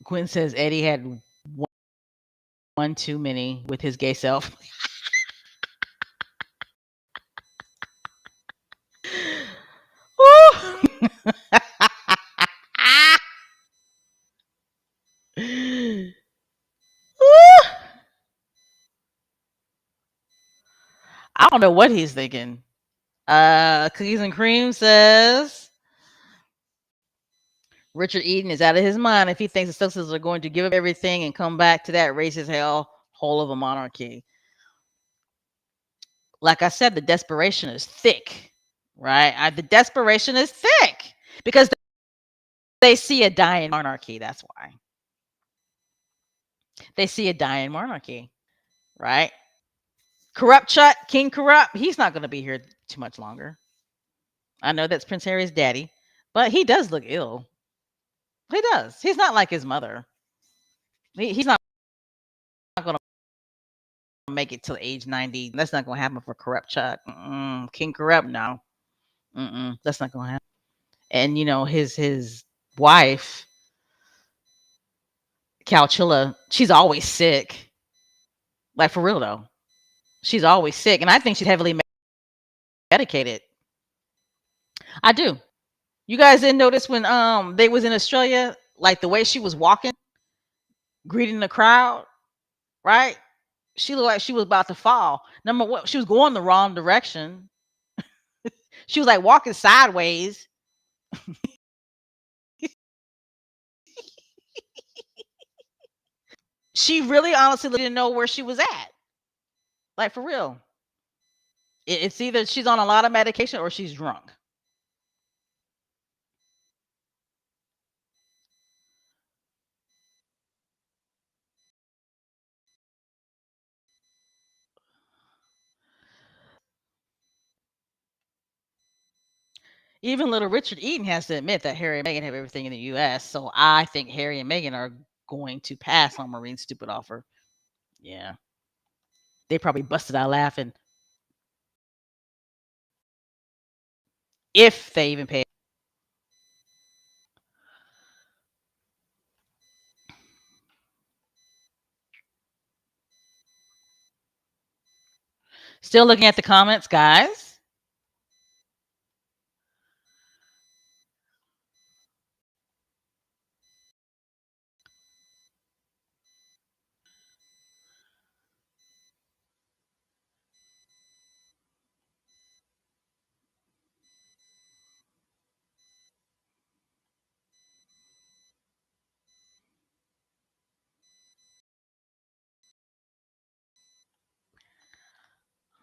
Speaker 2: Gwen says Eddie had one too many with his gay self. I don't know what he's thinking. Cookies and Cream says Richard Eden is out of his mind if he thinks the Sussex are going to give up everything and come back to that racist hell hole of a monarchy. Like I said, the desperation is thick, right? The desperation is thick because they see a dying monarchy. That's why they see a dying monarchy, right? Corrupt Chuck, King Corrupt, he's not going to be here too much longer. I know that's Prince Harry's daddy, but he does look ill. He does. He's not like his mother. He's not going to make it till age 90. That's not going to happen for Corrupt Chuck. King Corrupt, no. That's not going to happen. And you know his wife, Calchilla, she's always sick. Like for real though, she's always sick, and I think she's heavily medicated. I do. You guys didn't notice when they was in Australia, like the way she was walking, greeting the crowd, right? She looked like she was about to fall. Number one, she was going the wrong direction. She was like walking sideways. She really honestly didn't know where she was at. Like for real. It's either she's on a lot of medication or she's drunk. Even little Richard Eden has to admit that Harry and Meghan have everything in the US. So I think Harry and Meghan are going to pass on Marine's stupid offer. Yeah. They probably busted out laughing if they even pay. Still looking at the comments, guys.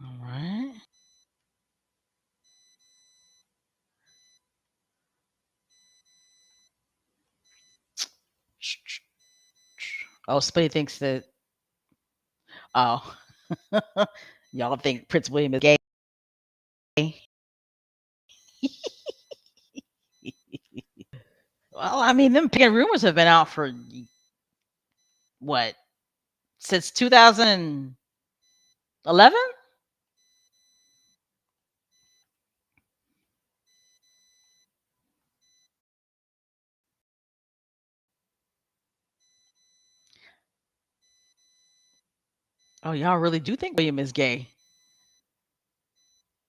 Speaker 2: All right. Oh, Spuddy thinks that. Oh, y'all think Prince William is gay? Well, I mean, them picking rumors have been out for what, since 2011. Oh, y'all really do think William is gay?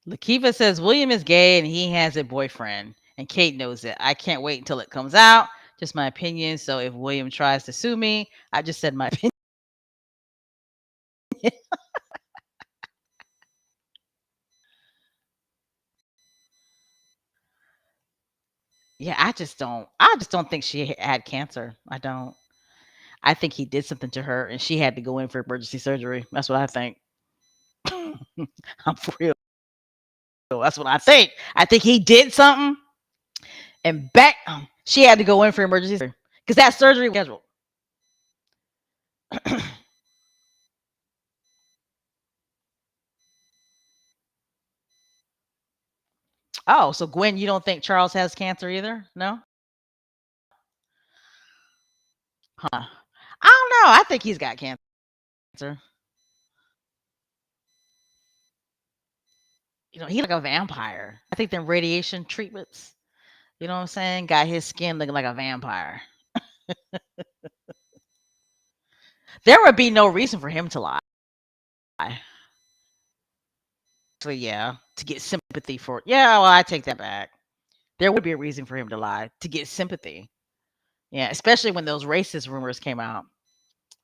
Speaker 2: Lakiva says William is gay and he has a boyfriend, and Kate knows it. I can't wait until it comes out. Just my opinion. So if William tries to sue me, I just said my opinion. Yeah, I just don't think she had cancer. I don't. I think he did something to her and she had to go in for emergency surgery. That's what I think. I'm for real. That's what I think. I think he did something and back she had to go in for emergency surgery because that surgery was scheduled. Oh, so Gwen, you don't think Charles has cancer either? No? Huh. I don't know. I think he's got cancer. He's like a vampire. I think them radiation treatments, you know what I'm saying, got his skin looking like a vampire. There would be no reason for him to lie. So yeah, to get sympathy for yeah, well, I take that back. There would be a reason for him to lie to get sympathy. Yeah, especially when those racist rumors came out,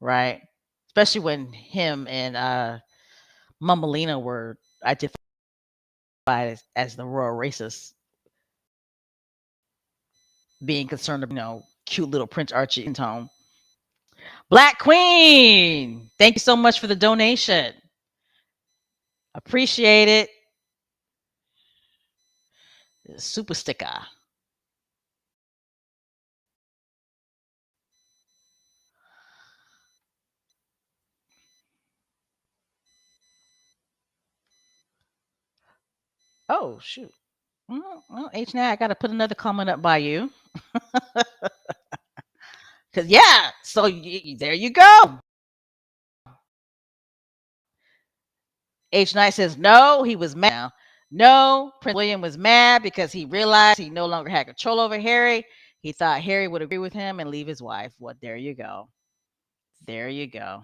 Speaker 2: right? Especially when him and Mummalina were identified as the royal racists, being concerned about cute little Prince Archie in tone. Black Queen, thank you so much for the donation. Appreciate it. Super sticker. Oh shoot. Well, H now I got to put another comment up by you. Cause yeah, so there you go. H Knight says no, he was mad. Now, no, Prince William was mad because he realized he no longer had control over Harry. He thought Harry would agree with him and leave his wife. Well, there you go. There you go.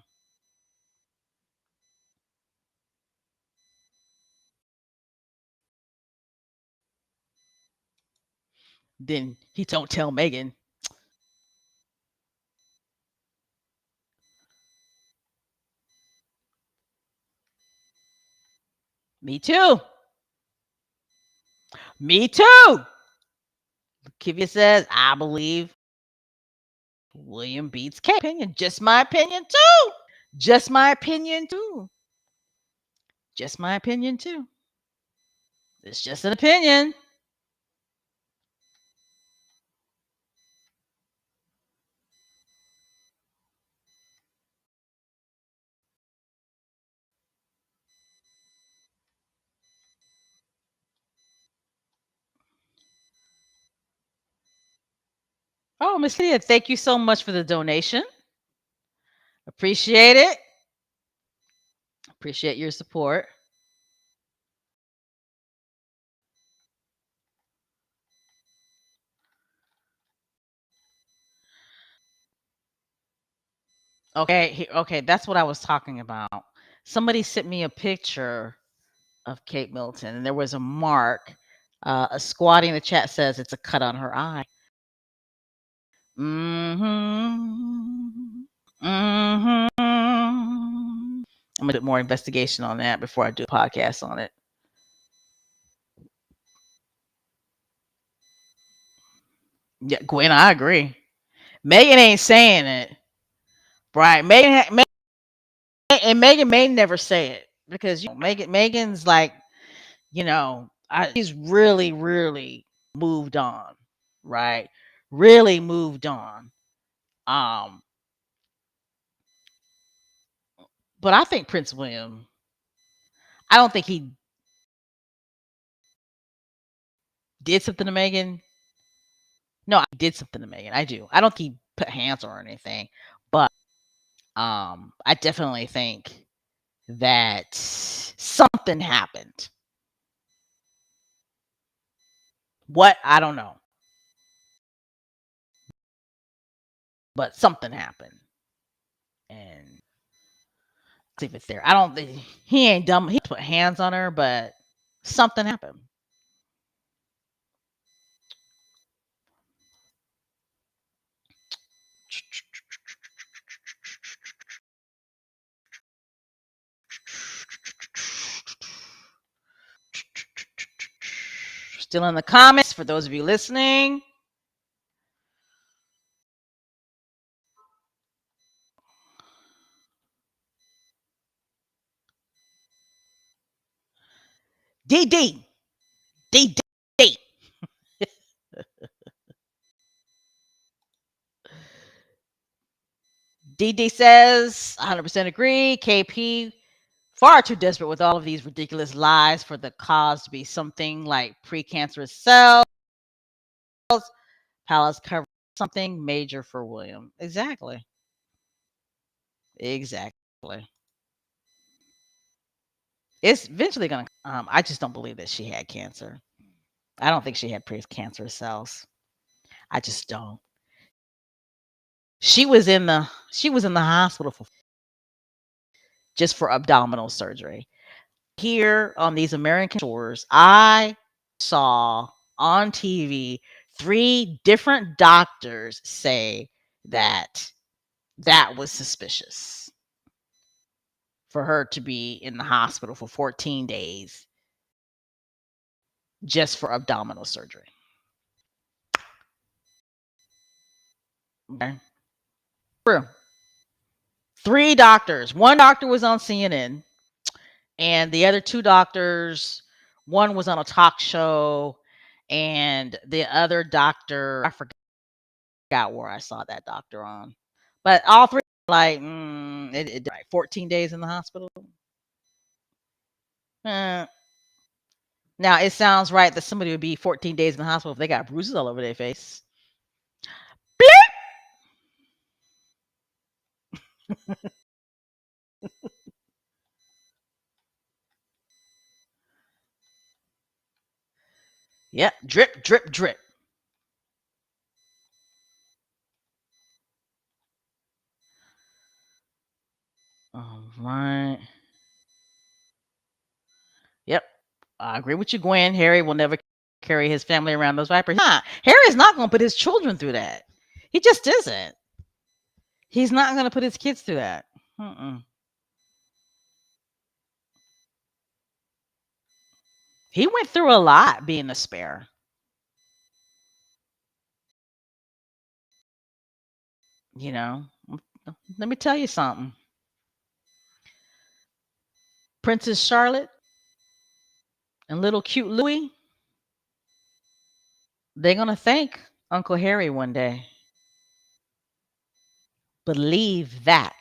Speaker 2: Then he don't tell Megan. Me too. Me too. Kivia says, I believe William beats Kate. Opinion. Just my opinion too. Just my opinion too. Just my opinion too. It's just an opinion. Oh, Miss Leah, thank you so much for the donation. Appreciate it. Appreciate your support. Okay, okay, that's what I was talking about. Somebody sent me a picture of Kate Middleton, and there was a mark. A squatty in the chat says it's a cut on her eye. Mm-hmm. Mm-hmm. I'm gonna do more investigation on that before I do a podcast on it. Yeah, Gwen, I agree. Megan ain't saying it, right? And Megan may never say it because Megan's like she's really really moved on, right? Really moved on. Um, but I think Prince William. I don't think he did something to Megan. No, I did something to Megan. I do. I don't think he put hands on her or anything, but I definitely think that something happened. What I don't know, but something happened, and leave it there. I don't think he ain't dumb. He put hands on her, but something happened. Still in the comments for those of you listening. DD. DD. DD says 100% agree. KP far too desperate with all of these ridiculous lies for the cause to be something like precancerous cells. Palace cover something major for William. Exactly. Exactly. It's eventually gonna. I just don't believe that she had cancer. I don't think she had precancerous cells. I just don't. She was in the hospital for just for abdominal surgery. Here on these American shores, I saw on TV 3 different doctors say that that was suspicious for her to be in the hospital for 14 days just for abdominal surgery. Okay. True. 3 doctors. One doctor was on CNN, and the other 2 doctors, one was on a talk show, and the other doctor, I forgot where I saw that doctor on, but all 3 like, right, 14 days in the hospital. Uh, Now it sounds right that somebody would be 14 days in the hospital if they got bruises all over their face. Bleep. Yep, drip, drip, drip. All right. Yep. I agree with you, Gwen. Harry will never carry his family around those vipers. Harry's not going to put his children through that. He just isn't. He's not going to put his kids through that. Mm-mm. He went through a lot being a spare. You know, let me tell you something. Princess Charlotte and little cute Louis, they're going to thank Uncle Harry one day. Believe that.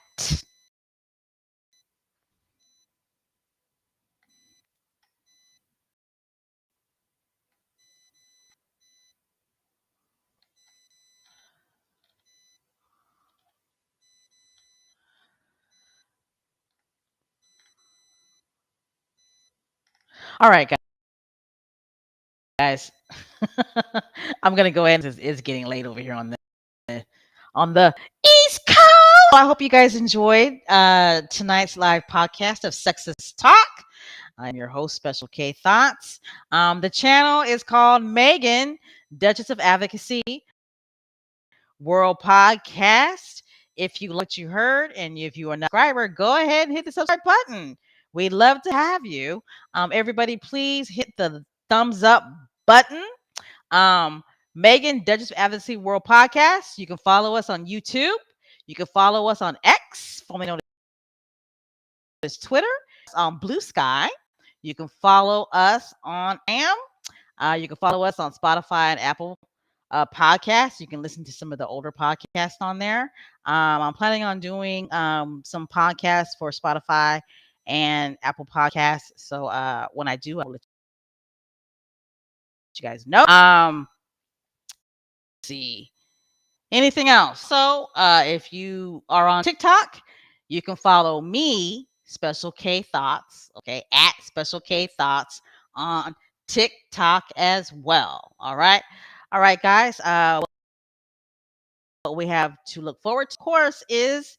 Speaker 2: All right, guys. I'm going to go ahead. It's getting late over here on the East Coast. I hope you guys enjoyed tonight's live podcast of Sexist Talk. I'm your host, Special K Thoughts. The channel is called Megan, Duchess of Advocacy World Podcast. If you like what you heard and if you are not a subscriber, go ahead and hit the subscribe button. We'd love to have you. Everybody, please hit the thumbs up button. Um, Megan, Duchess of Advocacy World Podcast. You can follow us on YouTube. You can follow us on X, formerly known as Twitter, on Blue Sky. You can follow us on AM. You can follow us on Spotify and Apple podcasts. You can listen to some of the older podcasts on there. I'm planning on doing some podcasts for Spotify and Apple Podcasts. So when I do, I'll let you guys know. Let's see. Anything else? So if you are on TikTok, you can follow me, Special K Thoughts, okay, at Special K Thoughts on TikTok as well. All right. All right, guys. What we have to look forward to, of course, is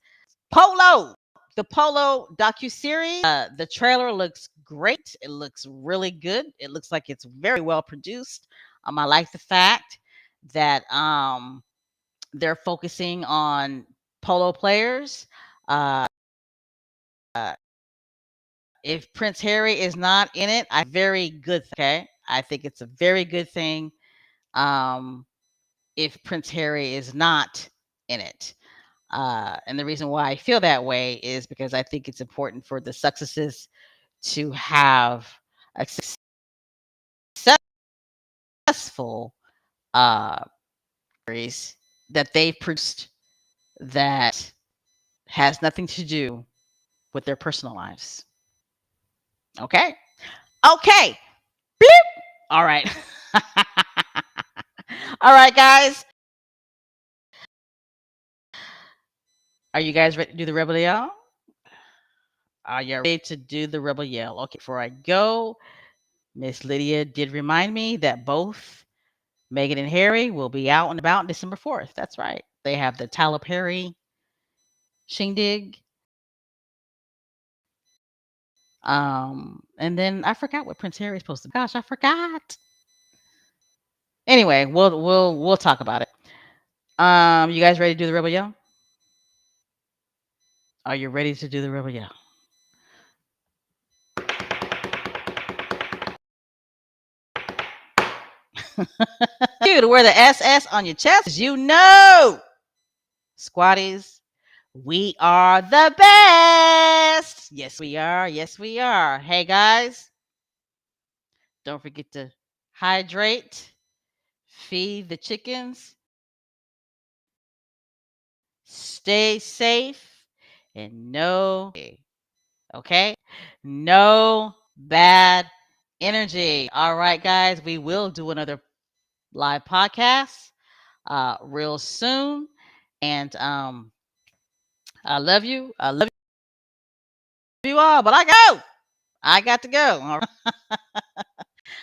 Speaker 2: Polo. the Polo docuseries. The trailer looks great. It looks really good. It looks like it's very well produced. I like the fact that they're focusing on polo players. Uh, if Prince Harry is not in it, I very good. Okay, I think it's a very good thing. Um, if Prince Harry is not in it. And the reason why I feel that way is because I think it's important for the Successes to have a successful uh, series that they've produced that has nothing to do with their personal lives. Okay. Okay. Beep. All right. All right, guys. Are you guys ready to do the rebel yell? Are you ready to do the rebel yell? Okay, before I go, Miss Lydia did remind me that both Meghan and Harry will be out and about December 4th. That's right. They have the Tyler Perry shindig. And then I forgot what Prince Harry's supposed to be. Gosh, I forgot. Anyway, we'll talk about it. You guys ready to do the rebel yell? Are you ready to do the rebel yell? You to wear the SS on your chest, you know, squatties, we are the best. Yes, we are. Yes, we are. Hey, guys, don't forget to hydrate, feed the chickens, stay safe, and okay? No bad energy. All right, guys, we will do another live podcast real soon. And I love you. I love you all, but I got to go. All right.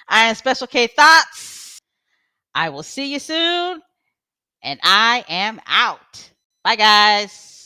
Speaker 2: I am Special K Thoughts. I will see you soon. And I am out. Bye, guys.